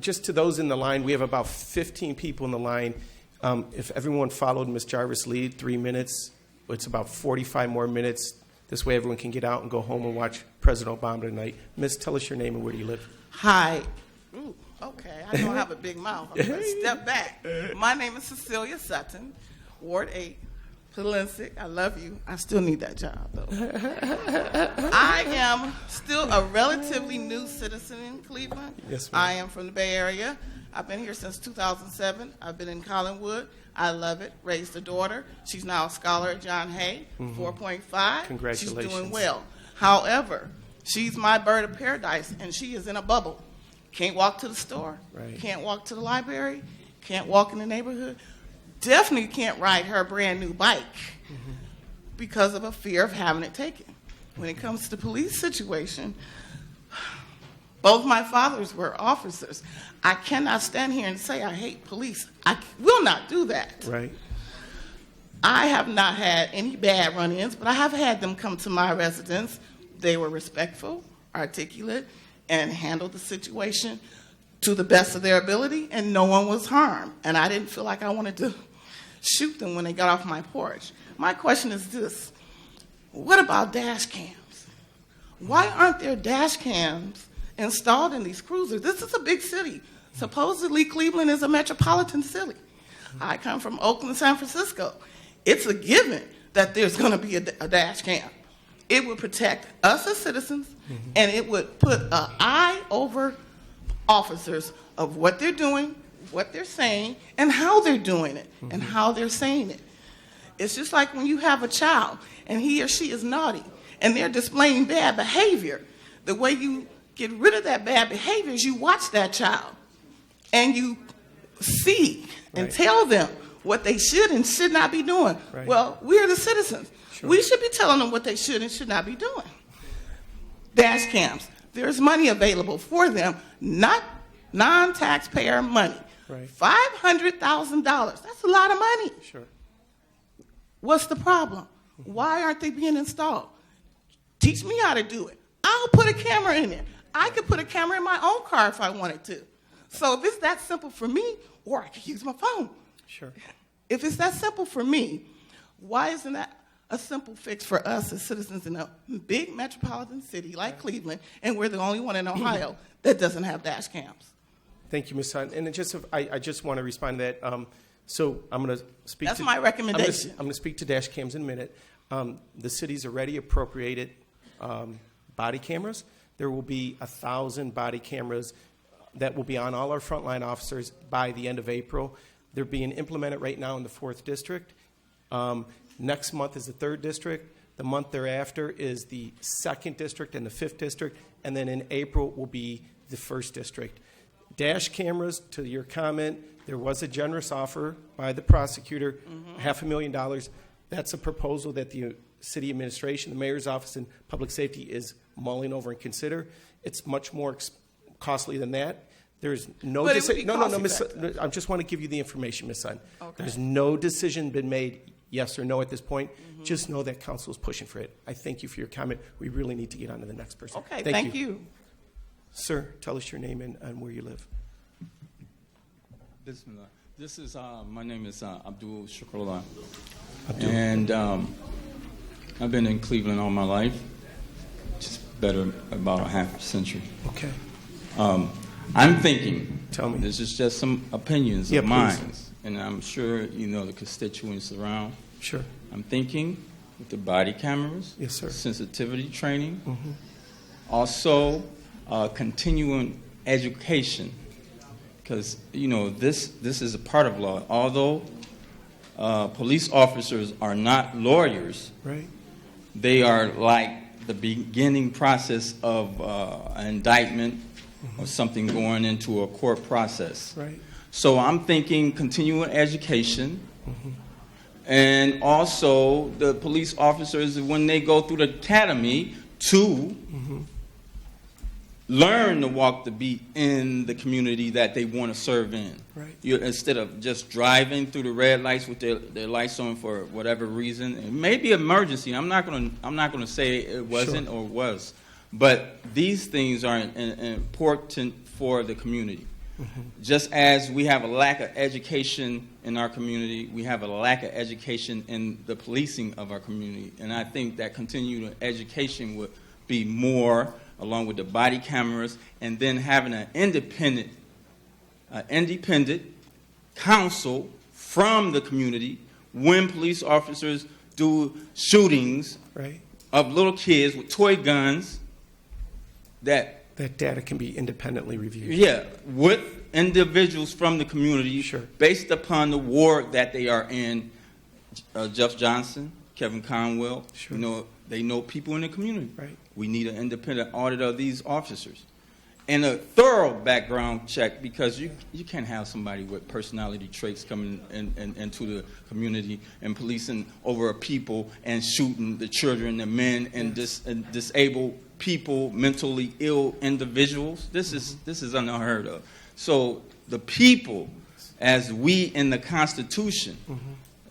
Speaker 4: Just to those in the line, we have about 15 people in the line. If everyone followed Ms. Jarvis' lead, 3 minutes, it's about 45 more minutes. This way everyone can get out and go home and watch President Obama tonight. Miss, tell us your name and where do you live?
Speaker 22: Hi. Ooh, okay, I don't have a big mouth. I'm going to step back. My name is Cecilia Sutton, Ward 8, Palincic, I love you. I still need that job, though. I am still a relatively new citizen in Cleveland.
Speaker 4: Yes, ma'am.
Speaker 22: I am from the Bay Area. I've been here since 2007. I've been in Collinwood. I love it. Raised a daughter. She's now a scholar at John Hay, 4.5.
Speaker 4: Congratulations.
Speaker 22: She's doing well. However, she's my bird of paradise, and she is in a bubble. Can't walk to the store.
Speaker 4: Right.
Speaker 22: Can't walk to the library. Can't walk in the neighborhood. Definitely can't ride her brand new bike because of a fear of having it taken. When it comes to the police situation, both my fathers were officers. I cannot stand here and say I hate police. I will not do that.
Speaker 4: Right.
Speaker 22: I have not had any bad run-ins, but I have had them come to my residence. They were respectful, articulate, and handled the situation to the best of their ability, and no one was harmed. And I didn't feel like I wanted to shoot them when they got off my porch. My question is this: what about dash cams? Why aren't there dash cams installed in these cruisers? This is a big city. Supposedly, Cleveland is a metropolitan city. I come from Oakland, San Francisco. It's a given that there's going to be a dash cam. It would protect us as citizens, and it would put an eye over officers of what they're doing, what they're saying, and how they're doing it, and how they're saying it. It's just like when you have a child, and he or she is naughty, and they're displaying bad behavior. The way you get rid of that bad behavior is you watch that child, and you see and tell them what they should and should not be doing.
Speaker 4: Right.
Speaker 22: Well, we're the citizens.
Speaker 4: Sure.
Speaker 22: We should be telling them what they should and should not be doing. Dash cams. There's money available for them, not non-taxpayer money.
Speaker 4: Right.
Speaker 22: $500,000. That's a lot of money.
Speaker 4: Sure.
Speaker 22: What's the problem? Why aren't they being installed? Teach me how to do it. I'll put a camera in there. I could put a camera in my own car if I wanted to. So if it's that simple for me, or I could use my phone.
Speaker 4: Sure.
Speaker 22: If it's that simple for me, why isn't that a simple fix for us as citizens in a big metropolitan city like Cleveland, and we're the only one in Ohio that doesn't have dash cams?
Speaker 4: Thank you, Ms. Hunt. And I just want to respond to that. So I'm going to speak
Speaker 22: That's
Speaker 4: to...
Speaker 22: my recommendation.
Speaker 4: I'm going to speak to dash cams in a minute. The city's already appropriated body cameras. There will be 1,000 body cameras that will be on all our frontline officers by the end of April. They're being implemented right now in the 4th District. Next month is the 3rd District. The month thereafter is the 2nd District and the 5th District. And then in April will be the 1st District. Dash cameras, to your comment, there was a generous offer by the prosecutor, $500,000. That's a proposal that the city administration, the mayor's office, and public safety is mulling over and consider. It's much more costly than that. There's no decision. No, Miss. I just want to give you the information, Ms. Sun.
Speaker 22: Okay.
Speaker 4: There's no decision been made, yes or no, at this point. Just know that council is pushing for it. I thank you for your comment. We really need to get on to the next person.
Speaker 22: Okay, thank you.
Speaker 4: Sir, tell us your name and where you live.
Speaker 1: Bismillah. This is my name is Abdul Shukrullah, and I've been in Cleveland all my life, just better about a half century.
Speaker 4: Okay.
Speaker 1: I'm thinking.
Speaker 4: Tell me.
Speaker 1: This is just some opinions of
Speaker 4: please.
Speaker 1: mine, and I'm sure you know the constituents around.
Speaker 4: Sure.
Speaker 1: I'm thinking with the body cameras.
Speaker 4: Yes, sir.
Speaker 1: Sensitivity training. Also, continuing education. Because, you know, this is a part of law. Although police officers are not lawyers,
Speaker 4: right?
Speaker 1: They are like the beginning process of an indictment or something going into a court process.
Speaker 4: Right.
Speaker 1: So I'm thinking continuing education, and also the police officers, when they go through the academy, to learn to walk the beat in the community that they want to serve in.
Speaker 4: Right.
Speaker 1: Instead of just driving through the red lights with their lights on for whatever reason. It may be emergency. I'm not going to say it wasn't or was, but these things are important for the community. Just as we have a lack of education in our community, we have a lack of education in the policing of our community, and I think that continued education would be more, along with the body cameras, and then having an independent counsel from the community when police officers do shootings of little kids with toy guns that
Speaker 4: data can be independently reviewed.
Speaker 1: Yeah, with individuals from the community, based upon the ward that they are in. Jeff Johnson, Kevin Conwell, they know people in the community.
Speaker 4: Right.
Speaker 1: We need an independent audit of these officers. And a thorough background check, because you can't have somebody with personality traits coming into the community and policing over a people and shooting the children, the men, and disabled people, mentally ill individuals. This is unheard of. So the people, as we in the Constitution,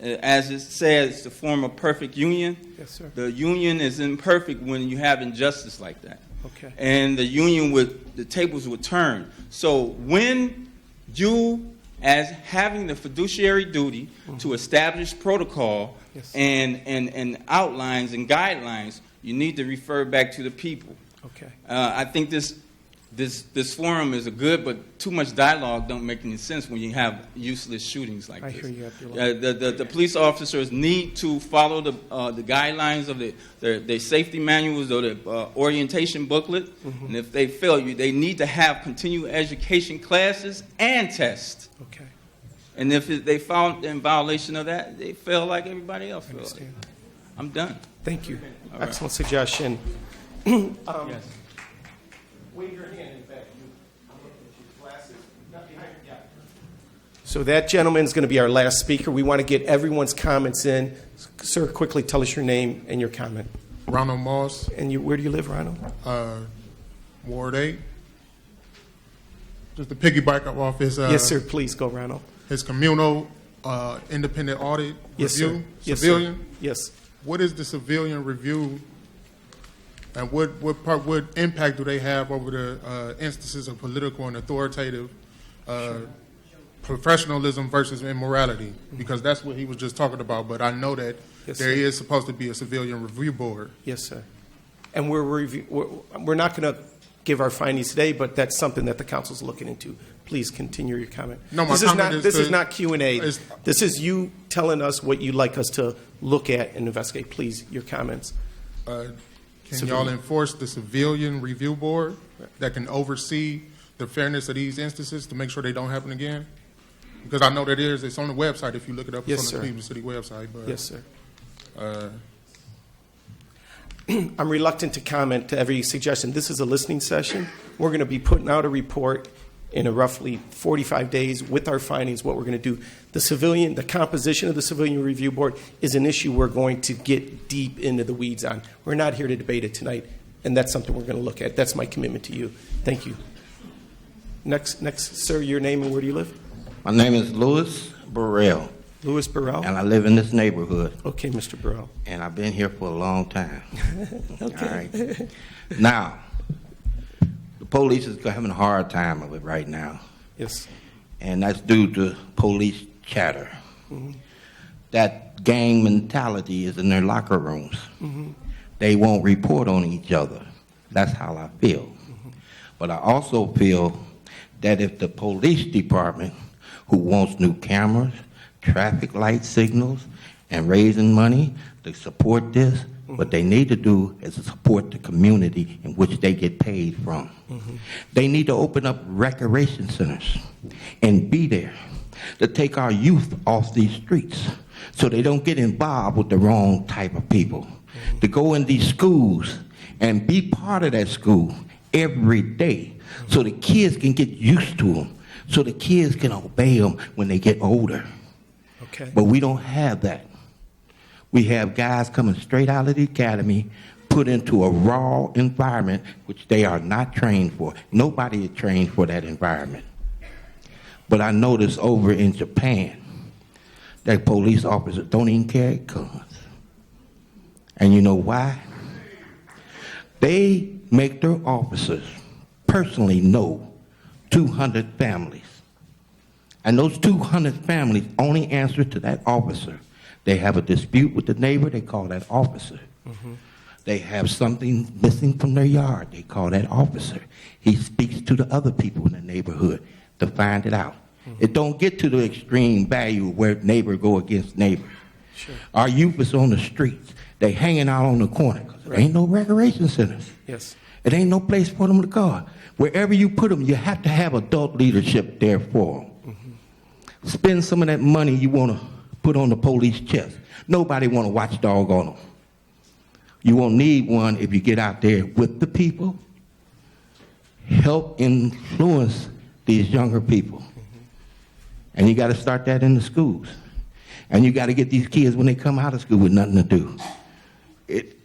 Speaker 1: as it says, to form a perfect union.
Speaker 4: Yes, sir.
Speaker 1: The union is imperfect when you have injustice like that.
Speaker 4: Okay.
Speaker 1: And the union the tables would turn. So when you, as having the fiduciary duty to establish protocol and outlines and guidelines, you need to refer back to the people.
Speaker 4: Okay.
Speaker 1: I think this forum is a good, but too much dialogue don't make any sense when you have useless shootings like this.
Speaker 4: I hear you, Abdullah.
Speaker 1: The police officers need to follow the guidelines of their safety manuals or the orientation booklet. And if they fail you, they need to have continuing education classes and tests.
Speaker 4: Okay.
Speaker 1: And if they found in violation of that, they fail like everybody else fails. I'm done.
Speaker 4: Thank you.
Speaker 1: All right.
Speaker 4: Excellent suggestion.
Speaker 1: Yes.
Speaker 4: Wave your hand in fact. I'm looking at your glasses. Not behind your gap. So that gentleman's going to be our last speaker. We want to get everyone's comments in. Sir, quickly tell us your name and your comment.
Speaker 2: Ronald Moss.
Speaker 4: And where do you live, Ronald?
Speaker 2: Ward 8. Just to piggyback up off his...
Speaker 4: yes, sir. Please go, Ronald.
Speaker 2: His communal independent audit
Speaker 4: yes,
Speaker 2: review.
Speaker 4: Sir. Yes,
Speaker 2: civilian.
Speaker 4: Sir. Yes.
Speaker 2: What is the civilian review, and what impact do they have over the instances of political and authoritative professionalism versus immorality? Because that's what he was just talking about. But I know that there is supposed to be a civilian review board.
Speaker 4: Yes, sir. And we're not going to give our findings today, but that's something that the council's looking into. Please continue your comment.
Speaker 2: No, my comment
Speaker 4: this is not Q&A. This is you telling us what you'd like us to look at and investigate. Please, your comments.
Speaker 2: Can y'all enforce the civilian review board that can oversee the fairness of these instances to make sure they don't happen again? Because I know that it's on the website. If you look it up, it's on the Cleveland City website. But,
Speaker 4: yes, sir. I'm reluctant to comment to every suggestion. This is a listening session. We're going to be putting out a report in a roughly 45 days with our findings, what we're going to do. The composition of the Civilian Review Board is an issue we're going to get deep into the weeds on. We're not here to debate it tonight, and that's something we're going to look at. That's my commitment to you. Thank you. Next, sir, your name and where do you live?
Speaker 5: My name is Louis Burrell.
Speaker 4: Louis Burrell?
Speaker 5: And I live in this neighborhood.
Speaker 4: Okay, Mr. Burrell.
Speaker 5: And I've been here for a long time.
Speaker 4: Okay.
Speaker 5: All right. Now, the police is having a hard time of it right now.
Speaker 4: Yes.
Speaker 5: And that's due to police chatter. Mm-hmm. That gang mentality is in their locker rooms. Mm-hmm. They won't report on each other. That's how I feel. Mm-hmm. But I also feel that if the police department, who wants new cameras, traffic light signals, and raising money to support this, what they need to do is to support the community in which they get paid from. Mm-hmm. They need to open up recreation centers and be there to take our youth off these streets so they don't get involved with the wrong type of people. Mm-hmm. To go in these schools and be part of that school every day so the kids can get used to them, so the kids can obey them when they get older.
Speaker 4: Okay.
Speaker 5: But we don't have that. We have guys coming straight out of the academy, put into a raw environment, which they are not trained for. Nobody is trained for that environment. But I noticed over in Japan that police officers don't even carry guns. And you know why? They make their officers personally know 200 families. And those 200 families only answer to that officer. They have a dispute with the neighbor, they call that officer. Mm-hmm. They have something missing from their yard, they call that officer. He speaks to the other people in the neighborhood to find it out. Mm-hmm. It don't get to the extreme value where neighbor go against neighbor. Sure. Our youth is on the streets. They hanging out on the corner. There ain't no recreation centers.
Speaker 4: Yes.
Speaker 5: It ain't no place for them to go. Wherever you put them, you have to have adult leadership there for them. Mm-hmm. Spend some of that money you want to put on the police chest. Nobody want to watchdog on them. You won't need one if you get out there with the people, help influence these younger people. And you got to start that in the schools. And you got to get these kids when they come out of school with nothing to do.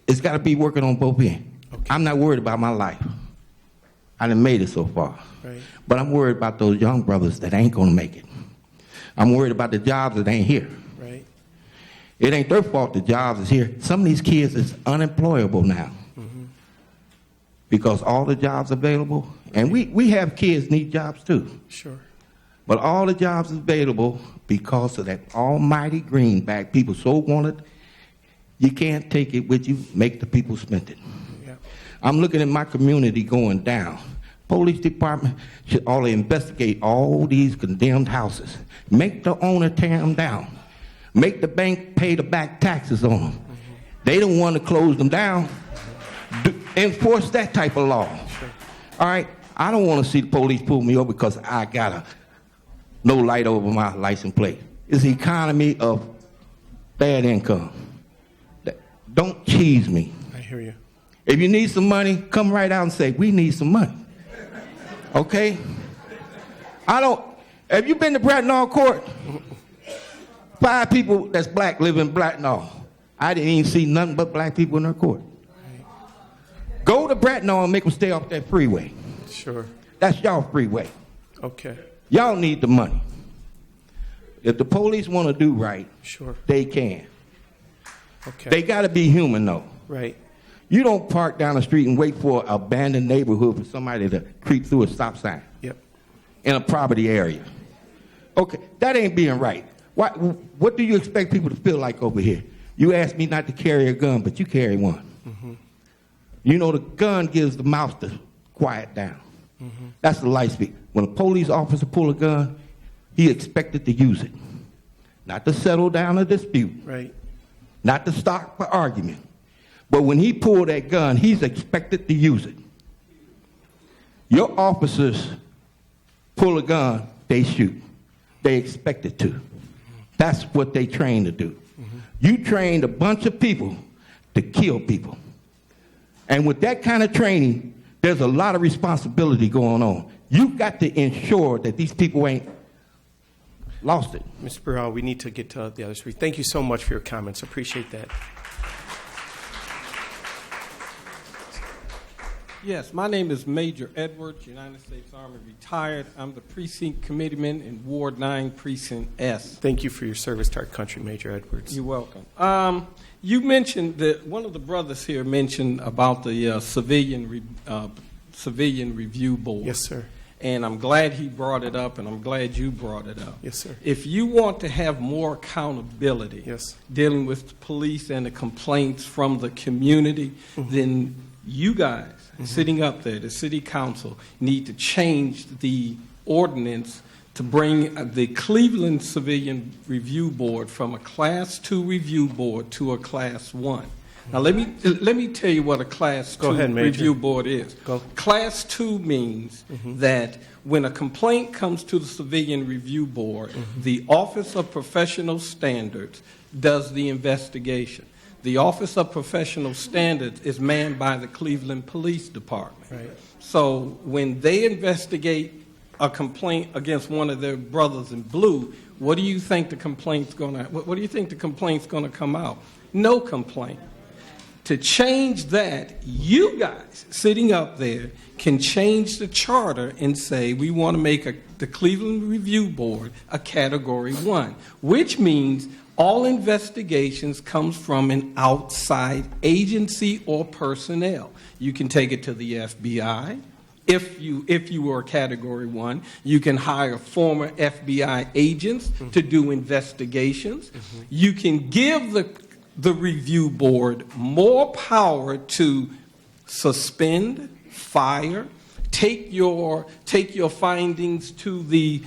Speaker 5: It's got to be working on both ends. Okay. I'm not worried about my life. I done made it so far. Right. But I'm worried about those young brothers that ain't going to make it. I'm worried about the jobs that ain't here.
Speaker 4: Right.
Speaker 5: It ain't their fault the jobs is here. Some of these kids is unemployable now. Mm-hmm. Because all the jobs available, and we have kids need jobs too.
Speaker 4: Sure.
Speaker 5: But all the jobs available because of that almighty greenback. People so want it, you can't take it with you, make the people spend it. Yeah. I'm looking at my community going down. Police department should all investigate all these condemned houses. Make the owner tear them down. Make the bank pay the back taxes on them. Mm-hmm. They don't want to close them down. Enforce that type of law. Sure. All right? I don't want to see the police pull me over because I got no light over my license plate. It's the economy of bad income. Don't cheese me.
Speaker 4: I hear you.
Speaker 5: If you need some money, come right out and say, we need some money. Okay? Have you been to Bracknell Court? 5 people that's black live in Bracknell. I didn't even see nothing but black people in their court. Go to Bracknell and make them stay off that freeway.
Speaker 4: Sure.
Speaker 5: That's y'all freeway.
Speaker 4: Okay.
Speaker 5: Y'all need the money. If the police want to do right,
Speaker 4: sure,
Speaker 5: they can.
Speaker 4: Okay.
Speaker 5: They got to be human, though.
Speaker 4: Right.
Speaker 5: You don't park down the street and wait for an abandoned neighborhood for somebody to creep through a stop sign.
Speaker 4: Yep.
Speaker 5: In a property area. Okay, that ain't being right. What do you expect people to feel like over here? You asked me not to carry a gun, but you carry one. Mm-hmm. You know the gun gives the mouth to quiet down. Mm-hmm. That's the light speed. When a police officer pull a gun, he expected to use it. Not to settle down a dispute.
Speaker 4: Right.
Speaker 5: Not to start the argument. But when he pulled that gun, he's expected to use it. Your officers pull a gun, they shoot. They expect it to. That's what they train to do. Mm-hmm. You trained a bunch of people to kill people. And with that kind of training, there's a lot of responsibility going on. You've got to ensure that these people ain't lost it.
Speaker 4: Mr. Burrell, we need to get to the other street. Thank you so much for your comments. Appreciate that.
Speaker 6: Yes, my name is Major Edwards, United States Army retired. I'm the precinct committeeman in Ward 9, Precinct S.
Speaker 4: Thank you for your service to our country, Major Edwards.
Speaker 6: You're welcome. You mentioned that one of the brothers here mentioned about the civilian review board.
Speaker 4: Yes, sir.
Speaker 6: And I'm glad he brought it up, and I'm glad you brought it up.
Speaker 4: Yes, sir.
Speaker 6: If you want to have more accountability,
Speaker 4: yes,
Speaker 6: dealing with the police and the complaints from the community, then you guys sitting up there, the city council, need to change the ordinance to bring the Cleveland Civilian Review Board from a Class 2 review board to a Class 1. Now, let me tell you what a Class 2 review board is. Class 2 means that when a complaint comes to the Civilian Review Board, the Office of Professional Standards does the investigation. The Office of Professional Standards is manned by the Cleveland Police Department.
Speaker 4: Right.
Speaker 6: So when they investigate a complaint against one of their brothers in blue, what do you think the complaint's going to come out? No complaint. To change that, you guys sitting up there can change the charter and say we want to make the Cleveland Review Board a Category 1, which means all investigations comes from an outside agency or personnel. You can take it to the FBI. If you were a Category 1, you can hire former FBI agents to do investigations. You can give the review board more power to suspend, fire, take your findings to the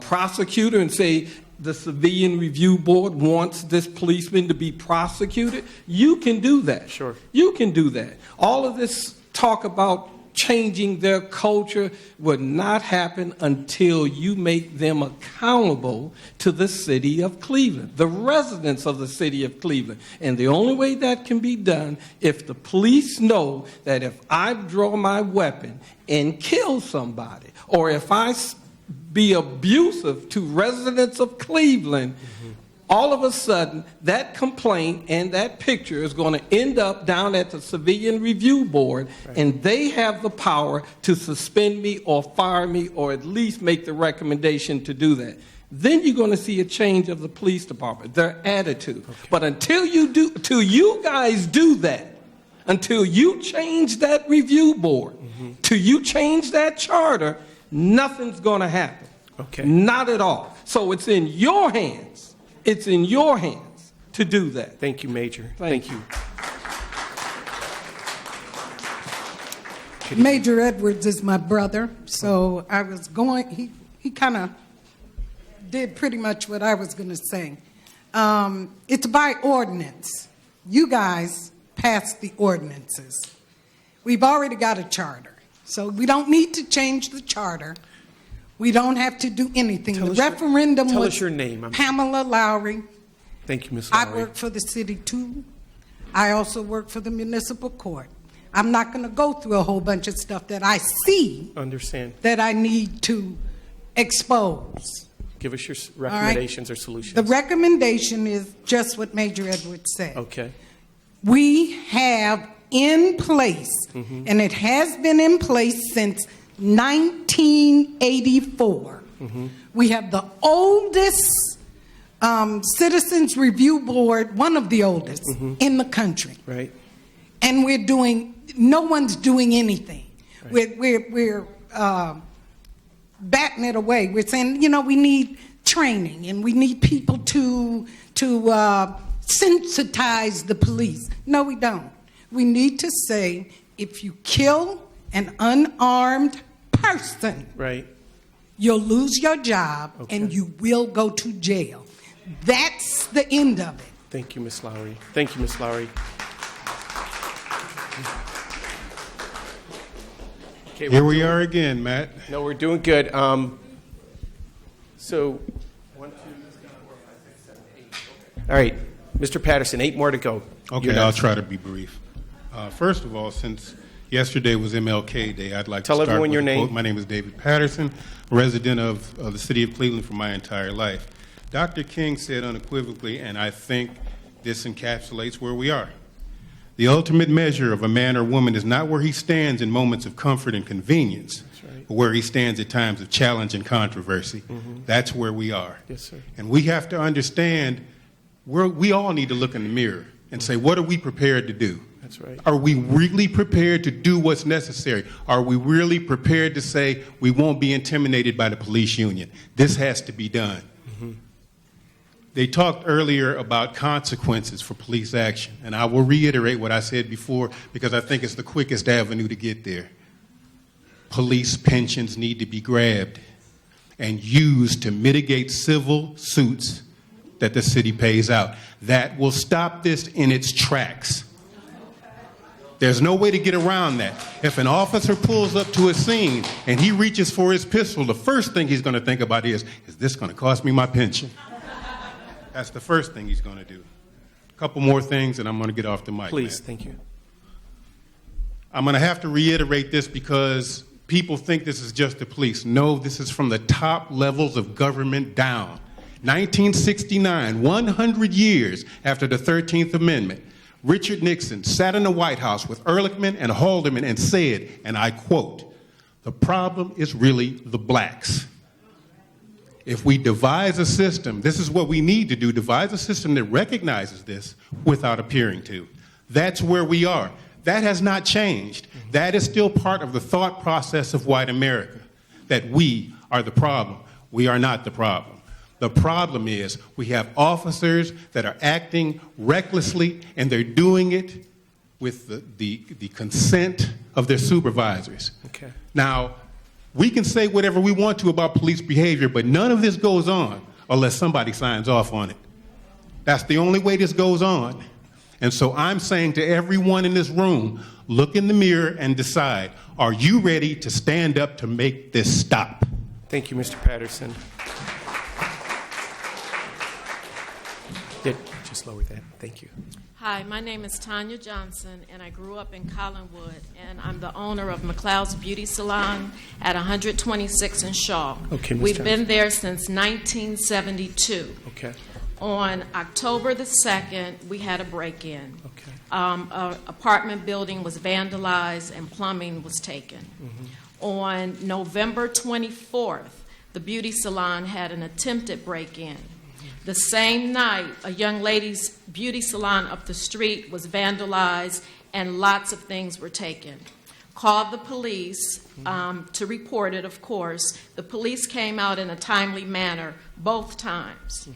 Speaker 6: prosecutor and say, the Civilian Review Board wants this policeman to be prosecuted, you can do that.
Speaker 4: Sure.
Speaker 6: You can do that. All of this talk about changing their culture would not happen until you make them accountable to the city of Cleveland, the residents of the city of Cleveland. And the only way that can be done, if the police know that if I draw my weapon and kill somebody, or if I be abusive to residents of Cleveland, all of a sudden, that complaint and that picture is going to end up down at the Civilian Review Board, and they have the power to suspend me or fire me or at least make the recommendation to do that. Then you're going to see a change of the police department, their attitude. Okay. But until you guys do that, until you change that review board, till you change that charter, nothing's going to happen.
Speaker 4: Okay.
Speaker 6: Not at all. So it's in your hands. It's in your hands to do that.
Speaker 4: Thank you, Major. Thank you.
Speaker 7: Major Edwards is my brother, so I was going, he kind of did pretty much what I was going to say. It's by ordinance. You guys passed the ordinances. We've already got a charter, so we don't need to change the charter. We don't have to do anything. The referendum
Speaker 4: tell
Speaker 7: was
Speaker 4: us your name.
Speaker 7: Pamela Lowry.
Speaker 4: Thank you, Ms. Lowry.
Speaker 7: I work for the city too. I also work for the municipal court. I'm not going to go through a whole bunch of stuff that I see
Speaker 4: Understand.
Speaker 7: that I need to expose.
Speaker 4: Give us your recommendations or solutions.
Speaker 7: The recommendation is just what Major Edwards said.
Speaker 4: Okay.
Speaker 7: We have in place, and it has been in place since 1984. We have the oldest Citizens Review Board, one of the oldest in the country.
Speaker 4: Right.
Speaker 7: And no one's doing anything. Right. We're batting it away. We're saying, we need training and we need people to sensitize the police. No, we don't. We need to say, if you kill an unarmed person,
Speaker 4: right,
Speaker 7: you'll lose your job and you will go to jail. That's the end of it.
Speaker 4: Thank you, Ms. Lowry. Thank you, Ms. Lowry. Okay,
Speaker 8: here we are again, Matt.
Speaker 4: No, we're doing good. So, 1, 2, 3, 4, 5, 6, 7, 8. All right, Mr. Patterson, 8 more to go.
Speaker 8: Okay, I'll try to be brief. First of all, since yesterday was MLK Day, I'd like
Speaker 4: Tell
Speaker 8: to start
Speaker 4: everyone
Speaker 8: with
Speaker 4: your
Speaker 8: a
Speaker 4: name.
Speaker 8: quote. My name is David Patterson, resident of the city of Cleveland for my entire life. Dr. King said unequivocally, and I think this encapsulates where we are. The ultimate measure of a man or woman is not where he stands in moments of comfort and convenience, but where he stands at times of challenge and controversy. That's where we are.
Speaker 4: Yes, sir.
Speaker 8: And we have to understand, we all need to look in the mirror and say, what are we prepared to do?
Speaker 4: That's right.
Speaker 8: Are we really prepared to do what's necessary? Are we really prepared to say we won't be intimidated by the police union? This has to be done. They talked earlier about consequences for police action, and I will reiterate what I said before because I think it's the quickest avenue to get there. Police pensions need to be grabbed and used to mitigate civil suits that the city pays out. That will stop this in its tracks. There's no way to get around that. If an officer pulls up to a scene and he reaches for his pistol, the first thing he's going to think about is this going to cost me my pension? That's the first thing he's going to do. A couple more things, and I'm going to get off the mic.
Speaker 4: Please,
Speaker 8: man.
Speaker 4: thank you.
Speaker 8: I'm going to have to reiterate this because people think this is just the police. No, this is from the top levels of government down. 1969, 100 years after the 13th Amendment, Richard Nixon sat in the White House with Ehrlichman and Haldeman and said, and I quote, "The problem is really the blacks. If we devise a system, this is what we need to do, devise a system that recognizes this without appearing to." That's where we are. That has not changed. That is still part of the thought process of white America, that we are the problem. We are not the problem. The problem is we have officers that are acting recklessly, and they're doing it with the consent of their supervisors.
Speaker 4: Okay.
Speaker 8: Now, we can say whatever we want to about police behavior, but none of this goes on unless somebody signs off on it. That's the only way this goes on. And so I'm saying to everyone in this room, look in the mirror and decide, are you ready to stand up to make this stop?
Speaker 4: Thank you, Mr. Patterson. Just lower that. Thank you.
Speaker 9: Hi, my name is Tanya Johnson, and I grew up in Collinwood, and I'm the owner of McLeod's Beauty Salon at 126 in Shaw.
Speaker 4: Okay, Ms.
Speaker 9: We've
Speaker 4: Johnson.
Speaker 9: been there since 1972.
Speaker 4: Okay.
Speaker 9: On October the 2nd, we had a break-in.
Speaker 4: Okay.
Speaker 9: An apartment building was vandalized and plumbing was taken.
Speaker 4: Mm-hmm.
Speaker 9: On November 24th, the beauty salon had an attempted break-in. The same night, a young lady's beauty salon up the street was vandalized and lots of things were taken. Called the police to report it, of course. The police came out in a timely manner both times.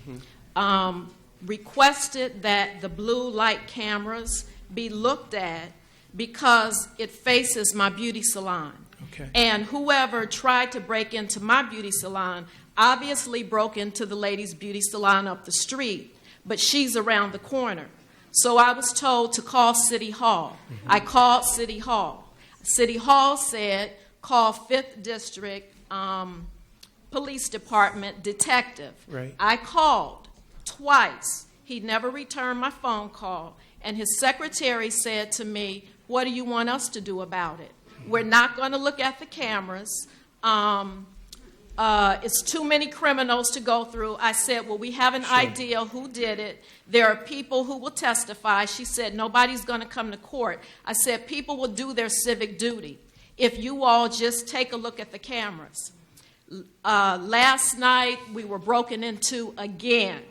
Speaker 9: Requested that the blue light cameras be looked at because it faces my beauty salon.
Speaker 4: Okay.
Speaker 9: And whoever tried to break into my beauty salon obviously broke into the lady's beauty salon up the street, but she's around the corner. So I was told to call City Hall. I called City Hall. City Hall said, call 5th District Police Department detective.
Speaker 4: Right.
Speaker 9: I called twice. He never returned my phone call. And his secretary said to me, what do you want us to do about it? We're not going to look at the cameras. It's too many criminals to go through. I said, well, we have an idea who did it. There are people who will testify. She said, nobody's going to come to court. I said, people will do their civic duty if you all just take a look at the cameras. Last night, we were broken into again.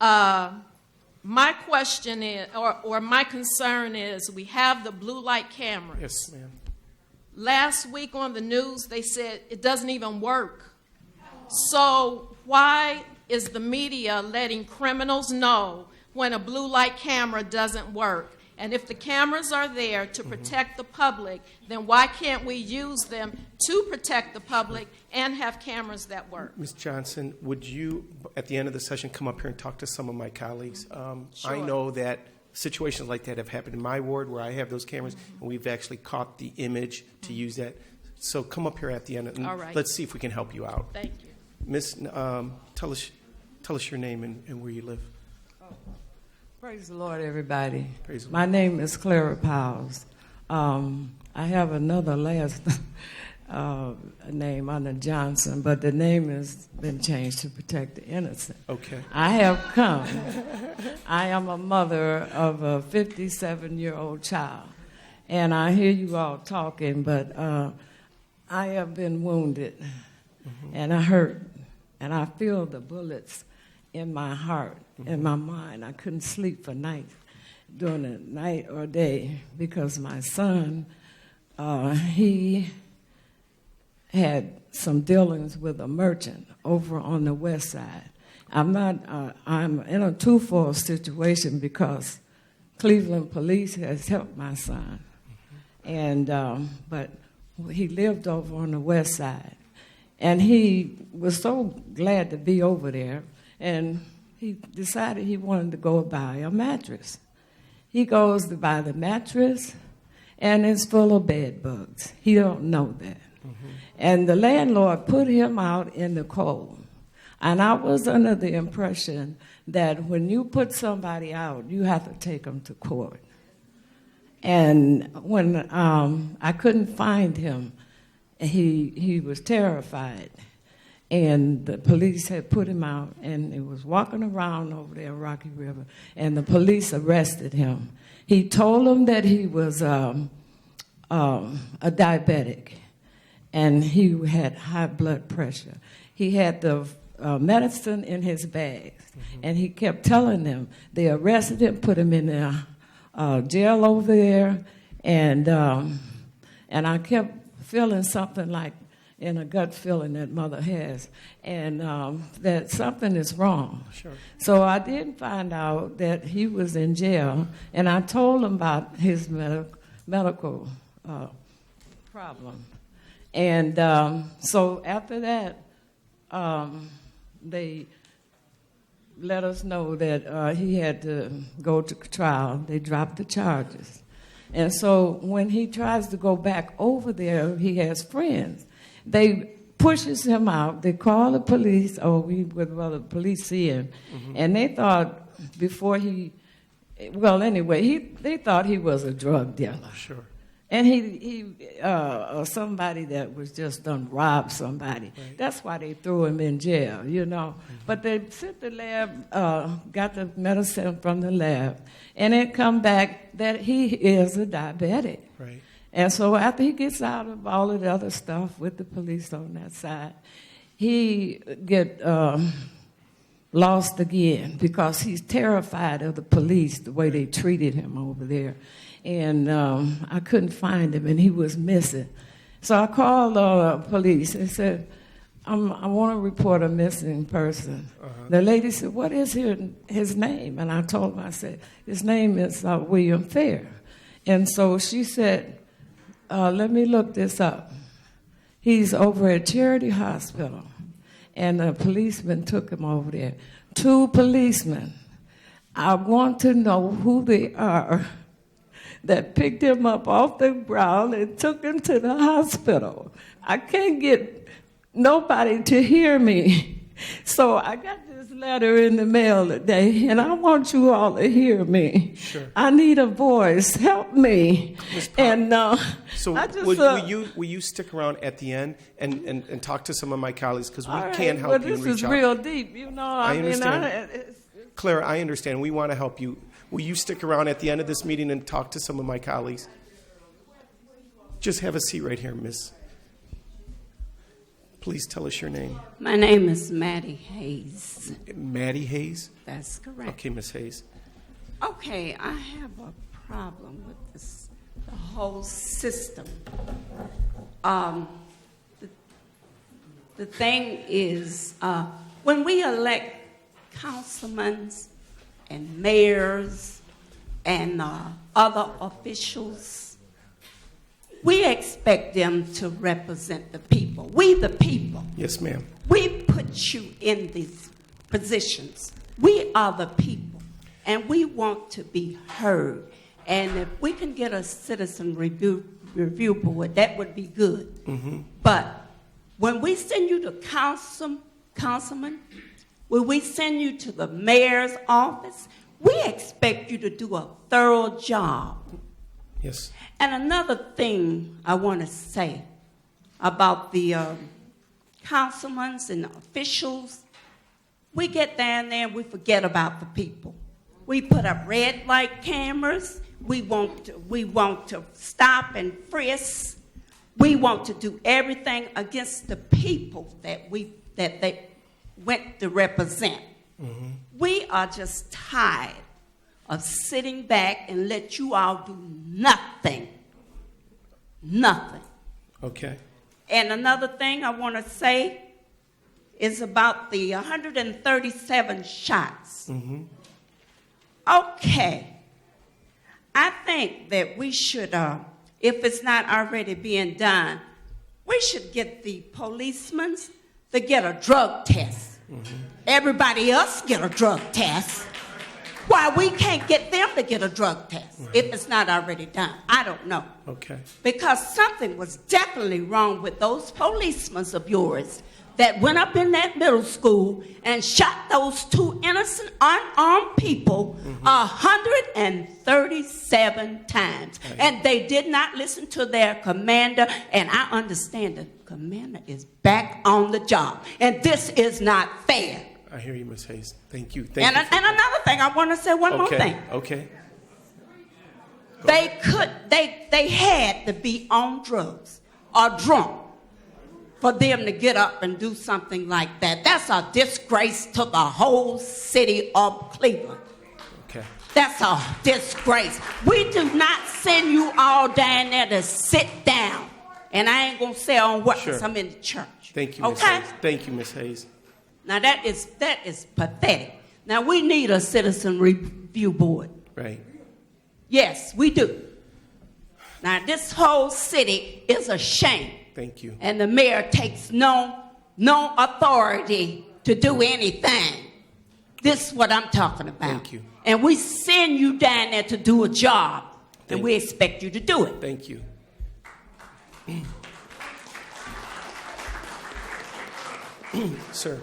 Speaker 9: My question is, or my concern is, we have the blue light cameras.
Speaker 4: Yes, ma'am.
Speaker 9: Last week on the news, they said it doesn't even work. So why is the media letting criminals know when a blue light camera doesn't work? And if the cameras are there to protect the public, then why can't we use them to protect the public and have cameras that work?
Speaker 4: Ms. Johnson, would you, at the end of the session, come up here and talk to some of my colleagues? I
Speaker 9: Sure.
Speaker 4: know that situations like that have happened in my ward where I have those cameras, and we've actually caught the image to use that. So come up here at the end, and
Speaker 9: All right.
Speaker 4: let's see if we can help you out.
Speaker 9: Thank you.
Speaker 4: Miss, tell us your name and where you live.
Speaker 10: Praise the Lord, everybody.
Speaker 4: Praise the
Speaker 10: My name is Clara Powles. I have another last name under Johnson, but the name has been changed to protect the innocent.
Speaker 4: Okay.
Speaker 10: I have come. I am a mother of a 57-year-old child, and I hear you all talking, but I have been wounded, and I hurt, and I feel the bullets in my heart, in my mind. I couldn't sleep for nights, during the night or day, because my son, he had some dealings with a merchant over on the west side. I'm in a twofold situation because Cleveland police has helped my son, and but he lived over on the west side, and he was so glad to be over there, and he decided he wanted to go buy a mattress. He goes to buy the mattress, and it's full of bed bugs. He don't know that. And the landlord put him out in the cold. And I was under the impression that when you put somebody out, you have to take them to court. And when I couldn't find him, he was terrified. And the police had put him out, and he was walking around over there, Rocky River, and the police arrested him. He told them that he was a diabetic, and he had high blood pressure. He had the medicine in his bags, and he kept telling them. They arrested him, put him in the jail over there, and I kept feeling something like, in a gut feeling that mother has, and that something is wrong.
Speaker 4: Sure.
Speaker 10: So I did find out that he was in jail, and I told him about his medical problem. And so after that, they let us know that he had to go to trial. They dropped the charges. And so when he tries to go back over there, he has friends. They pushes him out. They call the police. Oh, we would rather police see him. And they thought before he, well, anyway, they thought he was a drug dealer.
Speaker 4: Sure.
Speaker 10: And he somebody that was just done robbed somebody. Right. That's why they threw him in jail, you know. But they sent the lab, got the medicine from the lab, and it come back that he is a diabetic.
Speaker 4: Right.
Speaker 10: And so after he gets out of all of the other stuff with the police on that side, he get lost again because he's terrified of the police, the way they treated him over there. And I couldn't find him, and he was missing. So I called police and said, I want to report a missing person. The lady said, what is his name? And I told him, I said, his name is William Fair. And so she said, let me look this up. He's over at Charity Hospital, and a policeman took him over there. 2 policemen. I want to know who they are that picked him up off the ground and took him to the hospital. I can't get nobody to hear me. So I got this letter in the mail today, and I want you all to hear me.
Speaker 4: Sure.
Speaker 10: I need a voice. Help me. And
Speaker 4: so
Speaker 10: I just,
Speaker 4: will you stick around at the end and talk to some of my colleagues, because we can help you and reach out.
Speaker 10: This is real deep, you know.
Speaker 4: I understand. Claire, I understand. We want to help you. Will you stick around at the end of this meeting and talk to some of my colleagues? Just have a seat right here, miss. Please tell us your name.
Speaker 11: My name is Maddie Hayes.
Speaker 4: Maddie Hayes?
Speaker 11: That's correct.
Speaker 4: Okay, Miss Hayes.
Speaker 11: Okay, I have a problem with this, the whole system. The thing is, when we elect councilmen and mayors and other officials, we expect them to represent the people. We the people.
Speaker 4: Yes, ma'am.
Speaker 11: We put you in these positions. We are the people, and we want to be heard. And if we can get a citizen review board, that would be good. But when we send you to councilman, when we send you to the mayor's office, we expect you to do a thorough job.
Speaker 4: Yes.
Speaker 11: And another thing I want to say about the councilmen and officials, we get down there and we forget about the people. We put up red light cameras. We want to stop and frisk. We want to do everything against the people that they went to represent. We are just tired of sitting back and let you all do nothing. Nothing.
Speaker 4: Okay.
Speaker 11: And another thing I want to say is about the 137 shots. Okay. I think that we should, if it's not already being done, we should get the policemen to get a drug test. Everybody else get a drug test. Why we can't get them to get a drug test if it's not already done? I don't know.
Speaker 4: Okay.
Speaker 11: Because something was definitely wrong with those policemen of yours that went up in that middle school and shot those 2 innocent unarmed people 137 times.
Speaker 4: Right.
Speaker 11: And they did not listen to their commander. And I understand the commander is back on the job. And this is not fair.
Speaker 4: I hear you, Ms. Hayes. Thank you.
Speaker 11: And another thing, I want to say one more thing.
Speaker 4: Okay.
Speaker 11: They had to be on drugs or drunk for them to get up and do something like that. That's a disgrace to the whole city of Cleveland.
Speaker 4: Okay.
Speaker 11: That's a disgrace. We do not send you all down there to sit down. And I ain't going to say on what, because I'm in the church.
Speaker 4: Thank you, Ms.
Speaker 11: Okay?
Speaker 4: Hayes. Thank you, Ms. Hayes.
Speaker 11: Now, that is pathetic. Now, we need a citizen review board.
Speaker 4: Right.
Speaker 11: Yes, we do. Now, this whole city is a shame.
Speaker 4: Thank you.
Speaker 11: And the mayor takes no authority to do anything. This is what I'm talking about.
Speaker 4: Thank you.
Speaker 11: And we send you down there to do a job, and we expect you to do it.
Speaker 4: Thank you. Sir,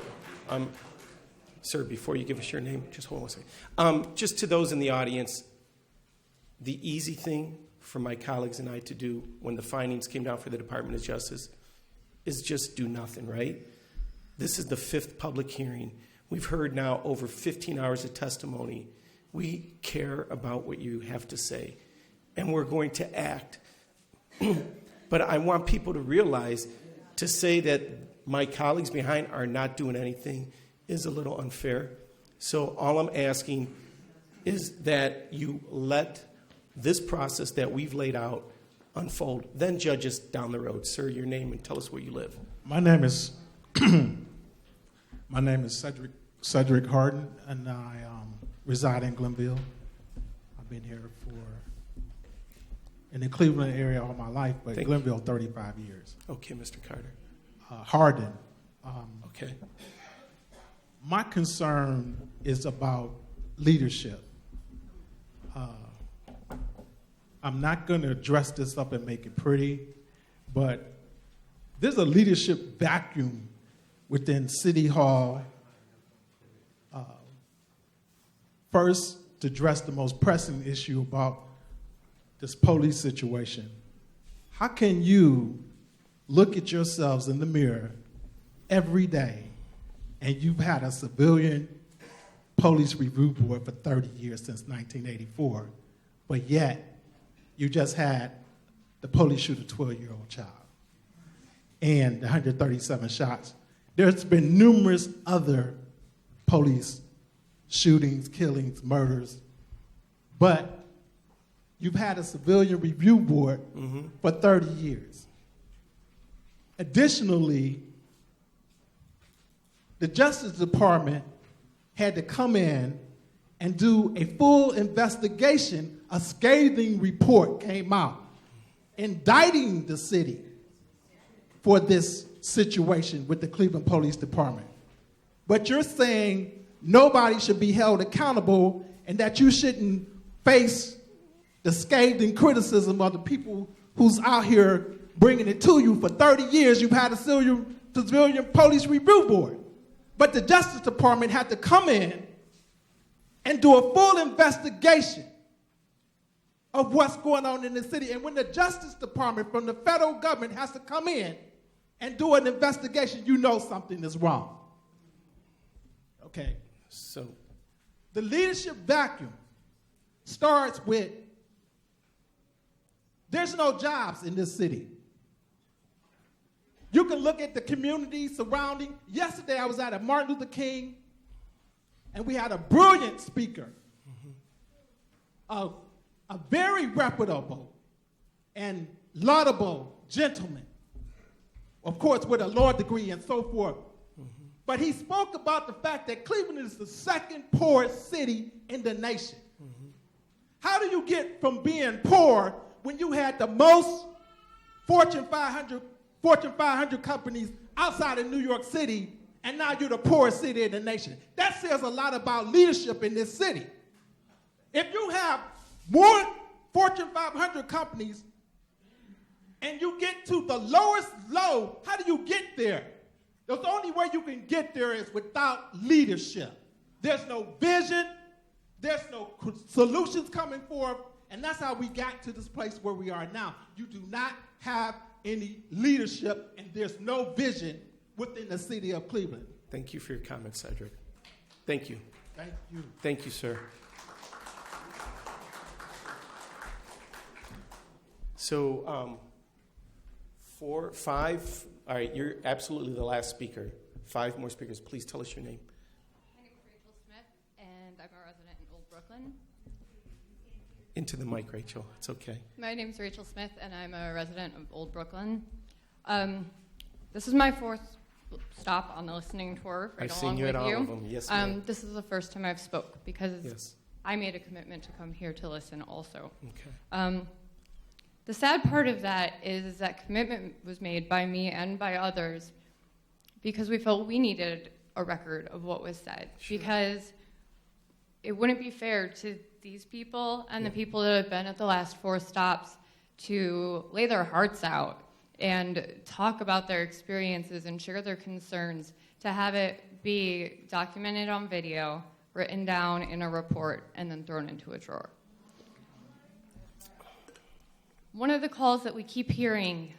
Speaker 4: sir, before you give us your name, just hold on 1 second. Just to those in the audience, the easy thing for my colleagues and I to do when the findings came down for the Department of Justice is just do nothing, right? This is the 5th public hearing. We've heard now over 15 hours of testimony. We care about what you have to say, and we're going to act. But I want people to realize, to say that my colleagues behind are not doing anything is a little unfair. So all I'm asking is that you let this process that we've laid out unfold, then judge us down the road. Sir, your name and tell us where you live.
Speaker 12: My name is Cedric Harden, and I reside in Glenville. I've been here in the Cleveland area all my life, but Glenville 35 years.
Speaker 4: Okay, Mr. Carter.
Speaker 12: Harden.
Speaker 4: Okay.
Speaker 12: My concern is about leadership. I'm not going to dress this up and make it pretty, but there's a leadership vacuum within City Hall. First, to address the most pressing issue about this police situation. How can you look at yourselves in the mirror every day, and you've had a civilian police review board for 30 years, since 1984, but yet you just had the police shoot a 12-year-old child and 137 shots. There's been numerous other police shootings, killings, murders, but you've had a civilian review board for 30 years. Additionally, the Justice Department had to come in and do a full investigation. A scathing report came out indicting the city for this situation with the Cleveland Police Department. But you're saying nobody should be held accountable and that you shouldn't face the scathing criticism of the people who's out here bringing it to you. For 30 years, you've had a civilian police review board. But the Justice Department had to come in and do a full investigation of what's going on in the city. And when the Justice Department from the federal government has to come in and do an investigation, you know something is wrong. Okay.
Speaker 4: So
Speaker 12: the leadership vacuum starts with there's no jobs in this city. You can look at the community surrounding. Yesterday I was at a Martin Luther King, and we had a brilliant speaker, a very reputable and laudable gentleman, of course with a law degree and so forth. But he spoke about the fact that Cleveland is the second poorest city in the nation. How do you get from being poor when you had the most Fortune 500 companies outside of New York City, and now you're the poorest city in the nation? That says a lot about leadership in this city. If you have more Fortune 500 companies and you get to the lowest low, how do you get there? The only way you can get there is without leadership. There's no vision, there's no solutions coming forth, and that's how we got to this place where we are now. You do not have any leadership, and there's no vision within the city of Cleveland.
Speaker 4: Thank you for your comments, Cedric. Thank you.
Speaker 12: Thank you.
Speaker 4: Thank you, sir. So, 4, 5, all right, you're absolutely the last speaker. 5 more speakers. Please tell us your name.
Speaker 13: My name is Rachel Smith, and I'm a resident in Old Brooklyn.
Speaker 4: Into the mic, Rachel. It's okay.
Speaker 13: My name is Rachel Smith, and I'm a resident of Old Brooklyn. This is my 4th stop on the listening tour. Right,
Speaker 4: I've seen you at all of them. Yes, ma'am.
Speaker 13: This is the first time I've spoke because
Speaker 4: yes.
Speaker 13: I made a commitment to come here to listen also.
Speaker 4: Okay.
Speaker 13: The sad part of that is that commitment was made by me and by others because we felt we needed a record of what was said, because it wouldn't be fair to these people and the people that have been at the last 4 stops to lay their hearts out and talk about their experiences and share their concerns, to have it be documented on video, written down in a report, and then thrown into a drawer. One of the calls that we keep hearing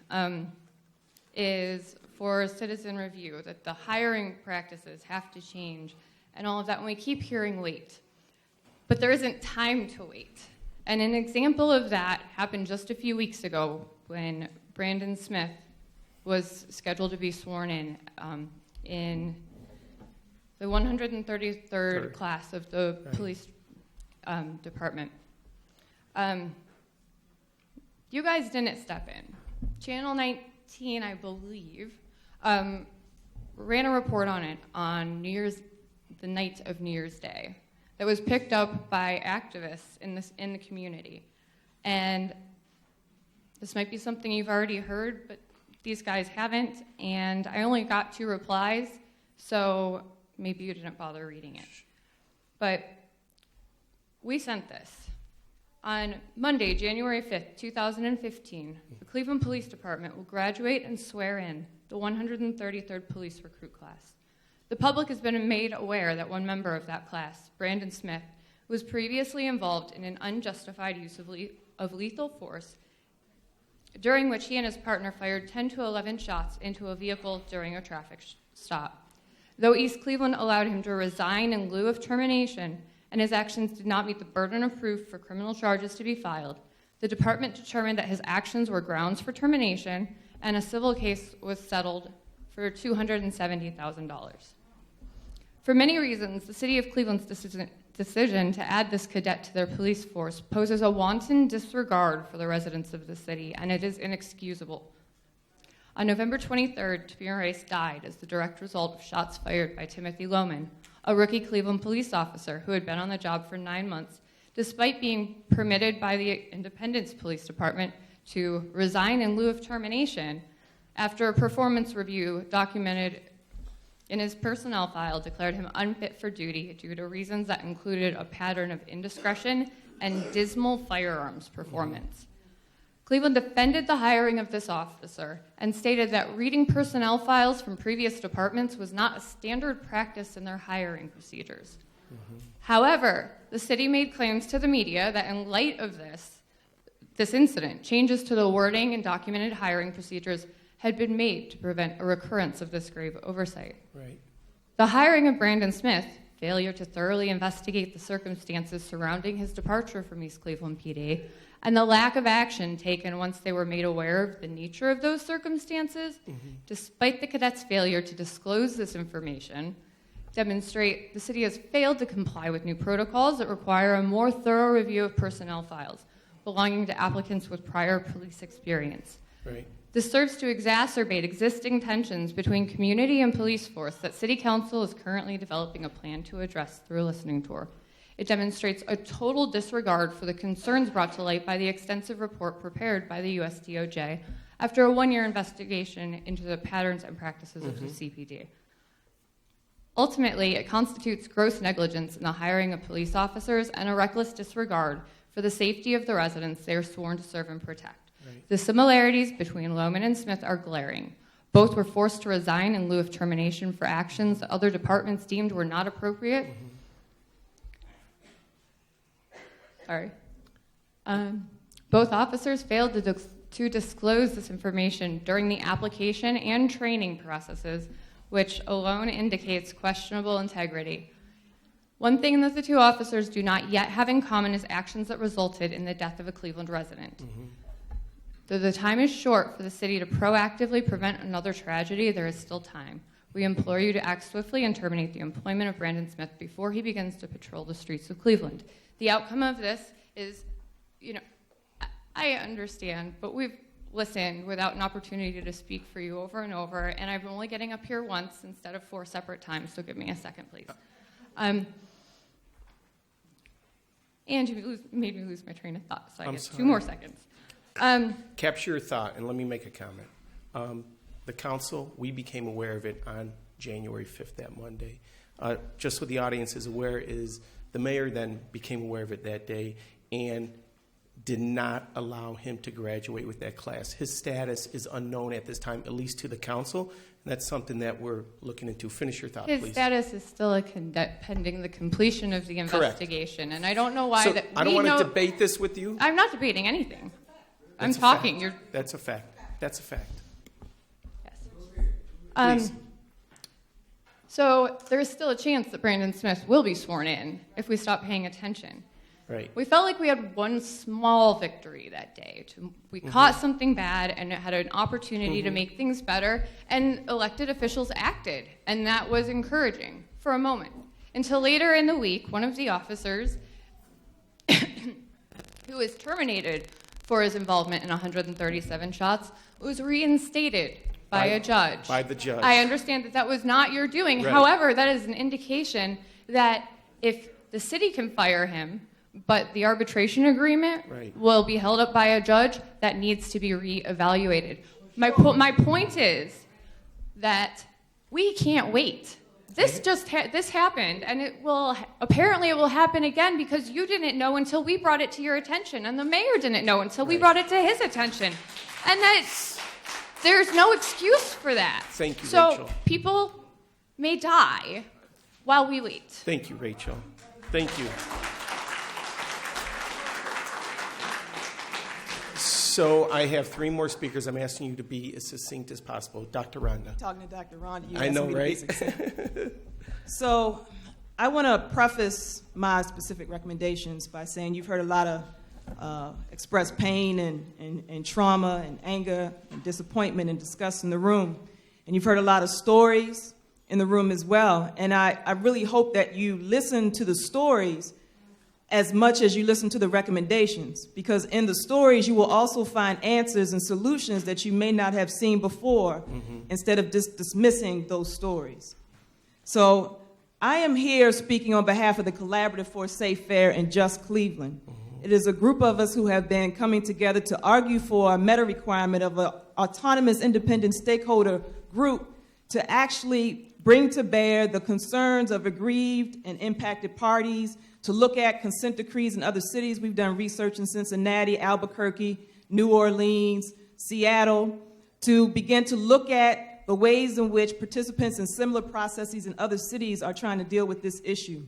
Speaker 13: is for citizen review, that the hiring practices have to change and all of that, and we keep hearing wait. But there isn't time to wait. And an example of that happened just a few weeks ago when Brandon Smith was scheduled to be sworn in the 133rd class of the police department. You guys didn't step in. Channel 19, I believe, ran a report on it on the night of New Year's Day that was picked up by activists in the community. And this might be something you've already heard, but these guys haven't, and I only got 2 replies, so maybe you didn't bother reading it. But we sent this. On Monday, January 5th, 2015, the Cleveland Police Department will graduate and swear in the 133rd Police Recruit Class. The public has been made aware that one member of that class, Brandon Smith, was previously involved in an unjustified use of lethal force, during which he and his partner fired 10 to 11 shots into a vehicle during a traffic stop. Though East Cleveland allowed him to resign in lieu of termination, and his actions did not meet the burden of proof for criminal charges to be filed, the department determined that his actions were grounds for termination, and a civil case was settled for $270,000. For many reasons, the City of Cleveland's decision to add this cadet to their police force poses a wanton disregard for the residents of the city, and it is inexcusable. On November 23rd, Tamir Rice died as the direct result of shots fired by Timothy Lohman, a rookie Cleveland police officer who had been on the job for 9 months, despite being permitted by the Independence Police Department to resign in lieu of termination after a performance review documented in his personnel file declared him unfit for duty due to reasons that included a pattern of indiscretion and dismal firearms performance. Cleveland defended the hiring of this officer and stated that reading personnel files from previous departments was not a standard practice in their hiring procedures. However, the city made claims to the media that in light of this incident, changes to the wording and documented hiring procedures had been made to prevent a recurrence of this grave oversight.
Speaker 4: Right.
Speaker 13: The hiring of Brandon Smith, failure to thoroughly investigate the circumstances surrounding his departure from East Cleveland PD, and the lack of action taken once they were made aware of the nature of those circumstances, despite the cadets' failure to disclose this information, demonstrate the city has failed to comply with new protocols that require a more thorough review of personnel files belonging to applicants with prior police experience.
Speaker 4: Right.
Speaker 13: This serves to exacerbate existing tensions between community and police force that City Council is currently developing a plan to address through a listening tour. It demonstrates a total disregard for the concerns brought to light by the extensive report prepared by the U.S. DOJ after a 1-year investigation into the patterns and practices of the CPD. Ultimately, it constitutes gross negligence in the hiring of police officers and a reckless disregard for the safety of the residents they are sworn to serve and protect. Right. The similarities between Lohman and Smith are glaring. Both were forced to resign in lieu of termination for actions that other departments deemed were not appropriate. Both officers failed to disclose this information during the application and training processes, which alone indicates questionable integrity. One thing that the 2 officers do not yet have in common is actions that resulted in the death of a Cleveland resident. Though the time is short for the city to proactively prevent another tragedy, there is still time. We implore you to act swiftly and terminate the employment of Brandon Smith before he begins to patrol the streets of Cleveland. The outcome of this is, I understand, but we've listened without an opportunity to speak for you over and over, and I'm only getting up here once instead of 4 separate times, so give me a second, please. And you made me lose my train of thought, so I get 2 more seconds.
Speaker 4: Capture your thought, and let me make a comment. The council, we became aware of it on January 5th, that Monday. Just so the audience is aware, is the mayor then became aware of it that day and did not allow him to graduate with that class. His status is unknown at this time, at least to the council. And that's something that we're looking into. Finish your thought,
Speaker 13: His
Speaker 4: please.
Speaker 13: status is still a pending the completion of the investigation, and I don't know why.
Speaker 4: So
Speaker 13: that
Speaker 4: I don't
Speaker 13: we
Speaker 4: want to
Speaker 13: know-
Speaker 4: debate this with you.
Speaker 13: I'm not debating anything. I'm
Speaker 4: That's a
Speaker 13: talking.
Speaker 4: fact. That's a fact. That's a fact.
Speaker 13: Please. So there is still a chance that Brandon Smith will be sworn in if we stop paying attention.
Speaker 4: Right.
Speaker 13: We felt like we had one small victory that day. We caught something bad and had an opportunity to make things better, and elected officials acted, and that was encouraging for a moment. Until later in the week, one of the officers who was terminated for his involvement in 137 shots was reinstated by a judge.
Speaker 4: By the judge.
Speaker 13: I understand that that was not your doing.
Speaker 4: Right.
Speaker 13: However, that is an indication that if the city can fire him, but the arbitration agreement will be held up by a judge, that needs to be reevaluated. My point is that we can't wait. This this happened, and it will happen again because you didn't know until we brought it to your attention, and the mayor didn't know until we brought it to his attention, and there's no excuse for that.
Speaker 4: Thank you,
Speaker 13: so
Speaker 4: Rachel.
Speaker 13: people may die while we wait.
Speaker 4: Thank you, Rachel. Thank you. So I have 3 more speakers. I'm asking you to be as succinct as possible. Dr. Rhonda.
Speaker 14: Talking to Dr. Rhonda, you
Speaker 4: I know,
Speaker 14: asking me to be
Speaker 4: right?
Speaker 14: succinct. So I want to preface my specific recommendations by saying you've heard a lot of expressed pain and trauma and anger and disappointment and disgust in the room. And you've heard a lot of stories in the room as well. And I really hope that you listen to the stories as much as you listen to the recommendations, because in the stories you will also find answers and solutions that you may not have seen before, instead of just dismissing those stories. So I am here speaking on behalf of the Collaborative for a Safe, Fair, and Just Cleveland. It is a group of us who have been coming together to argue for a meta requirement of an autonomous independent stakeholder group to actually bring to bear the concerns of aggrieved and impacted parties, to look at consent decrees in other cities. We've done research in Cincinnati, Albuquerque, New Orleans, Seattle, to begin to look at the ways in which participants in similar processes in other cities are trying to deal with this issue.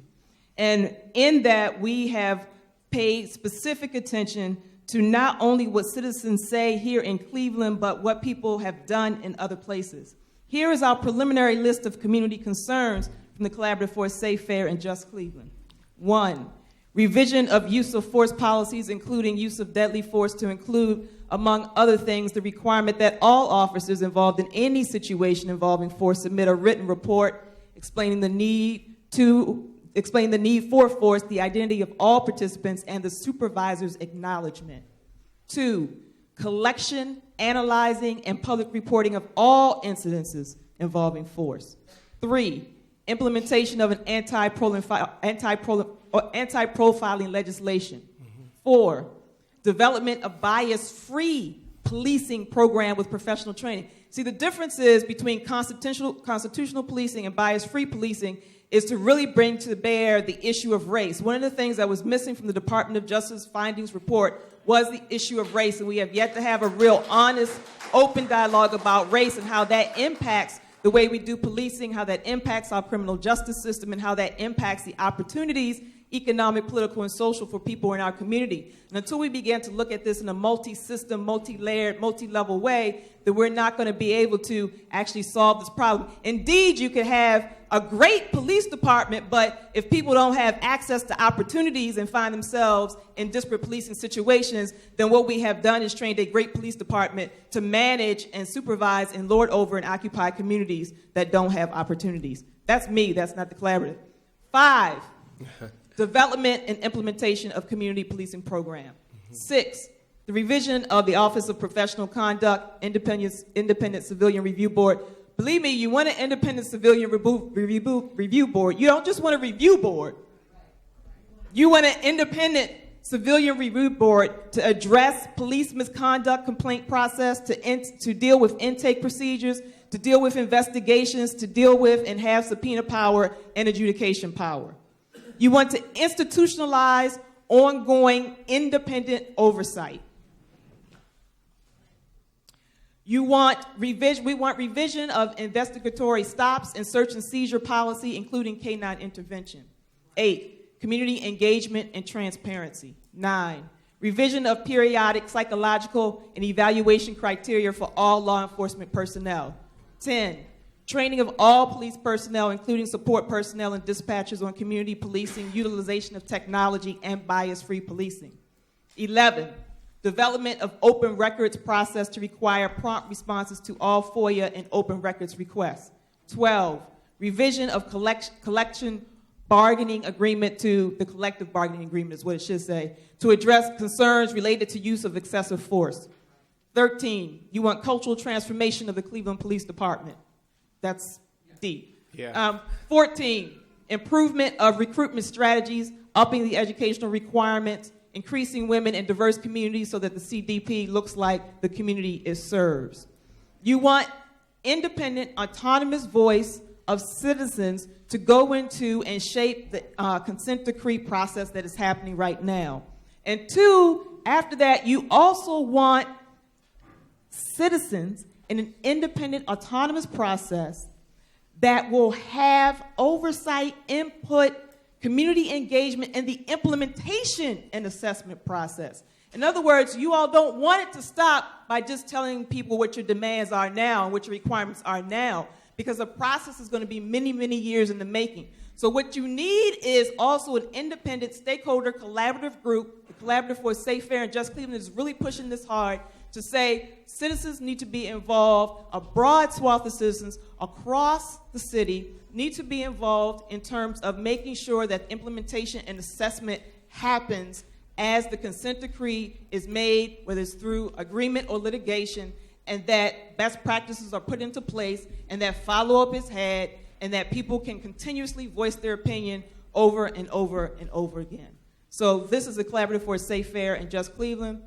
Speaker 14: And in that, we have paid specific attention to not only what citizens say here in Cleveland, but what people have done in other places. Here is our preliminary list of community concerns from the Collaborative for a Safe, Fair, and Just Cleveland. 1, revision of use of force policies, including use of deadly force, to include, among other things, the requirement that all officers involved in any situation involving force submit a written report explaining the need for force, the identity of all participants, and the supervisor's acknowledgement. 2, collection, analyzing, and public reporting of all incidences involving force. 3, implementation of an anti-profiling legislation. 4, development of bias-free policing program with professional training. See, the difference is between constitutional policing and bias-free policing is to really bring to bear the issue of race. One of the things that was missing from the Department of Justice findings report was the issue of race, and we have yet to have a real honest, open dialogue about race and how that impacts the way we do policing, how that impacts our criminal justice system, and how that impacts the opportunities, economic, political, and social, for people in our community. And until we begin to look at this in a multi-system, multi-layered, multi-level way, then we're not going to be able to actually solve this problem. Indeed, you could have a great police department, but if people don't have access to opportunities and find themselves in disparate policing situations, then what we have done is trained a great police department to manage and supervise and lord over and occupy communities that don't have opportunities. That's me, that's not the Collaborative. 5, development and implementation of community policing program. 6, the revision of the Office of Professional Conduct, Independent Civilian Review Board. Believe me, you want an independent civilian review board. You don't just want a review board. You want an independent civilian review board to address police misconduct complaint process, to deal with intake procedures, to deal with investigations, to deal with and have subpoena power and adjudication power. You want to institutionalize ongoing independent oversight. We want revision of investigatory stops and search and seizure policy, including K-9 intervention. 8, community engagement and transparency. 9, revision of periodic psychological and evaluation criteria for all law enforcement personnel. 10, training of all police personnel, including support personnel and dispatchers, on community policing, utilization of technology, and bias-free policing. 11, development of open records process to require prompt responses to all FOIA and open records requests. 12, revision of collection bargaining agreement to the collective bargaining agreement is what it should say, to address concerns related to use of excessive force. 13, you want cultural transformation of the Cleveland Police Department. That's deep.
Speaker 4: Yeah.
Speaker 14: 14, improvement of recruitment strategies, upping the educational requirements, increasing women in diverse communities so that the CDP looks like the community it serves. You want independent, autonomous voice of citizens to go into and shape the consent decree process that is happening right now. And 2, after that, you also want citizens in an independent, autonomous process that will have oversight, input, community engagement, and the implementation and assessment process. In other words, you all don't want it to stop by just telling people what your demands are now and what your requirements are now, because the process is going to be many, many years in the making. So what you need is also an independent stakeholder collaborative group. The Collaborative for a Safe, Fair, and Just Cleveland is really pushing this hard to say citizens need to be involved, a broad swath of citizens across the city need to be involved in terms of making sure that implementation and assessment happens as the consent decree is made, whether it's through agreement or litigation, and that best practices are put into place, and that follow-up is had, and that people can continuously voice their opinion over and over and over again. So this is the Collaborative for a Safe, Fair, and Just Cleveland.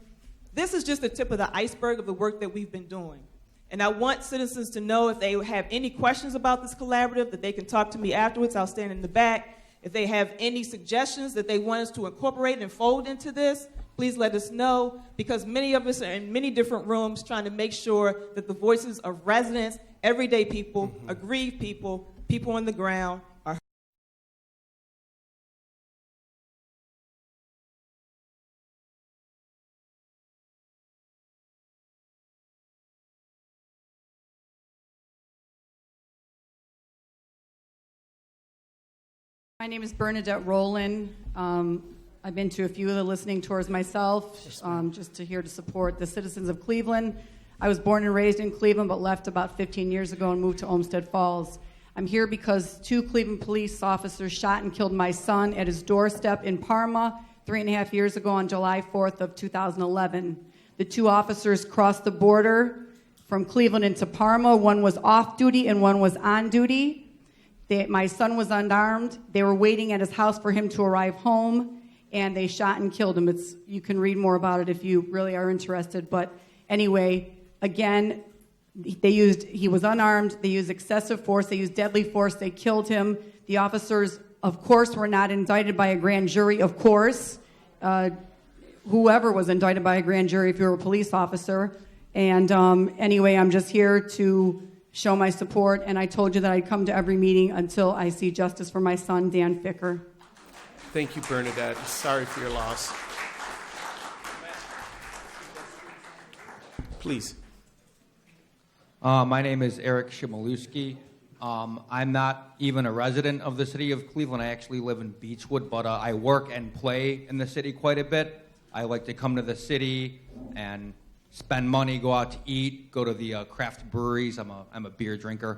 Speaker 14: This is just the tip of the iceberg of the work that we've been doing. And I want citizens to know if they have any questions about this collaborative, that they can talk to me afterwards. I'll stand in the back. If they have any suggestions that they want us to incorporate and fold into this, please let us know, because many of us are in many different rooms trying to make sure that the voices of residents, everyday people, aggrieved people, people on the ground are.
Speaker 15: My name is Bernadette Rowland. I've been to a few of the listening tours myself, just to support the citizens of Cleveland. I was born and raised in Cleveland, but left about 15 years ago and moved to Olmsted Falls. I'm here because 2 Cleveland police officers shot and killed my son at his doorstep in Parma 3.5 years ago on July 4th of 2011. The 2 officers crossed the border from Cleveland into Parma. One was off duty and one was on duty. My son was unarmed. They were waiting at his house for him to arrive home, and they shot and killed him. You can read more about it if you really are interested. But anyway, again, he was unarmed. They used excessive force. They used deadly force. They killed him. The officers, of course, were not indicted by a grand jury, of course. Whoever was indicted by a grand jury if you're a police officer. And anyway, I'm just here to show my support, and I told you that I'd come to every meeting until I see justice for my son, Dan Ficker.
Speaker 4: Thank you, Bernadette. Sorry for your loss. Please.
Speaker 16: My name is Eric Shimolewski. I'm not even a resident of the city of Cleveland. I actually live in Beechwood, but I work and play in the city quite a bit. I like to come to the city and spend money, go out to eat, go to the craft breweries. I'm a beer drinker.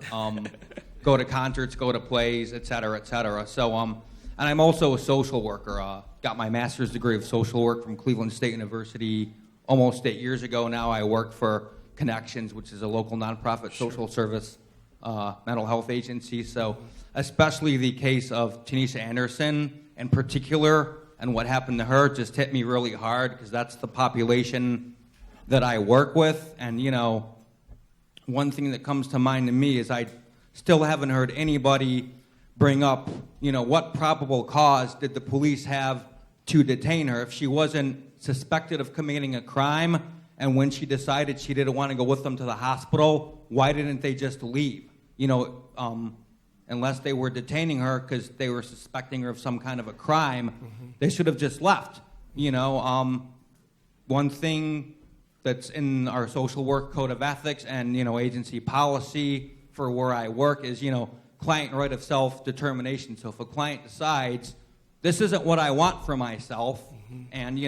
Speaker 16: Go to concerts, go to plays, et cetera, et cetera. So, and I'm also a social worker. Got my master's degree of social work from Cleveland State University almost 8 years ago. Now I work for Connections, which is a local nonprofit social service mental health agency. So, especially the case of Tanisha Anderson in particular, and what happened to her just hit me really hard, because that's the population that I work with. And, one thing that comes to mind to me is I still haven't heard anybody bring up, what probable cause did the police have to detain her if she wasn't suspected of committing a crime, and when she decided she didn't want to go with them to the hospital, why didn't they just leave? Unless they were detaining her because they were suspecting her of some kind of a crime, they should have just left. One thing that's in our social work code of ethics and, agency policy for where I work is, client right of self-determination. So if a client decides, this isn't what I want for myself, and,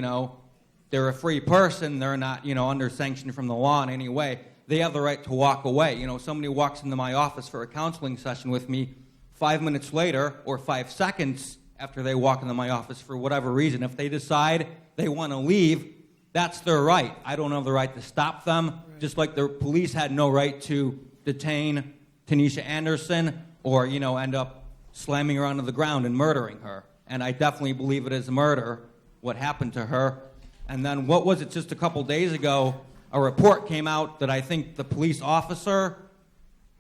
Speaker 16: they're a free person, they're not, under sanction from the law in any way, they have the right to walk away. Somebody walks into my office for a counseling session with me, 5 minutes later or 5 seconds after they walk into my office for whatever reason, if they decide they want to leave, that's their right. I don't have the right to stop them, just like the police had no right to detain Tanisha Anderson or, end up slamming her onto the ground and murdering her. And I definitely believe it is murder, what happened to her. And then what was it just a couple days ago, a report came out that I think the police officer,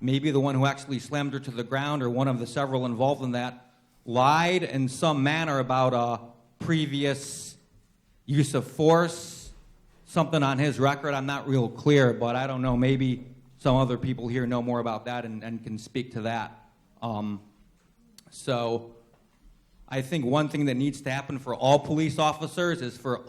Speaker 16: maybe the one who actually slammed her to the ground or one of the several involved in that, lied in some manner about a previous use of force, something on his record. I'm not real clear, but I don't know. Maybe some other people here know more about that and can speak to that. So I think one thing that needs to happen for all police officers is for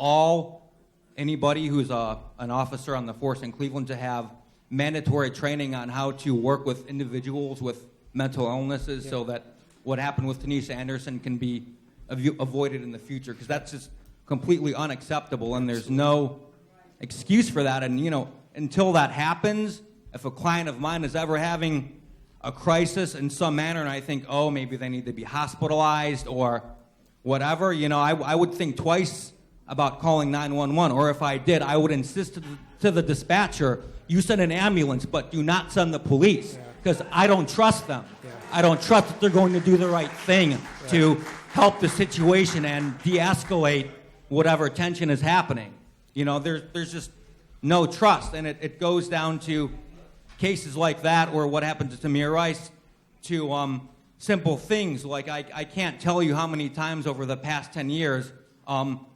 Speaker 16: anybody who's an officer on the force in Cleveland to have mandatory training on how to work with individuals with mental illnesses so that what happened with Tanisha Anderson can be avoided in the future, because that's just completely unacceptable and there's no excuse for that. And, until that happens, if a client of mine is ever having a crisis in some manner and I think, maybe they need to be hospitalized or whatever, I would think twice about calling 911, or if I did, I would insist to the dispatcher, you send an ambulance, but do not send the police, because I don't trust them. I don't trust that they're going to do the right thing to help the situation and de-escalate whatever tension is happening. There's just no trust, and it goes down to cases like that, or what happened to Tamir Rice, to simple things like I can't tell you how many times over the past 10 years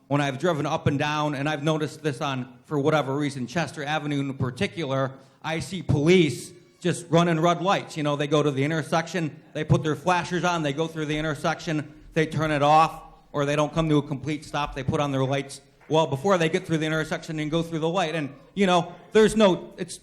Speaker 16: when I've driven up and down, and I've noticed this for whatever reason, Chester Avenue in particular, I see police just running red lights. They go to the intersection, they put their flashers on, they go through the intersection, they turn it off, or they don't come to a complete stop, they put on their lights well before they get through the intersection and go through the light. And, it's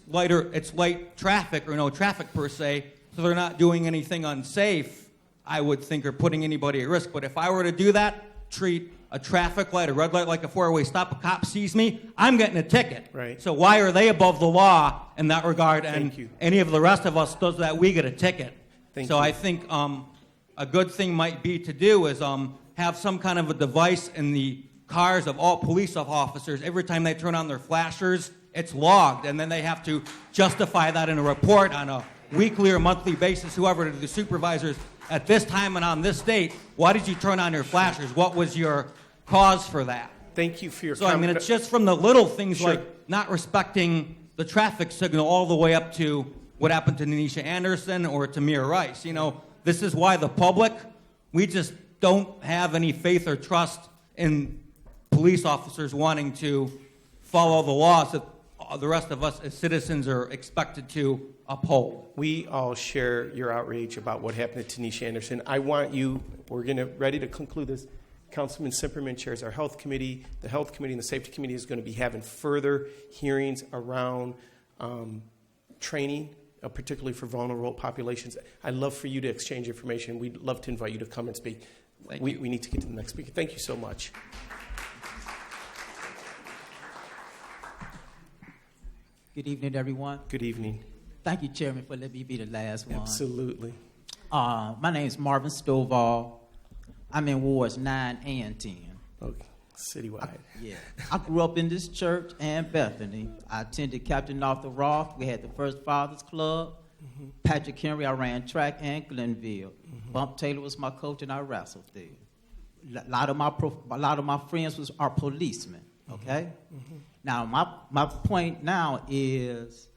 Speaker 16: light traffic or no traffic per se, so they're not doing anything unsafe, I would think, or putting anybody at risk. But if I were to do that, treat a traffic light, a red light like a four-way stop, a cop sees me, I'm getting a ticket.
Speaker 4: Right.
Speaker 16: So why are they above the law in that regard?
Speaker 4: Thank
Speaker 16: And
Speaker 4: you.
Speaker 16: any of the rest of us does that, we get a ticket.
Speaker 4: Thank
Speaker 16: so
Speaker 4: you.
Speaker 16: I think a good thing might be to do is have some kind of a device in the cars of all police officers. Every time they turn on their flashers, it's logged, and then they have to justify that in a report on a weekly or monthly basis, whoever, to the supervisors. At this time and on this date, why did you turn on your flashers? What was your cause for that?
Speaker 4: Thank you for your
Speaker 16: So,
Speaker 4: comment.
Speaker 16: it's just from the little things
Speaker 4: Sure.
Speaker 16: like not respecting the traffic signal all the way up to what happened to Tanisha Anderson or Tamir Rice. This is why the public, we just don't have any faith or trust in police officers wanting to follow the laws that the rest of us as citizens are expected to uphold.
Speaker 4: We all share your outrage about what happened to Tanisha Anderson. We're ready to conclude this. Councilman Simperman chairs our health committee. The health committee and the safety committee is going to be having further hearings around training, particularly for vulnerable populations. I'd love for you to exchange information. We'd love to invite you to come and speak. We need to get to the next speaker. Thank you so much.
Speaker 17: Good evening, everyone.
Speaker 4: Good evening.
Speaker 17: Thank you, Chairman, for letting me be the last one.
Speaker 4: Absolutely.
Speaker 17: My name is Marvin Stovall. I'm in Wards 9 and 10.
Speaker 4: Okay. Citywide.
Speaker 17: I grew up in this church and Bethany. I attended Captain Arthur Roth. We had the First Fathers Club. Patrick Henry, I ran track and Glenville. Bump Taylor was my coach, and I wrestled there. A lot of my friends are policemen. Okay. Now my point now is,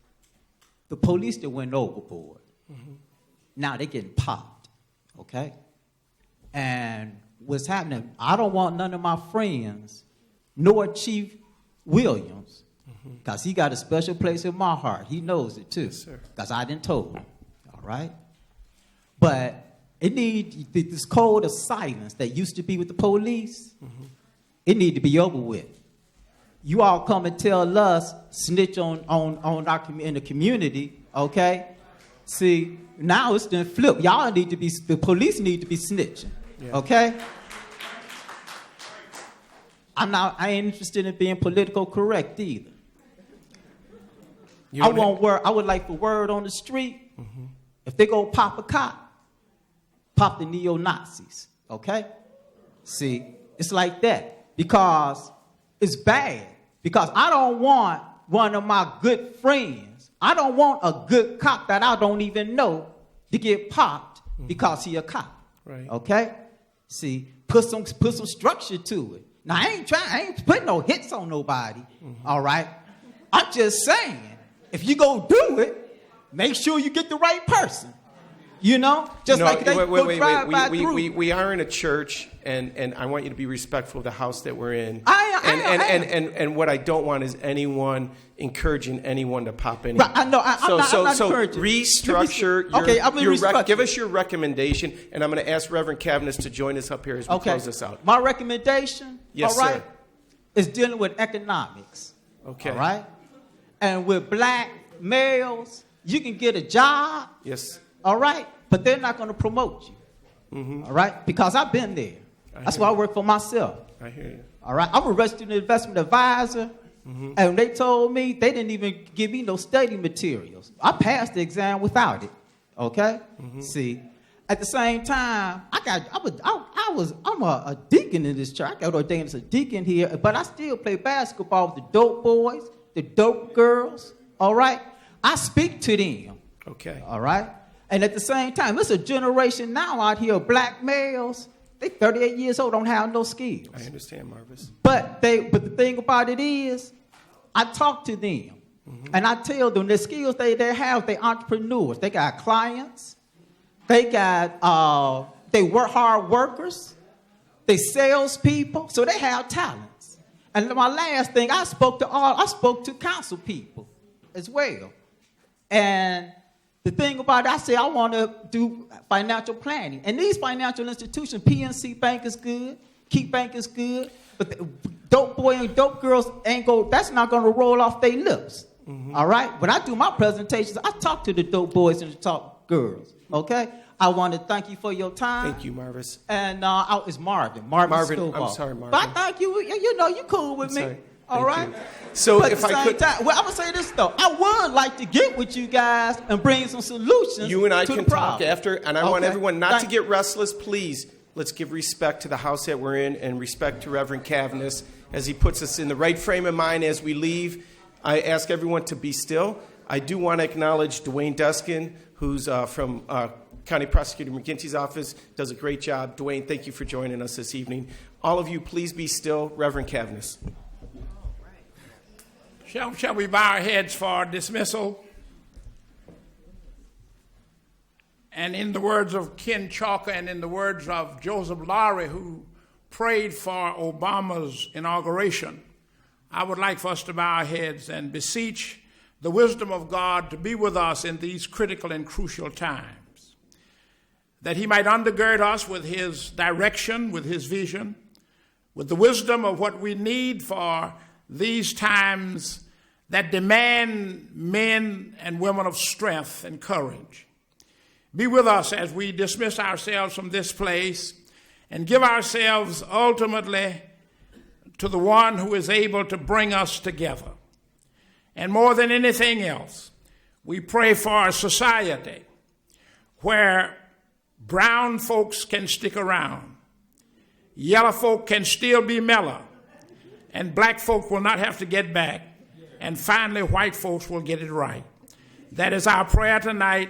Speaker 17: the police that went overboard. Now they're getting popped, okay? And what's happening, I don't want none of my friends, nor Chief Williams, because he got a special place in my heart. He knows it too, because I didn't told him, all right? But it needs this code of silence that used to be with the police. It need to be over with. You all come and tell us, snitch on our in the community, okay? See, now it's done flipped. Y'all need to be, the police need to be snitching, okay? I ain't interested in being political correct either. I would like for word on the street, if they go pop a cop, pop the neo-Nazis, okay? See, it's like that because it's bad. Because I don't want one of my good friends, I don't want a good cop that I don't even know to get popped because he a cop, okay? See, put some structure to it. Now, I ain't putting no hits on nobody, all right? I'm just saying, if you go do it, make sure you get the right person. You know, just like they go drive by through.
Speaker 4: We are in a church, and I want you to be respectful of the house that we're in. And what I don't want is anyone encouraging anyone to pop in.
Speaker 17: Right, I'm not encouraging.
Speaker 4: Restructure. Give us your recommendation, and I'm going to ask Reverend Cavanis to join us up here as we close this out.
Speaker 17: My recommendation,
Speaker 4: yes,
Speaker 17: all right,
Speaker 4: sir,
Speaker 17: is dealing with economics.
Speaker 4: Okay.
Speaker 17: All right, and with black males, you can get a job.
Speaker 4: Yes.
Speaker 17: All right, but they're not going to promote you. All right, because I've been there. That's why I work for myself.
Speaker 4: I hear you.
Speaker 17: All right, I'm a registered investment advisor, and they told me they didn't even give me no study materials. I passed the exam without it. Okay, see, at the same time, I'm a deacon in this church. I got ordained as a deacon here, but I still play basketball with the dope boys, the dope girls. All right, I speak to them.
Speaker 4: Okay.
Speaker 17: All right. And at the same time, it's a generation now out here of black males. They 38 years old, don't have no skills.
Speaker 4: I understand, Marvis.
Speaker 17: But the thing about it is, I talk to them, and I tell them the skills they have, they entrepreneurs. They got clients. They got, they work hard workers. They salespeople. So they have talents. And my last thing, I spoke to council people as well. And the thing about it, I say I want to do financial planning. And these financial institutions, PNC Bank is good, Key Bank is good, but dope boy and dope girls that's not going to roll off their lips. All right? When I do my presentations, I talk to the dope boys and the dope girls. Okay? I want to thank you for your time.
Speaker 4: Thank you, Marvis.
Speaker 17: And it's Marvin.
Speaker 4: Marvin, I'm sorry, Marvin.
Speaker 17: But I thank you. You know, you cool with me.
Speaker 4: Sorry.
Speaker 17: All right?
Speaker 4: You. So
Speaker 17: but
Speaker 4: if I could,
Speaker 17: I'm gonna say this though. I would like to get with you guys and bring some solutions.
Speaker 4: You and I
Speaker 17: to
Speaker 4: can
Speaker 17: the
Speaker 4: talk
Speaker 17: problem.
Speaker 4: after, and I want everyone not to get restless. Please, let's give respect to the house that we're in, and respect to Reverend Cavanis as he puts us in the right frame of mind as we leave. I ask everyone to be still. I do want to acknowledge Dwayne Duskin, who's from County Prosecutor McGinty's office, does a great job. Dwayne, thank you for joining us this evening. All of you, please be still. Reverend Cavanis.
Speaker 18: Shall we bow our heads for dismissal? And in the words of Ken Chalker and in the words of Joseph Lowry, who prayed for Obama's inauguration, I would like for us to bow our heads and beseech the wisdom of God to be with us in these critical and crucial times, that he might undergird us with his direction, with his vision, with the wisdom of what we need for these times that demand men and women of strength and courage. Be with us as we dismiss ourselves from this place and give ourselves ultimately to the one who is able to bring us together. And more than anything else, we pray for a society where brown folks can stick around, yellow folk can still be mellow, and black folk will not have to get back, and finally white folks will get it right. That is our prayer tonight,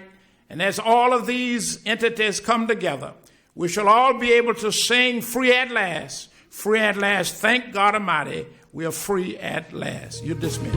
Speaker 18: and as all of these entities come together, we shall all be able to sing free at last. Free at last. Thank God Almighty, we are free at last. You're dismissed.